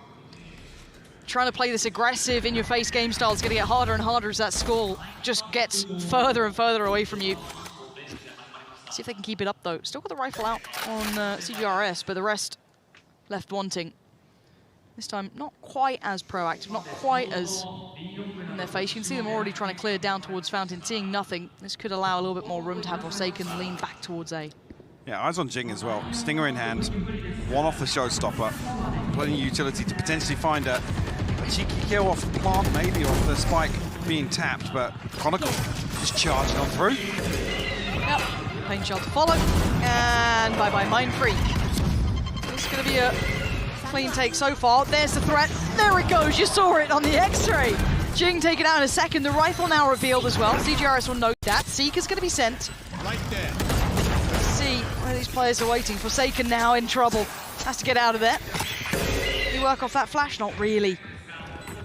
Trying to play this aggressive, in-your-face game style is going to get harder and harder as that score just gets further and further away from you. See if they can keep it up, though. Still got the rifle out on CGRS, but the rest left wanting. This time, not quite as proactive, not quite as in their face. You can see them already trying to clear down towards Fountain, seeing nothing. This could allow a little bit more room to have Forsaken lean back towards A. Yeah, eyes on Jing as well. Stinger in hand, one off the showstopper. Plenty of utility to potentially find a cheeky kill off the plant, maybe off the spike being tapped, but Chronicle just charging on through. Yep, Pain Shell to follow, and bye-bye Mind Freak. This is going to be a clean take so far. There's the threat. There it goes. You saw it on the X-ray. Jing taken out in a second. The rifle now revealed as well. CGRS will note that. Seeker's going to be sent. Right there. Let's see where these players are waiting. Forsaken now in trouble. Has to get out of there. Can you work off that flash? Not really.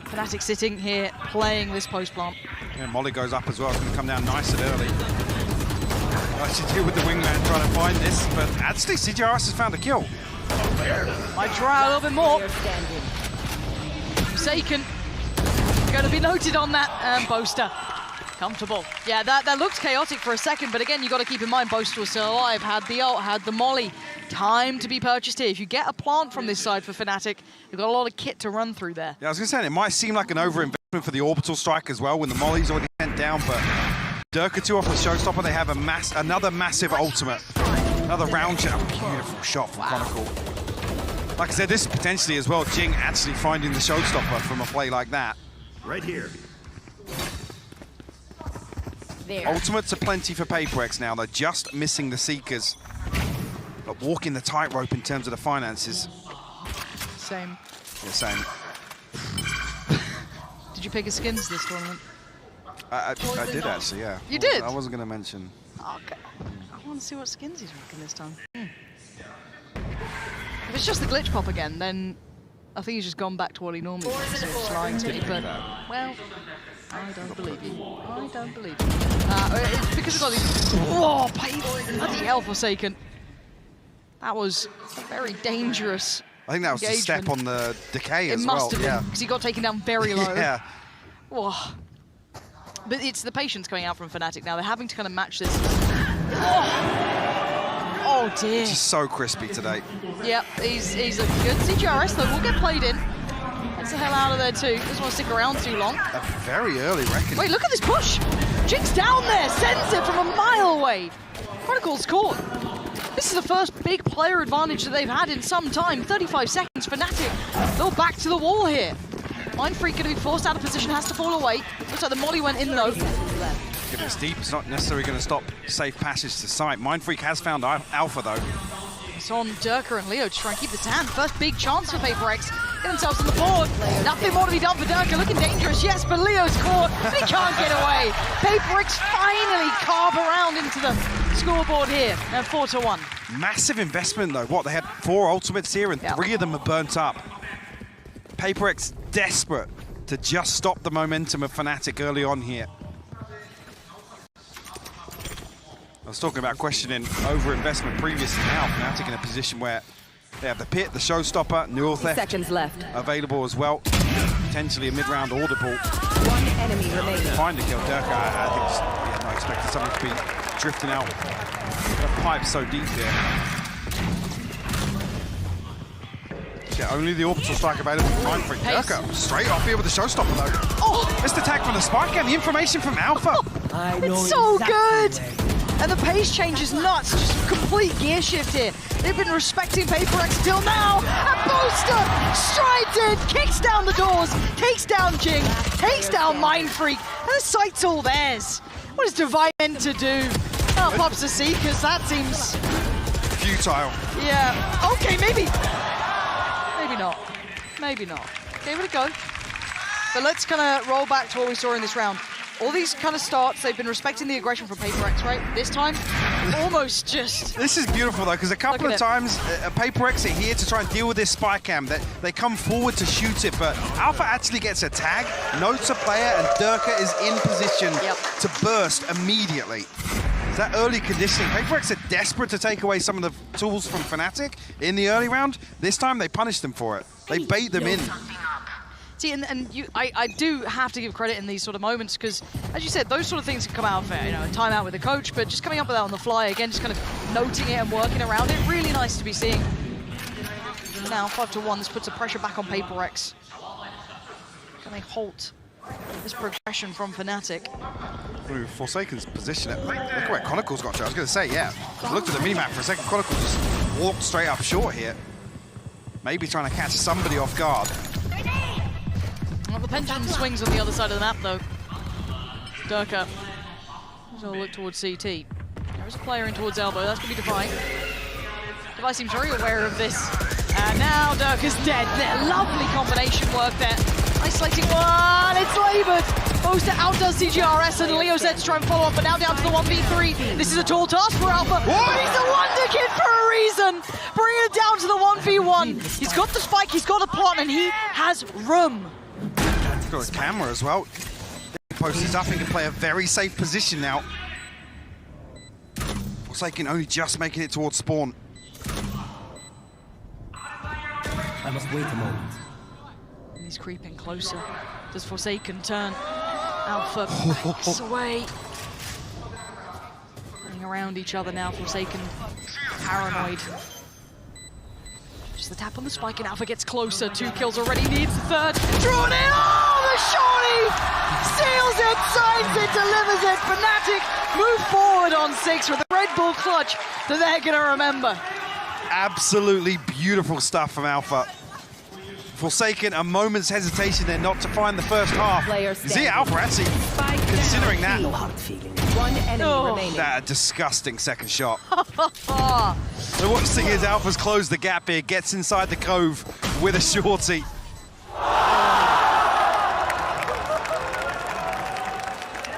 Fnatic sitting here playing this post plant. Yeah, Molly goes up as well. It's going to come down nice and early. I should deal with the wingman trying to find this, but actually CGRS has found a kill. Might try a little bit more. Forsaken. Going to be noted on that. And Boaster. Comfortable. Yeah, that looked chaotic for a second, but again, you got to keep in mind Boaster was still alive, had the ult, had the molly. Time to be purchased here. If you get a plant from this side for Fnatic, you've got a lot of kit to run through there. Yeah, I was going to say, it might seem like an overinvestment for the orbital strike as well when the molly's already sent down, but Durka 2 off the showstopper, they have another massive ultimate. Another round shot. Beautiful shot from Chronicle. Like I said, this is potentially as well Jing actually finding the showstopper from a play like that. Right here. There. Ultimates are plenty for Paper X now. They're just missing the Seekers. But walking the tightrope in terms of the finances. Same. Yeah, same. Did you pick a skins this tournament? I did actually, yeah. You did? I wasn't going to mention. Okay. I want to see what skins he's rocking this time. If it's just the glitch pop again, then I think he's just gone back to what he normally does. So he's lying to me, but, well, I don't believe you. I don't believe you. It's because we've got these... Whoa, bloody hell, Forsaken. That was a very dangerous I think that was the step on the decay as well. It must have been, because he got taken down very low. Yeah. Whoa. But it's the patience coming out from Fnatic now. They're having to kind of match this. Oh dear. It's just so crispy today. Yep, he's looking good. CGRS though will get played in. Gets the hell out of there too. Doesn't want to stick around too long. A very early reckoning. Wait, look at this push. Jing's down there, sends it from a mile away. Chronicle's caught. This is the first big player advantage that they've had in some time. 35 seconds, Fnatic. They're back to the wall here. Mind Freak going to be forced out of position, has to fall away. Looks like the molly went in though. If it's deep, it's not necessarily going to stop safe passage to site. Mind Freak has found Alpha though. It's on Durka and Leo to try and keep the tan. First big chance for Paper X. Get themselves on the board. Nothing more to be done for Durka. Looking dangerous, yes, but Leo's caught. He can't get away. Paper X finally carve around into the scoreboard here. Now 4-1. Massive investment though. What, they had 4 ultimates here and 3 of them are burnt up. Paper X desperate to just stop the momentum of Fnatic early on here. Well, was talking about questioning over-investment previously. Now Fnatic in a position where they have the pit, the showstopper, neural theft seconds left. available as well. Potentially a mid-round audible. One enemy remaining. Trying to kill Durka. I think just, yeah, not expecting something to be drifting out. The pipe's so deep here. Yeah, only the orbital strike available for Mind Freak. Durka straight off here with the showstopper though. Oh! Missed attack from the Spark and the information from Alpha. It's so good! And the pace change is nuts, just a complete gear shift here. They've been respecting Paper X till now, and Booster strides in, kicks down the doors, takes down Jing, takes down Mind Freak, and the site's all theirs. What is Divine meant to do? Oh, pops the Seekers, that seems... Futile. Yeah, okay, maybe. Maybe not. Maybe not. Gave it a go. But let's kind of roll back to what we saw in this round. All these kind of starts, they've been respecting the aggression from Paper X, right? This time, almost just... This is beautiful though, because a couple of times, Paper X are here to try and deal with this spy cam. They come forward to shoot it, but Alpha actually gets a tag, notes a player, and Durka is in position to burst immediately. It's that early conditioning. Paper X are desperate to take away some of the tools from Fnatic in the early round. This time, they punish them for it. They bait them in. See, I do have to give credit in these sort of moments because, as you said, those sort of things can come out fair. You know, a timeout with the coach, but just coming up with that on the fly again, just kind of noting it and working around it. Really nice to be seeing. Now 5-1. This puts a pressure back on Paper X. Can they halt this progression from Fnatic? Forsaken's position. Look at where Chronicle's got to. I was going to say, yeah. I looked at the minimap for a second. Chronicle just walked straight up short here. Maybe trying to catch somebody off guard. Well, the pendulum swings on the other side of the map, though. Durka. So we'll look towards CT. There's a player in towards elbow. That's going to be Devi. Devi seems very aware of this. And now Durka's dead. There, lovely combination work there. Isolating one. It's laboured. Boaster outdoes CGRS and Leo said to try and follow up, but now down to the 1v3. This is a tall task for Alpha, but he's a wonder kid for a reason. Bringing it down to the 1v1. He's got the spike, he's got a plot, and he has room. He's got his camera as well. Posts this up and can play a very safe position now. Forsaken only just making it towards spawn. I must wait a moment. And he's creeping closer. Does Forsaken turn? Alpha backs away. Running around each other now, Forsaken paranoid. Just the tap on the spike and Alpha gets closer. 2 kills already, needs the third. Drawn in! Oh, the shorty! Seals it, signs it, delivers it. Fnatic move forward on 6 with the Red Bull clutch that they're going to remember. Absolutely beautiful stuff from Alpha. Forsaken, a moment's hesitation there not to find the first half. See Alpha actually considering that. One enemy remaining. That disgusting second shot. The worst thing is Alpha's closed the gap here, gets inside the cove with a shorty.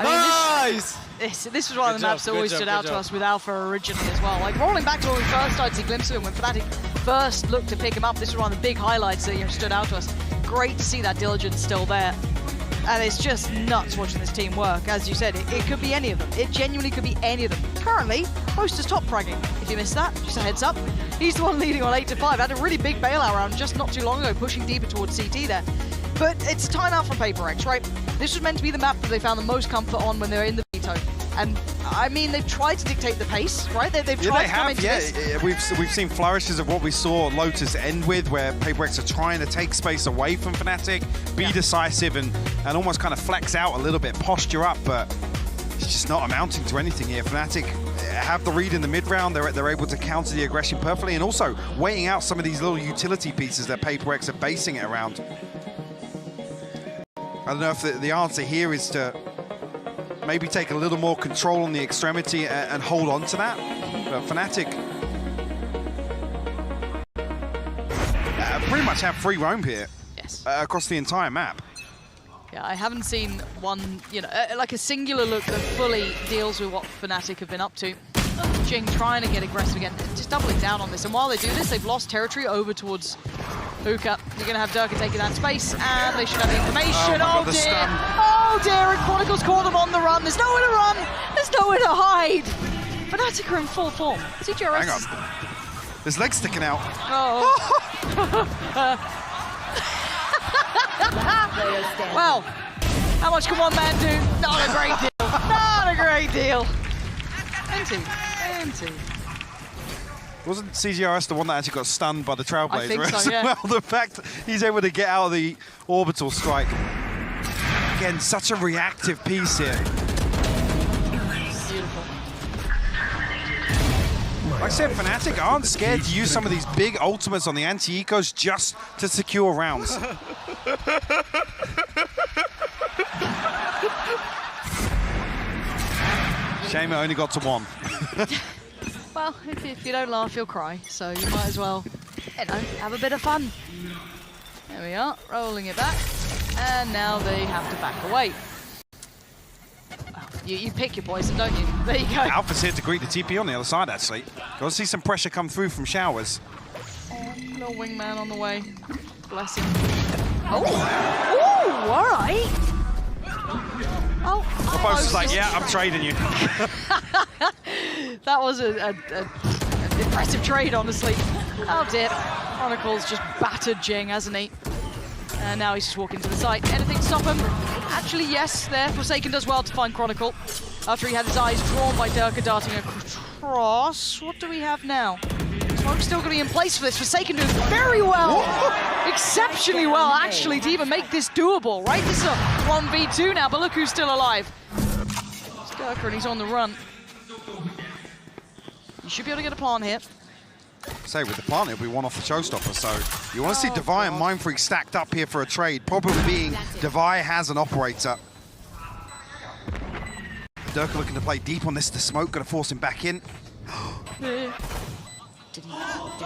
Nice! This was one of the maps that always stood out to us with Alpha originally as well. Like rolling back to when we first started to see glimpses of him, when Fnatic first looked to pick him up, this was one of the big highlights that stood out to us. Great to see that diligence still there. And it's just nuts watching this team work. As you said, it could be any of them. It genuinely could be any of them. Currently, Boaster's top fragging. If you missed that, just a heads up. He's the one leading on 8-5. Had a really big bailout round just not too long ago, pushing deeper towards CT there. But it's a timeout from Paper X, right? This was meant to be the map that they found the most comfort on when they were in the veto. And I mean, they've tried to dictate the pace, right? They've tried to come into this. We've seen flourishes of what we saw Lotus end with, where Paper X are trying to take space away from Fnatic, be decisive, and almost kind of flex out a little bit, posture up, but it's just not amounting to anything here. Fnatic have the read in the mid-round. They're able to counter the aggression perfectly, and also waiting out some of these little utility pieces that Paper X are basing it around. I don't know if the answer here is to maybe take a little more control on the extremity and hold on to that. But Fnatic pretty much have free roam here. Yes. Across the entire map. Yeah, I haven't seen one, like a singular look that fully deals with what Fnatic have been up to. Jing trying to get aggressive again, just doubling down on this. And while they do this, they've lost territory over towards Hookah. You're going to have Durka taking that space, and they should have the information. Oh dear! Oh dear! And Chronicles caught them on the run. There's nowhere to run. There's nowhere to hide. Fnatic are in full form. CGRS. Hang on. His leg's sticking out. Oh. Well, how much can one man do? Not a great deal. Not a great deal. Empty. Wasn't CGRS the one that actually got stunned by the Trailblazer? I think so, yeah. Well, the fact he's able to get out of the orbital strike. Again, such a reactive piece here. Beautiful. Like I said, Fnatic aren't scared to use some of these big ultimates on the anti-ecos just to secure rounds. Shame it only got to one. Well, if you don't laugh, you'll cry. So you might as well, you know, have a bit of fun. There we are, rolling it back. And now they have to back away. Well, you pick your poison, don't you? There you go. Alpha's here to greet the TP on the other side, actually. Got to see some pressure come through from Showers. Oh, little wingman on the way. Bless him. Oh, ooh, all right. Oh, Opposed like, yeah, I'm trading you. That was an impressive trade, honestly. Oh dear. Chronicle's just battered Jing, hasn't he? And now he's just walking to the site. Anything to stop him? Actually, yes, there. Forsaken does well to find Chronicle. After he had his eyes drawn by Durka darting across. What do we have now? Smoke's still going to be in place for this. Forsaken doing very well. Exceptionally well, actually, to even make this doable, right? This is a 1v2 now, but look who's still alive. It's Durka and he's on the run. You should be able to get a plant here. Say, with the plant, it'll be one off the showstopper, so you want to see Devi and Mindfreak stacked up here for a trade. Problem being, Devi has an operator. Durka looking to play deep on this. The smoke going to force him back in. Did he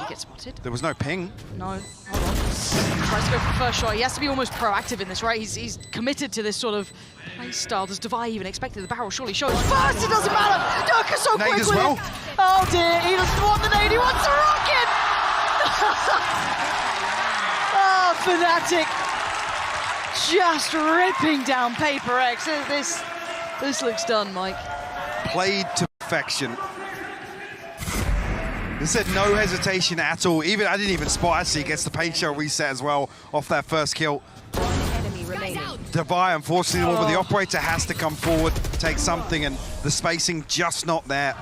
get spotted? There was no ping. No, hold on. He tries to go for the first shot. He has to be almost proactive in this, right? He's committed to this sort of play style. Does Devi even expect it? The barrel surely shows. First, it doesn't matter! Durka so quick as with well. it. Oh dear, he doesn't want the nade, he wants the rocket! Oh, Fnatic just ripping down Paper X. This looks done, Mike. Played to perfection. This had no hesitation at all. Even I didn't even spot, actually, gets the paint shell reset as well off that first kill. Enemy remaining. Devi, unfortunately, with the operator has to come forward, take something, and the spacing just not there.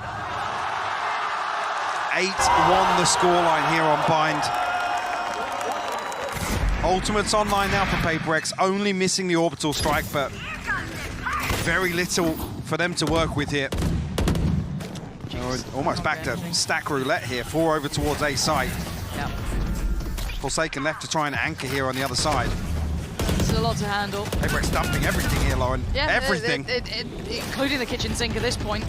8-1 the scoreline here on Bind. Ultimate's online now for Paper X, only missing the orbital strike, but very little for them to work with here. Almost back to stack roulette here, 4 over towards A site. Yep. Forsaken left to try and anchor here on the other side. This is a lot to handle. Paper X dumping everything here, Lauren. Yeah, everything. Including the kitchen sink at this point.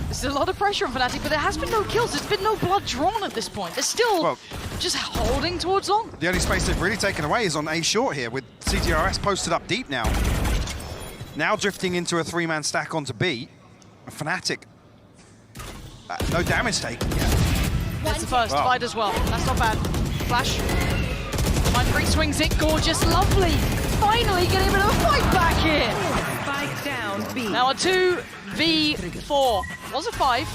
There's a lot of pressure on Fnatic, but there has been no kills. There's been no blood drawn at this point. They're still just holding towards long. The only space they've really taken away is on A short here, with CTRS posted up deep now. Now drifting into a 3-man stack onto B. Fnatic. No damage taken yet. That's the first. Divide as well. That's not bad. Flash. Mindfreak swings it. Gorgeous. Lovely. Finally getting a bit of a fight back here. Spike down B. Now a 2v4. Was a 5.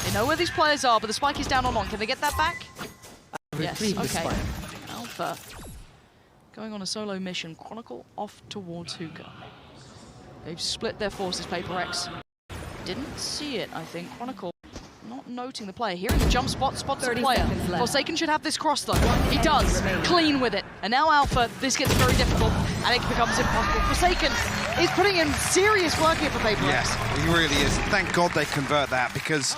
They know where these players are, but the spike is down on long. Can they get that back? Yes. Okay. Alpha. Going on a solo mission. Chronicle off towards Hookah. They've split their forces, Paper X. Didn't see it, I think. Chronicle not noting the player. Hearing the jump spots the player. Forsaken should have this cross though. He does. Clean with it. And now Alpha, this gets very difficult and it becomes impossible. Forsaken is putting in serious work here for Paper X. Yes, he really is. Thank God they convert that, because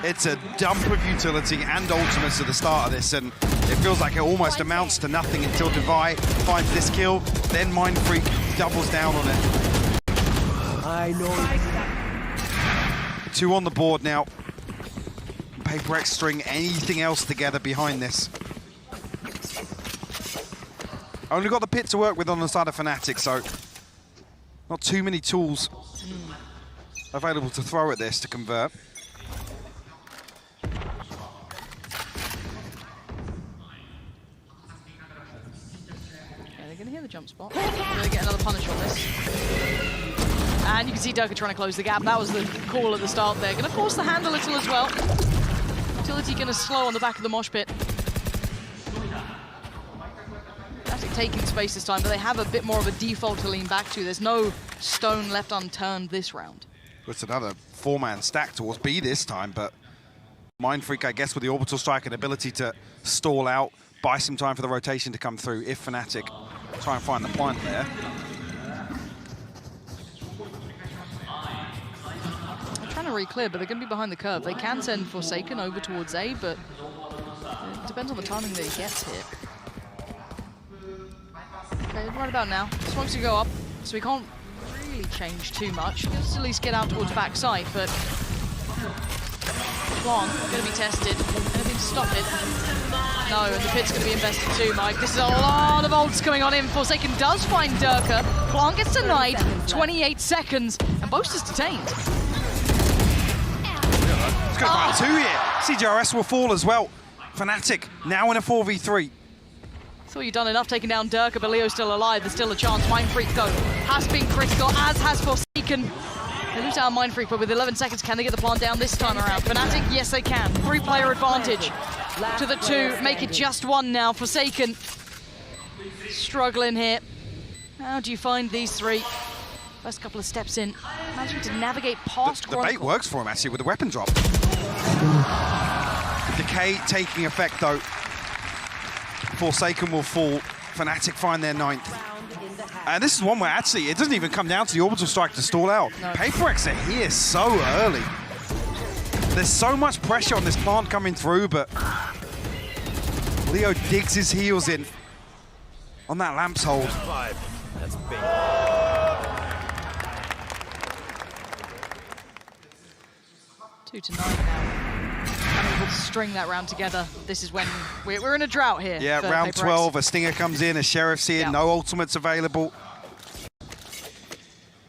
it's a dump of utility and ultimates at the start of this, and it feels like it almost amounts to nothing until Devi finds this kill, then Mindfreak doubles down on it. I know. 2 on the board now. Paper X string anything else together behind this. Only got the pit to work with on the side of Fnatic, so not too many tools available to throw at this to convert. Yeah, they're going to hear the jump spot. They're going to get another punish on this. And you can see Durka trying to close the gap. That was the call at the start there. Going to force the hand a little as well. Utility going to slow on the back of the mosh pit. Fnatic taking space this time, but they have a bit more of a default to lean back to. There's no stone left unturned this round. It's another 4-man stack towards B this time, but Mindfreak, I guess, with the orbital strike and ability to stall out, buy some time for the rotation to come through if Fnatic try and find the plant there. They're trying to re-clear, but they're going to be behind the curve. They can send Forsaken over towards A, but it depends on the timing that he gets hit. Okay, right about now. Smokes to go up, so we can't really change too much. Let's at least get out towards backside, but Plant going to be tested. Anything to stop it? No, and the pit's going to be invested too, Mike. This is a lot of ults coming on in. Forsaken does find Durka. Plant gets denied. 28 seconds, and Boast is detained. It's going to find 2 here. CJRS will fall as well. Fnatic now in a 4v3. Thought you'd done enough taking down Durka, but Leo's still alive. There's still a chance. Mindfreak, though, has been critical, as has Forsaken. They lose out on Mindfreak, but with 11 seconds, can they get the plant down this time around? Fnatic, yes they can. 3-player advantage to the 2. Make it just 1 now. Forsaken struggling here. How do you find these 3? First couple of steps in. Managing to navigate past The bait works for him, actually, with the weapon drop. Decay taking effect, though. Forsaken will fall. Fnatic find their 9th. And this is one where actually it doesn't even come down to the orbital strike to stall out. No. PaperX are here so early. There's so much pressure on this plant coming through, but Leo digs his heels in on that Lamps hold. That's big. 2 to 9 now. Unable to string that round together. This is when we're in a drought here. Yeah, round PaperX. 12, a Stinger comes in, a Sheriff's in, no ultimates available.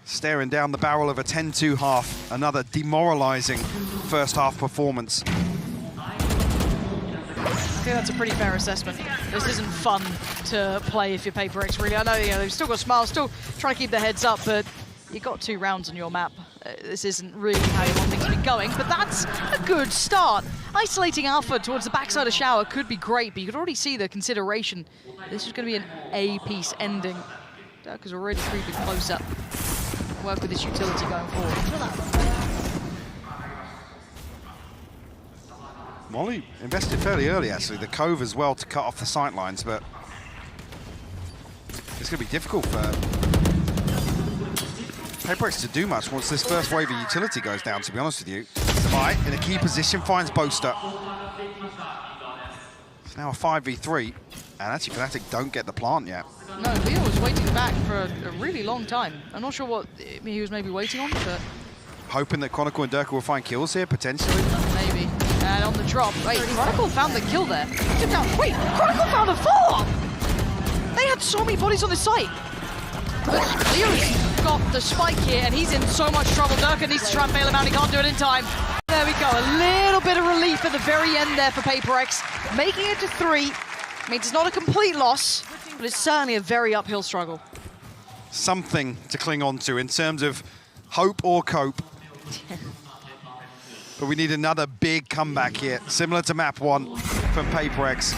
Staring down the barrel of a 10-2 half. Another demoralizing first half performance. I think that's a pretty fair assessment. This isn't fun to play if you're PaperX, really. I know, they've still got Smile, still trying to keep their heads up, but you got 2 rounds on your map. This isn't really how you want things to be going, but that's a good start. Isolating Alpha towards the backside of Shower could be great, but you could already see the consideration. This is going to be an A-piece ending. Durka's already creeping closer. Work with this utility going forward. Molly invested fairly early, actually. The Cove as well to cut off the sight lines, but it's going to be difficult for PaperX to do much once this first wave of utility goes down, to be honest with you. Spy in a key position, finds Boaster. It's now a 5v3, and actually Fnatic don't get the plant yet. No, Leo was waiting back for a really long time. I'm not sure what he was maybe waiting on, but... Hoping that Chronicle and Durka will find kills here, potentially. Maybe. And on the drop, wait, Chronicle found the kill there. Took down, wait, Chronicle found a follow-up! They had so many bodies on the site. But Leo's got the spike here, and he's in so much trouble. Durka needs to try and bail him out. He can't do it in time. There we go. A little bit of relief at the very end there for PaperX. Making it to 3. I mean, it's not a complete loss, but it's certainly a very uphill struggle. Something to cling on to in terms of hope or cope. But we need another big comeback here, similar to map 1 from PaperX.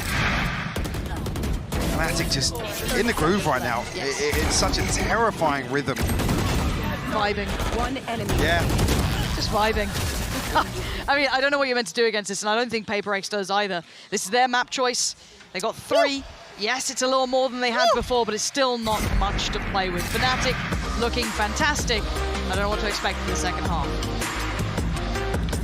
Fnatic just in the groove right now. Yes. It's such a terrifying rhythm. Vibing. 1 enemy. Yeah. Just vibing. I mean, I don't know what you're meant to do against this, and I don't think PaperX does either. This is their map choice. They got 3. Yes, it's a little more than they had before, but it's still not much to play with. Fnatic looking fantastic. I don't know what to expect in the second half.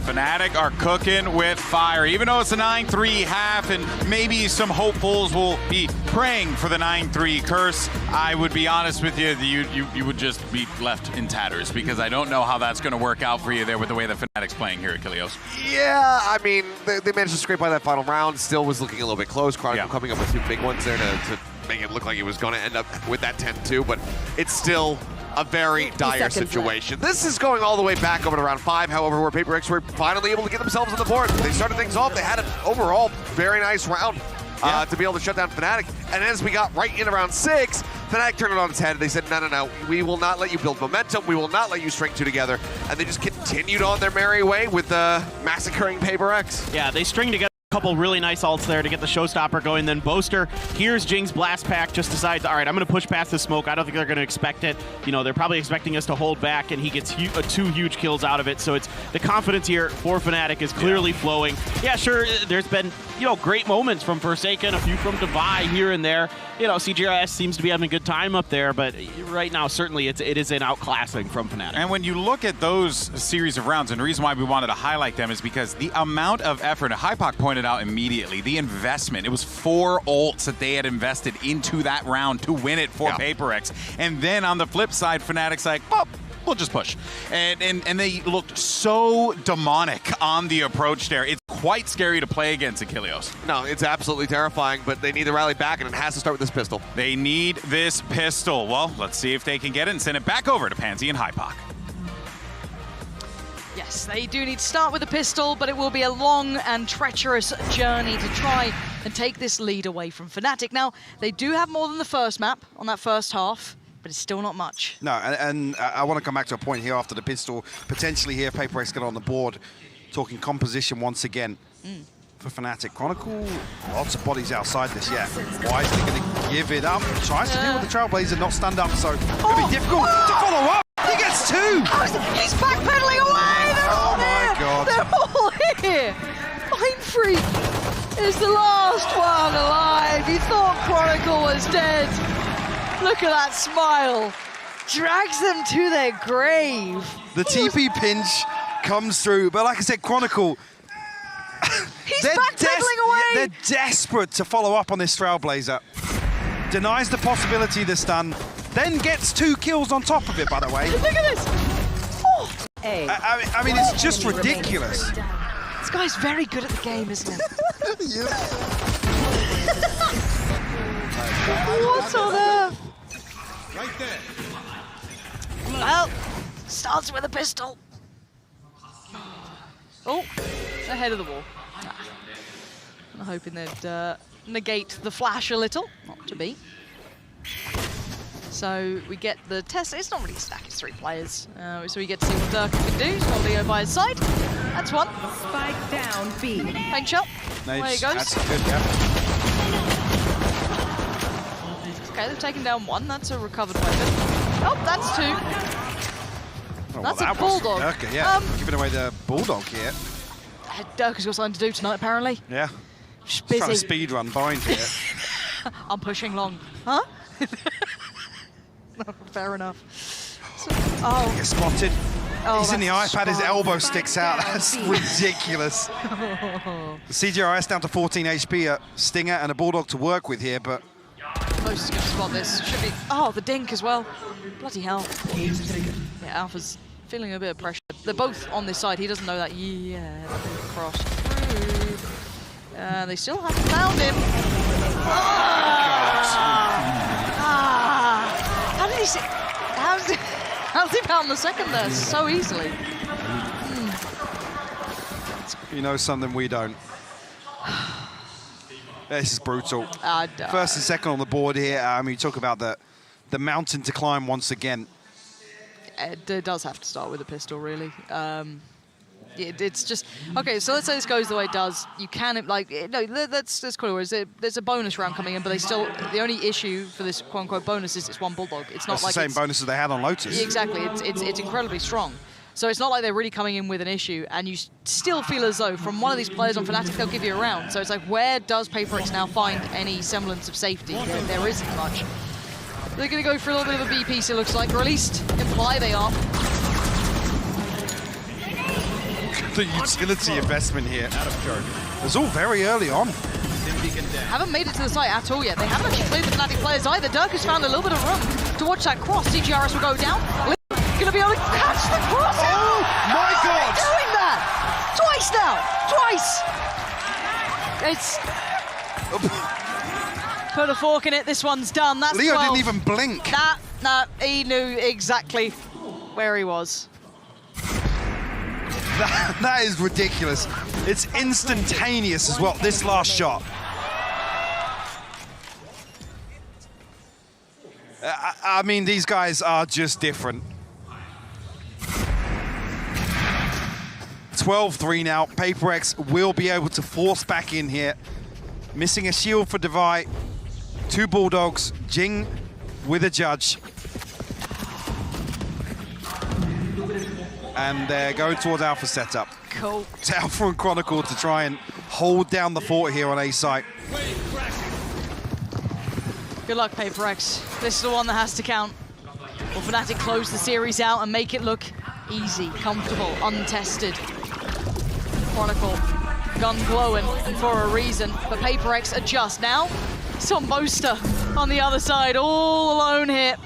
Fnatic are cooking with fire. Even though it's a 9-3 half and maybe some hopefuls will be praying for the 9-3 curse, I would be honest with you, you would just be left in tatters because I don't know how that's going to work out for you there with the way the Fnatic's playing here at Kilios. Yeah, I mean, they managed to scrape by that final round. Still was looking a little bit close. Chronicle coming up with 2 big ones there to make it look like it was going to end up with that 10-2, but it's still a very dire situation. This is going all the way back over to round 5, however, where PaperX were finally able to get themselves on the board. They started things off. They had an overall very nice round to be able to shut down Fnatic. And as we got right into round 6, Fnatic turned it on its head. They said, no, we will not let you build momentum. We will not let you string two together. And they just continued on their merry way with massacring Paper X. Yeah, they string together a couple really nice ults there to get the showstopper going. Then Boaster hears Jing's blast pack, just decides, all right, I'm going to push past the smoke. I don't think they're going to expect it. You know, they're probably expecting us to hold back, and he gets 2 huge kills out of it. So it's the confidence here for Fnatic is clearly flowing. Yeah, sure, there's been, you know, great moments from Forsaken, a few from Divide here and there. You know, CGRS seems to be having a good time up there, but right now, certainly, it is an outclassing from Fnatic. And when you look at those series of rounds, and the reason why we wanted to highlight them is because the amount of effort, and Hypoc pointed out immediately, the investment. It was 4 ults that they had invested into that round to win it for Paper X. And then on the flip side, Fnatic's like, well, we'll just push. And they looked so demonic on the approach there. It's quite scary to play against Achilleos. No, it's absolutely terrifying, but they need to rally back, and it has to start with this pistol. They need this pistol. Well, let's see if they can get it and send it back over to Pansy and Hypoc. Yes, they do need to start with a pistol, but it will be a long and treacherous journey to try and take this lead away from Fnatic. Now, they do have more than the first map on that first half, but it's still not much. No, and I want to come back to a point here after the pistol. Potentially here, Paper X get on the board. Talking composition once again for Fnatic. Chronicle, lots of bodies outside this yet. Why is he going to give it up? Tries to deal with the Trailblazer, not stand up, so it'll be difficult to follow up. He gets 2! He's backpedaling away! They're all my God. They're all here! Mind Freak is the last one alive. He thought Chronicle was dead. Look at that smile. Drags them to their grave. The TP pinch comes through, but like I said, Chronicle, He's backpedaling away. They're desperate to follow up on this Trailblazer. Denies the possibility of the stun, then gets 2 kills on top of it, by the way. Look at this. Oh. I mean, it's just ridiculous. This guy's very good at the game, isn't he? What on earth? Right there. Well, starts with a pistol. Oh, ahead of the wall. I'm hoping they'd negate the flash a little. Not to be. So we get the test. It's not really a stack, it's 3 players. So we get to see what Dirk can do. He's got Leo by his side. That's one. Spike down B. Paint shot. There he goes. That's good, yeah. Okay, they've taken down 1. That's a recovered weapon. Oh, that's 2. Oh, That's well, a bulldog. Durka, yeah, giving away the bulldog here. Dirk got something to do tonight, apparently. Yeah. Just Trying to busy. speed run bind here. I'm pushing long. Huh? Fair enough. So, oh. Gets spotted. Oh, He's in the that's iPad, his smart. elbow sticks out. That's ridiculous. The CGRS down to 14 HP, a Stinger and a Bulldog to work with here, but... Most is going to spot this. Should be... Oh, the dink as well. Bloody hell. Yeah, Alpha's feeling a bit of pressure. They're both on this side. He doesn't know that. Yeah, cross through. They still haven't found him. How did he see? How's he found the second there so easily? You know something we don't. This is brutal. First and second on the board here. I mean, you talk about the mountain to climb once again. It does have to start with a pistol, really. It's just okay. So let's say this goes the way it does. You can let's call it. There's a bonus round coming in, but the only issue for this quote unquote bonus is it's 1 bulldog. It's not That's like the same bonus that they had on Lotus. Exactly. It's incredibly strong. So it's not like they're really coming in with an issue, and you still feel as though from one of these players on Fnatic they'll give you a round. So it's like, where does Paper X now find any semblance of safety? There isn't much. They're going to go for a little bit of a B piece, it looks like, or at least imply they are. The utility investment here. It was all very early on. Haven't made it to the site at all yet. They haven't actually played the Fnatic players either. Dirk has found a little bit of room to watch that cross. CGRS will go down. Going to be able to catch the cross. Oh my God! Doing that twice now. It's put a fork in it. This one's done. That's Leo 12. didn't even blink. Nah, he knew exactly where he was. That is ridiculous. It's instantaneous as well, this last shot. I mean, these guys are just different. 12-3 now. PaperX will be able to force back in here. Missing a shield for Devi. 2 Bulldogs. Jing with a judge. And they're going towards Alpha setup. Cool. It's Alpha and Chronicle to try and hold down the fort here on A site. Good luck, PaperX. This is the one that has to count. Will Fnatic close the series out and make it look easy, comfortable, untested? Chronicle, gun glowing, and for a reason. But PaperX adjust now. Some Boaster on the other side, all alone here.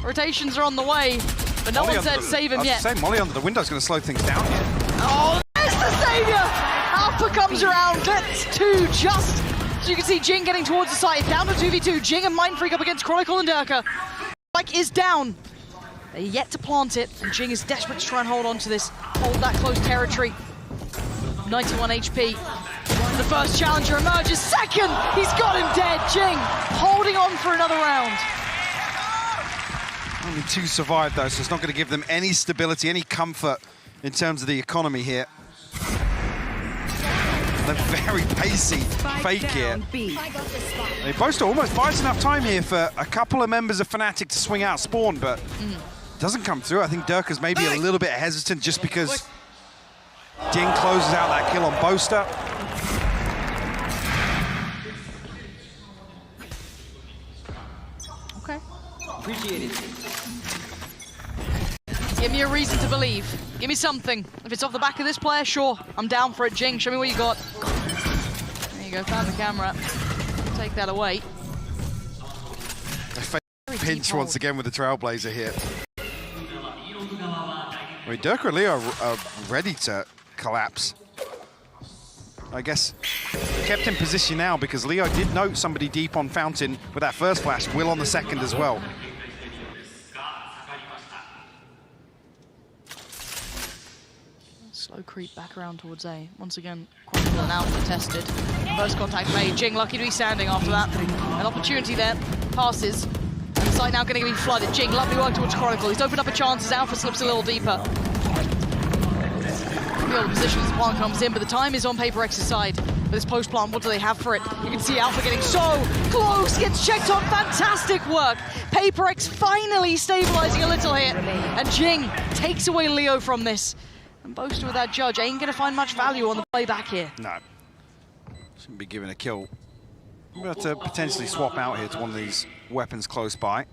Rotations are on the way, but no one said save him yet. Same Molly under the window is going to slow things down here. Oh, there's the savior! Alpha comes around, gets 2 just. So you can see Jing getting towards the site, down to 2v2. Jing and Mind Freak up against Chronicle and Durka. Spike is down. They're yet to plant it, and Jing is desperate to try and hold on to this, hold that close territory. 91 HP. The first challenger emerges. Second, he's got him dead. Jing holding on for another round. Only 2 survived though, so it's not going to give them any stability, any comfort in terms of the economy here. They're very pacey fake here. Boaster almost buys enough time here for a couple of members of Fnatic to swing out spawn, but doesn't come through. I think Durka's maybe a little bit hesitant just because Jing closes out that kill on Boaster. Okay. Appreciate it. Give me a reason to believe. Give me something. If it's off the back of this player, sure. I'm down for it. Jing, show me what you got. There you go, found the camera. Take that away. A fake pinch once again with the Trailblazer here. I mean, Durka and Leo are ready to collapse. I guess kept in position now because Leo did note somebody deep on Fountain with that first flash. Will on the second as well. Slow creep back around towards A. Once again, Chronicle and Alpha tested. First contact made. Jing lucky to be standing after that. An opportunity there. Passes. And the site now going to be flooded. Jing, lovely work towards Chronicle. He's opened up a chance as Alpha slips a little deeper. The old position as the plant comes in, but the time is on PaperX's side. With this post plant, what do they have for it? You can see Alpha getting so close, gets checked on. Fantastic work. PaperX finally stabilizing a little here. And Jing takes away Leo from this. And Boaster with that judge ain't going to find much value on the play back here. No. Shouldn't be given a kill. We're going to potentially swap out here to one of these weapons close by.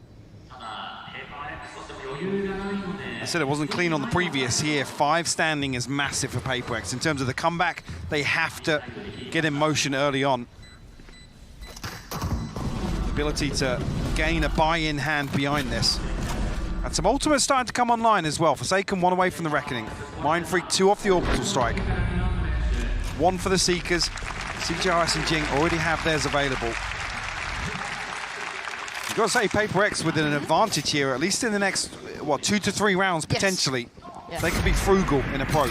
I said it wasn't clean on the previous here. 5 standing is massive for PaperX. In terms of the comeback, they have to get in motion early on. Ability to gain a buy-in hand behind this. And some ultimates starting to come online as well. Forsaken 1 away from the Reckoning. Mind Freak 2 off the Orbital Strike. 1 for the Seekers. CGRS and Jing already have theirs available. You've got to say PaperX with an advantage here, at least in the next, what, 2 to 3 rounds potentially. Yes. They could be frugal in approach.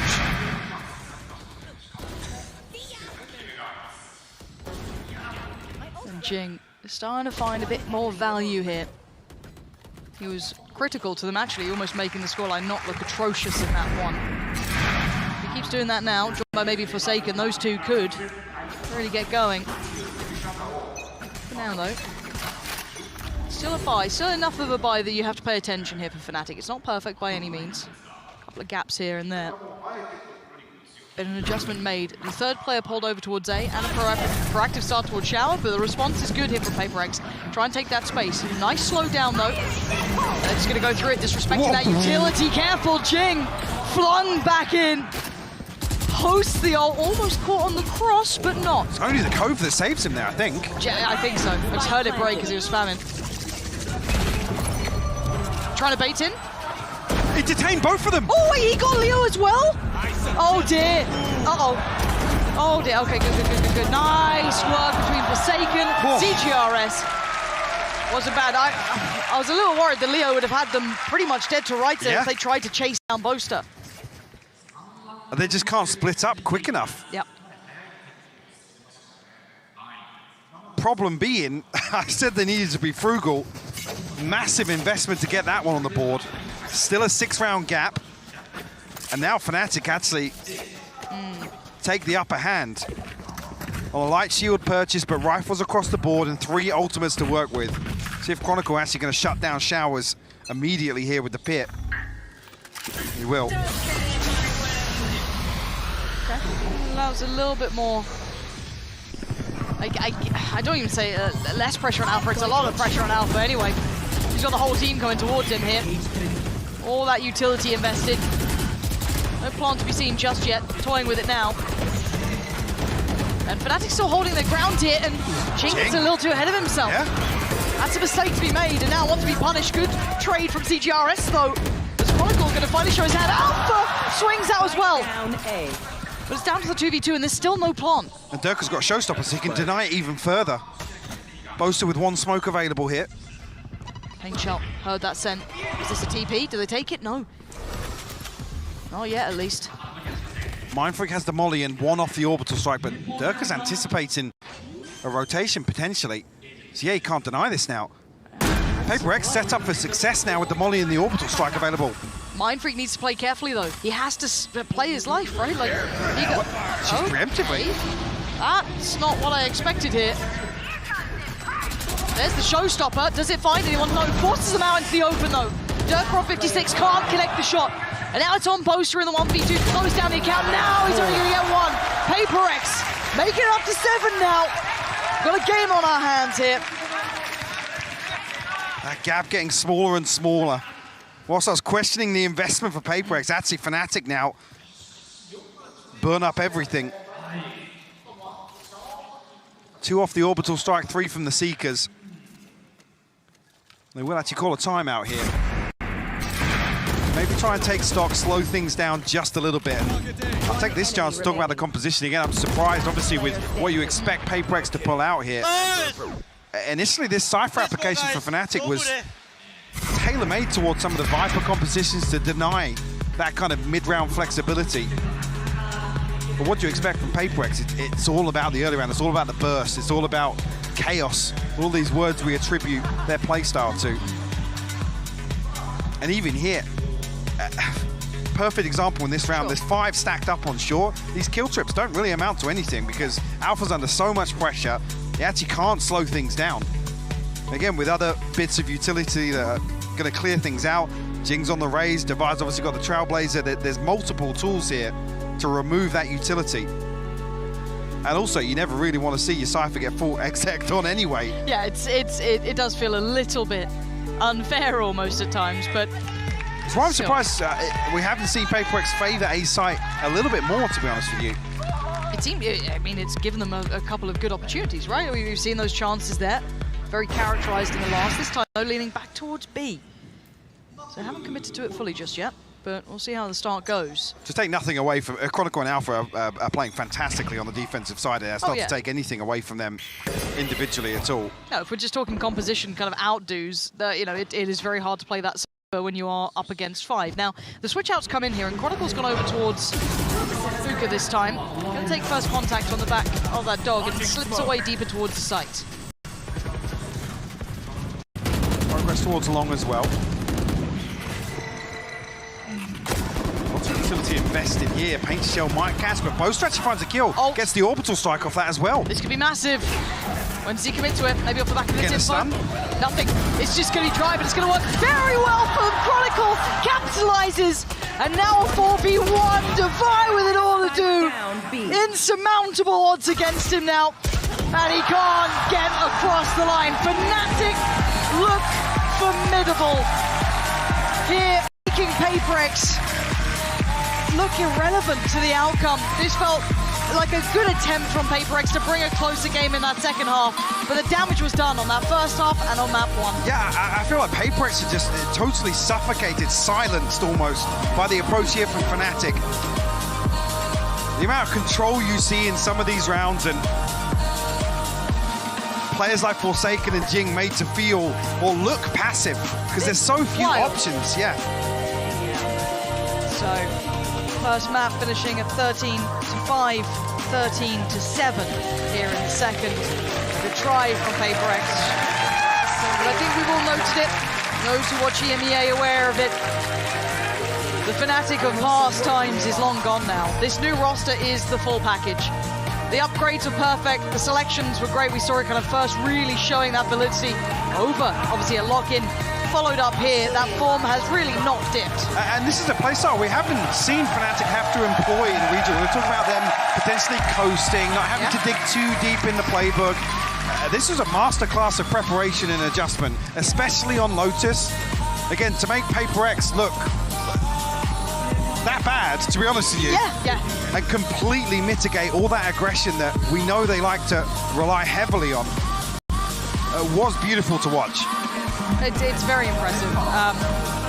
And Jing is starting to find a bit more value here. He was critical to them actually, almost making the scoreline not look atrocious in that one. If he keeps doing that now, joined by maybe Forsaken, those two could really get going. For now though, still a buy, still enough of a buy that you have to pay attention here for Fnatic. It's not perfect by any means. A couple of gaps here and there. Been an adjustment made. The third player pulled over towards A and a proactive start towards Shower, but the response is good here from PaperX. Try and take that space. Nice slow down though. They're just going to go through it, disrespecting that utility. Careful, Jing! Flung back in. Hosts the ult, almost caught on the cross, but not. It's only the Cove that saves him there, I think. Yeah, I think so. I just heard it break as he was spamming. Trying to bait in. He detained both of them. Oh, wait, he got Leo as well? Oh, dear. Uh-oh. Oh, dear. Okay, good. Nice work between Forsaken, CGRS. Wasn't bad. I was a little worried that Leo would have had them pretty much dead to rights if they tried to chase down Boaster. They just can't split up quick enough. Yep. Problem being, I said they needed to be frugal. Massive investment to get that one on the board. Still a 6-round gap. And now Fnatic actually take the upper hand on a light shield purchase, but rifles across the board and 3 ultimates to work with. See if Chronicle actually going to shut down Showers immediately here with the pit. He will. Okay. Allows a little bit more. I don't even say less pressure on Alpha. It's a lot of pressure on Alpha anyway. He's got the whole team coming towards him here. All that utility invested. No plan to be seen just yet. Toying with it now. And Fnatic's still holding their ground here, and Jing is a little too ahead of himself. Yeah. That's a mistake to be made, and now wants to be punished. Good trade from CGRS though. As Chronicle going to finally show his hand. Alpha swings out as well. Down A. But it's down to the 2v2, and there's still no plan. And Durka's got Showstopper, so he can deny it even further. Boaster with 1 smoke available here. Pain Shell heard that scent. Is this a TP? Do they take it? No. Not yet, at least. Mindfreak has the molly and 1 off the orbital strike, but Durka's anticipating a rotation potentially. So yeah, he can't deny this now. PaperX set up for success now with the molly and the orbital strike available. Mindfreak needs to play carefully though. He has to play his life, right? Like, he got... She's preemptively. That's not what I expected here. There's the Showstopper. Does it find anyone? No. Forces them out into the open though. Durka on 56 can't connect the shot. And now it's on Boaster in the 1v2. Close down the account. Now he's only going to get 1. PaperX making it up to 7 now. Got a game on our hands here. That gap getting smaller and smaller. Whilst I was questioning the investment for PaperX, actually Fnatic now burn up everything. 2 off the orbital strike, 3 from the Seekers. They will actually call a timeout here. Maybe try and take stock, slow things down just a little bit. I'll take this chance to talk about the composition again. I'm surprised, obviously, with what you expect PaperX to pull out here. Initially, this Cypher application for Fnatic was tailor-made towards some of the Viper compositions to deny that kind of mid-round flexibility. But what do you expect from PaperX? It's all about the early round. It's all about the burst. It's all about chaos. All these words we attribute their playstyle to. And even here, perfect example in this round, there's 5 stacked up on short. These kill trips don't really amount to anything because Alpha's under so much pressure, he actually can't slow things down. Again, with other bits of utility that are going to clear things out, Jing's on the raise, Divide's obviously got the Trailblazer, there's multiple tools here to remove that utility. And also, you never really want to see your Cypher get full exec on anyway. Yeah, it does feel a little bit unfair almost at times, but... That's why I'm surprised we haven't seen PaperX favour a site a little bit more, to be honest with you. It seems, I mean, it's given them a couple of good opportunities, right? We've seen those chances there. Very characterized in the last. This time, though, leaning back towards B. So I haven't committed to it fully just yet, but we'll see how the start goes. To take nothing away from... Chronicle and Alpha are playing fantastically on the defensive side. That's not to take anything away from them individually at all. No, if we're just talking composition kind of outdos, you know, it is very hard to play that when you are up against 5. Now, the switch outs come in here, and Chronicle's gone over towards Fuka this time. Going to take first contact on the back of that dog and slips away deeper towards the site. Progress towards long as well. Lots of utility invested here. Paint Shell might catch, but Boaster actually finds a kill. Gets the orbital strike off that as well. This could be massive. When does he commit to it? Maybe off the back of the Timber? Nothing. It's just going to drive, and it's going to work very well for Chronicle. Capitalizes, and now a 4v1. Divide with it all to do. Insurmountable odds against him now, and he can't get across the line. Fnatic look formidable here, making PaperX look irrelevant to the outcome. This felt like a good attempt from PaperX to bring a closer game in that second half, but the damage was done on that first half and on map 1. Yeah, I feel like PaperX are just totally suffocated, silenced almost by the approach here from Fnatic. The amount of control you see in some of these rounds, and players like Forsaken and Jing made to feel or look passive because there's so few options. Yeah. So first map finishing at 13-5, 13-7 here in the second. Good try from PaperX, but I think we've all noted it. Those who watch EMEA are aware of it. The Fnatic of past times is long gone now. This new roster is the full package. The upgrades were perfect, the selections were great. We saw it kind of first really showing that validity over, obviously a lock-in. Followed up here, that form has really not dipped. And this is a playstyle we haven't seen Fnatic have to employ in the region. We're talking about them potentially coasting, not having to dig too deep in the playbook. This is a masterclass of preparation and adjustment, especially on Lotus. Again, to make Paper X look that bad, to be honest with you. Yeah. And completely mitigate all that aggression that we know they like to rely heavily on. Was beautiful to watch. It's very impressive.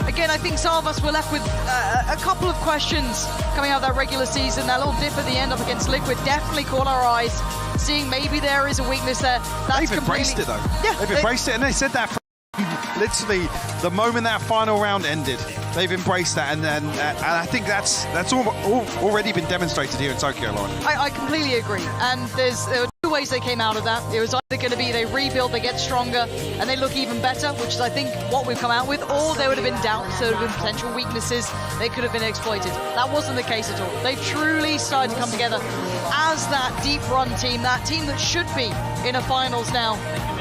Again, I think some of us were left with a couple of questions coming out of that regular season. That little dip at the end up against Liquid definitely caught our eyes, seeing maybe there is a weakness there. They've embraced it, though. Yeah, they've embraced it, and they said that from literally the moment that final round ended. They've embraced that, and I think that's already been demonstrated here in Tokyo, Lauren. I completely agree. And there were two ways they came out of that. It was either going to be they rebuild, they get stronger, and they look even better, which is, I think, what we've come out with, or there would have been doubts, there would have been potential weaknesses, they could have been exploited. That wasn't the case at all. They've truly started to come together as that deep run team, that team that should be in a finals now.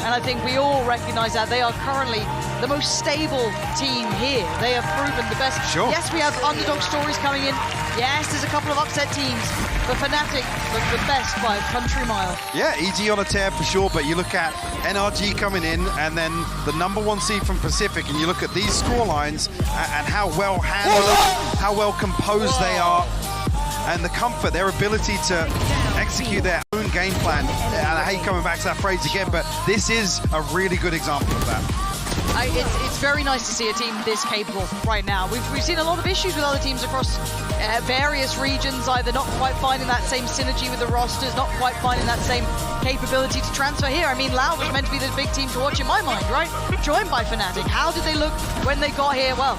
And I think we all recognize that they are currently the most stable team here. They have proven the best. Sure. Yes, we have underdog stories coming in. Yes, there's a couple of upset teams, but Fnatic look the best by a country mile. Yeah, EG on a tear for sure, but you look at NRG coming in, and then the #1 seed from Pacific, and you look at these score lines and how well handled, how well composed they are, and the comfort, their ability to execute their own game plan. And I hate coming back to that phrase again, but this is a really good example of that. It's very nice to see a team this capable right now. We've seen a lot of issues with other teams across various regions, either not quite finding that same synergy with the rosters, not quite finding that same capability to transfer here. I mean, Loud was meant to be the big team to watch in my mind, right? Joined by Fnatic. How did they look when they got here? Well,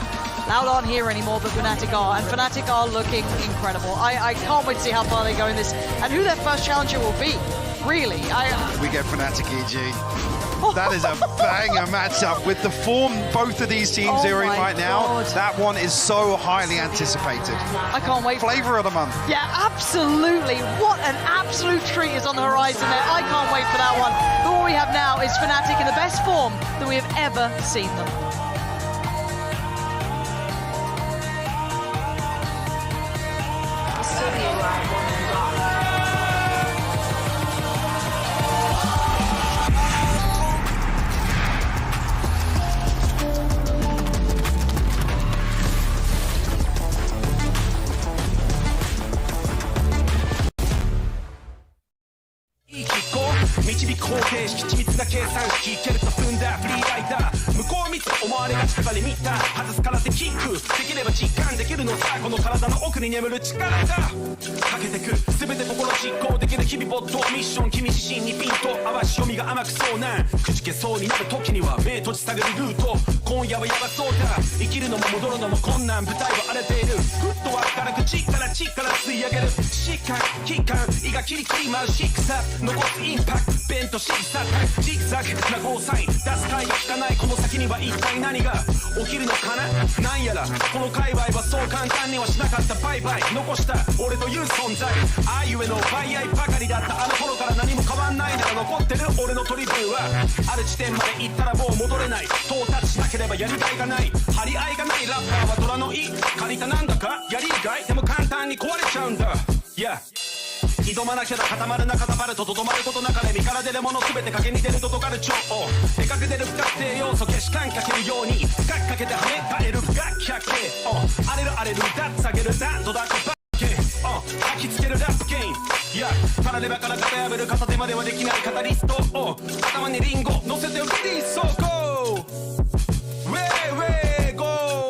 Loud aren't here anymore, but Fnatic are, and Fnatic are looking incredible. I can't wait to see how far they go in this, and who their first challenger will be, really. We get Fnatic EG. That is a banger matchup with the form both of these teams are in right now. That one is so highly anticipated. I can't wait. Flavor of the month. Yeah, absolutely. What an absolute treat is on the horizon there. I can't wait for that one. But what we have now is Fnatic in the best form that we have ever seen them. Yeah. 挑まなきゃだ固まる中だバルととどまることなかで身から出るもの全て影に出るととがる超でかく出る不確定要素消し感かけるように深くかけて跳ね返る不可百景荒れる荒れる歌下げるダンドダックバッケ吐きつけるラップゲインたらればから型破る片手まではできないカタリスト頭にリンゴ乗せてよリリース走行ウェイウェイゴー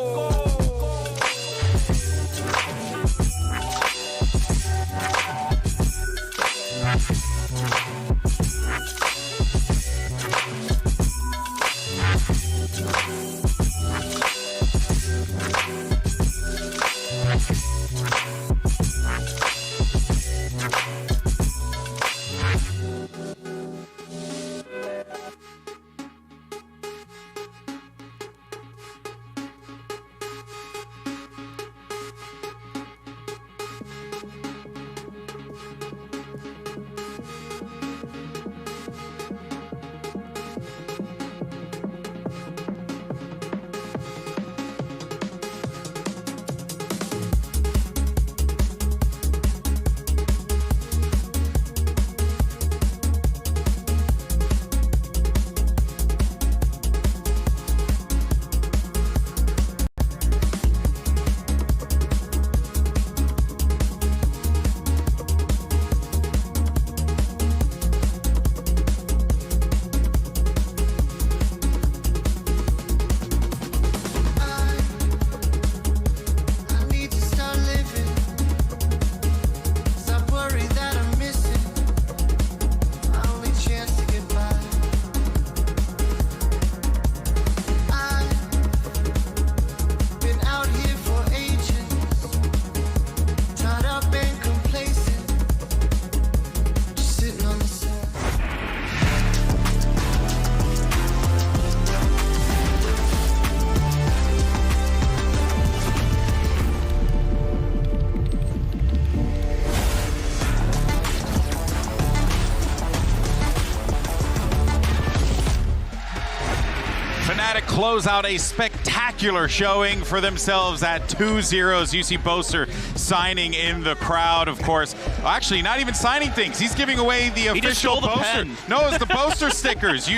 Fnatic close out a spectacular showing for themselves at 2-0. You see Boaster signing in the crowd, of course. Actually, not even signing things. He's giving away the official Boaster. No, it's the Boaster stickers. There's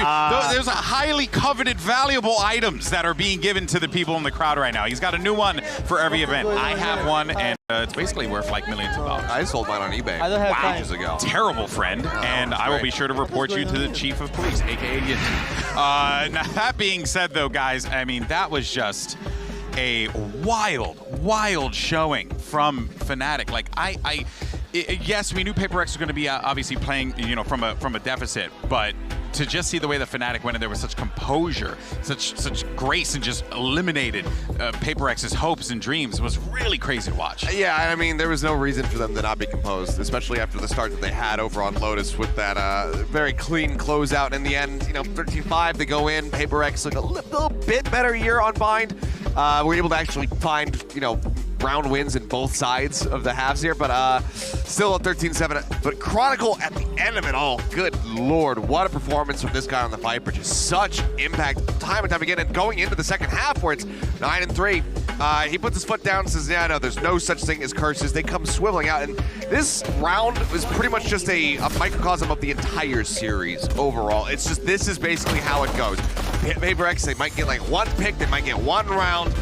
a highly coveted, valuable items that are being given to the people in the crowd right now. He's got a new one for every event. I have one, and it's basically worth like millions of dollars. I sold mine on eBay ages ago. Terrible friend, and I will be sure to report you to the chief of police, aka Yinji. Now that being said, though, guys, I mean, that was just a wild showing from Fnatic. Like, yes, we knew Paper Rex was going to be obviously playing, you know, from a deficit, but to just see the way that Fnatic went in there with such composure, such grace, and just eliminated Paper Rex's hopes and dreams was really crazy to watch. Yeah, I mean, there was no reason for them to not be composed, especially after the start that they had over on Lotus with that very clean closeout in the end. You know, 13-5, they go in. Paper Rex look a little bit better year on Bind. We're able to actually find, you know, round wins in both sides of the halves here, but still at 13-7. But Chronicle at the end of it all, good lord, what a performance from this guy on the Viper. Just such impact time and time again. And going into the second half where it's 9-3, he puts his foot down and says, yeah, no, there's no such thing as curses. They come swiveling out. And this round was pretty much just a microcosm of the entire series overall. It's just, this is basically how it goes. Paper Rex, they might get like one pick, they might get one round.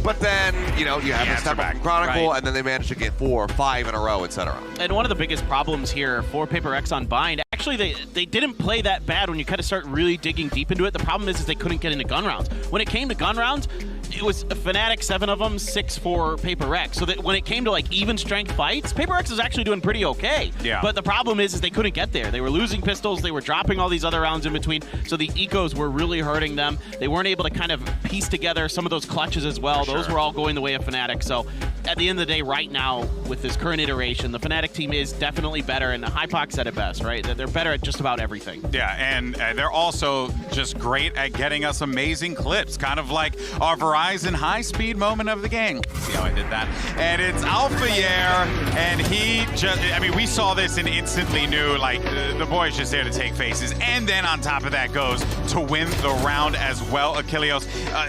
But then, you know, you have a step back Chronicle, and then they manage to get 4 or 5 in a row, etc. And one of the biggest problems here for Paper Rex on Bind, actually, they didn't play that bad when you kind of start really digging deep into it. The problem is they couldn't get into gun rounds. When it came to gun rounds, it was Fnatic, 7 of them, 6 for Paper Rex. So that when it came to like even strength fights, Paper Rex was actually doing pretty okay. Yeah. But the problem is they couldn't get there. They were losing pistols, they were dropping all these other rounds in between, so the ecos were really hurting them. They weren't able to kind of piece together some of those clutches as well. Those were all going the way of Fnatic. So at the end of the day, right now, with this current iteration, the Fnatic team is definitely better, and Hypox said it best, right? They're better at just about everything. Yeah, and they're also just great at getting us amazing clips, kind of like our Verizon high-speed moment of the game. See how I did that? And it's Alphayer, and he just, I mean, we saw this and instantly knew, like, the boy's just there to take faces. And then on top of that goes to win the round as well. Achilleos,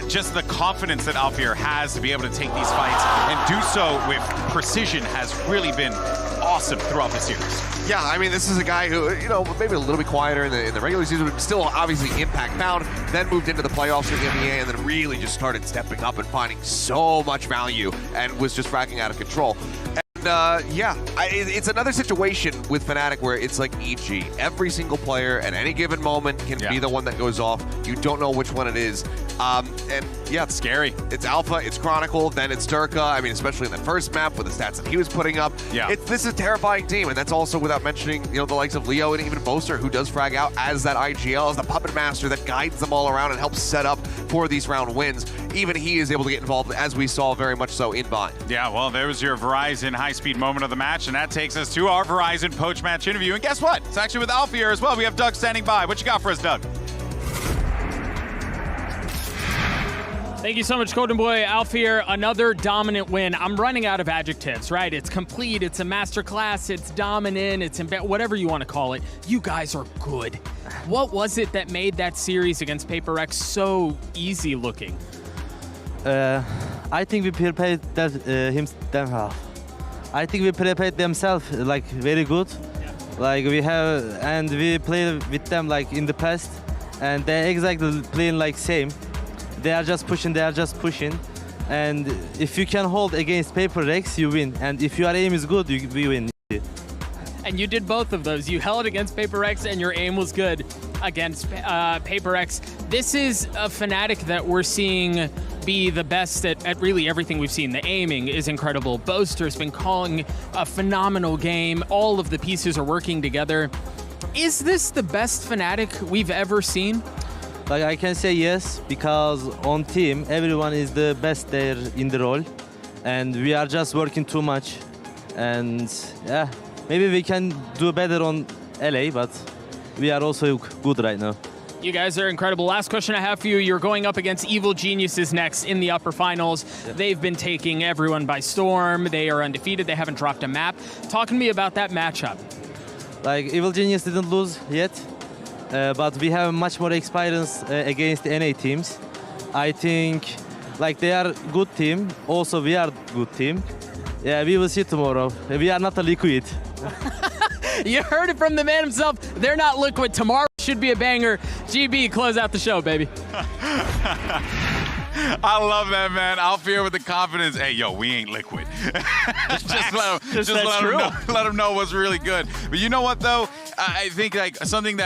just the confidence that Alphayer has to be able to take these fights and do so with precision has really been awesome throughout the series. Yeah, I mean, this is a guy who, you know, maybe a little bit quieter in the regular season, but still obviously impact bound, then moved into the playoffs with the NBA, and then really just started stepping up and finding so much value and was just fracking out of control. Yeah, it's another situation with Fnatic where it's like EG. Every single player at any given moment can be the one that goes off. You don't know which one it is. And yeah, it's scary. It's Alpha, it's Chronicle, then it's Durka. I mean, especially in the first map with the stats that he was putting up. Yeah. This is a terrifying team, and that's also without mentioning, you know, the likes of Leo and even Boaster, who does frag out as that IGL, as the puppet master that guides them all around and helps set up for these round wins. Even he is able to get involved, as we saw very much so in Bind. Yeah, well, there was your Verizon high-speed moment of the match, and that takes us to our Verizon post-match interview. And guess what? It's actually with Alphayer as well. We have Doug standing by. What you got for us, Doug? Thank you so much, Golden Boy. Alphayer, another dominant win. I'm running out of adjectives, right? It's complete, it's a masterclass, it's dominant, it's whatever you want to call it. You guys are good. What was it that made that series against Paper Rex so easy looking? I think we prepared I think we prepared themselves like very good. Yeah. Like we played with them like in the past, and they're exactly playing like same. They are just pushing, and if you can hold against Paper Rex, you win. And if your aim is good, we win. And you did both of those. You held against Paper Rex, and your aim was good against Paper Rex. This is a Fnatic that we're seeing be the best at really everything we've seen. The aiming is incredible. Boaster's been calling a phenomenal game. All of the pieces are working together. Is this the best Fnatic we've ever seen? Like I can say yes, because on team, everyone is the best there in the role. And we are just working too much. And yeah, maybe we can do better on LA, but we are also good right now. You guys are incredible. Last question I have for you. You're going up against Evil Geniuses next in the upper finals. Yep. They've been taking everyone by storm. They are undefeated. They haven't dropped a map. Talk to me about that matchup. Like Evil Genius didn't lose yet, but we have much more experience against the NA teams. I think like they are good team. Also, we are good team. Yeah, we will see tomorrow. We are not a liquid. You heard it from the man himself. They're not liquid. Tomorrow should be a banger. GB, close out the show, baby. I love that, man. Alfia with the confidence. Hey, yo, we ain't liquid. just let him know what's really good. But you know what, though? I think like something that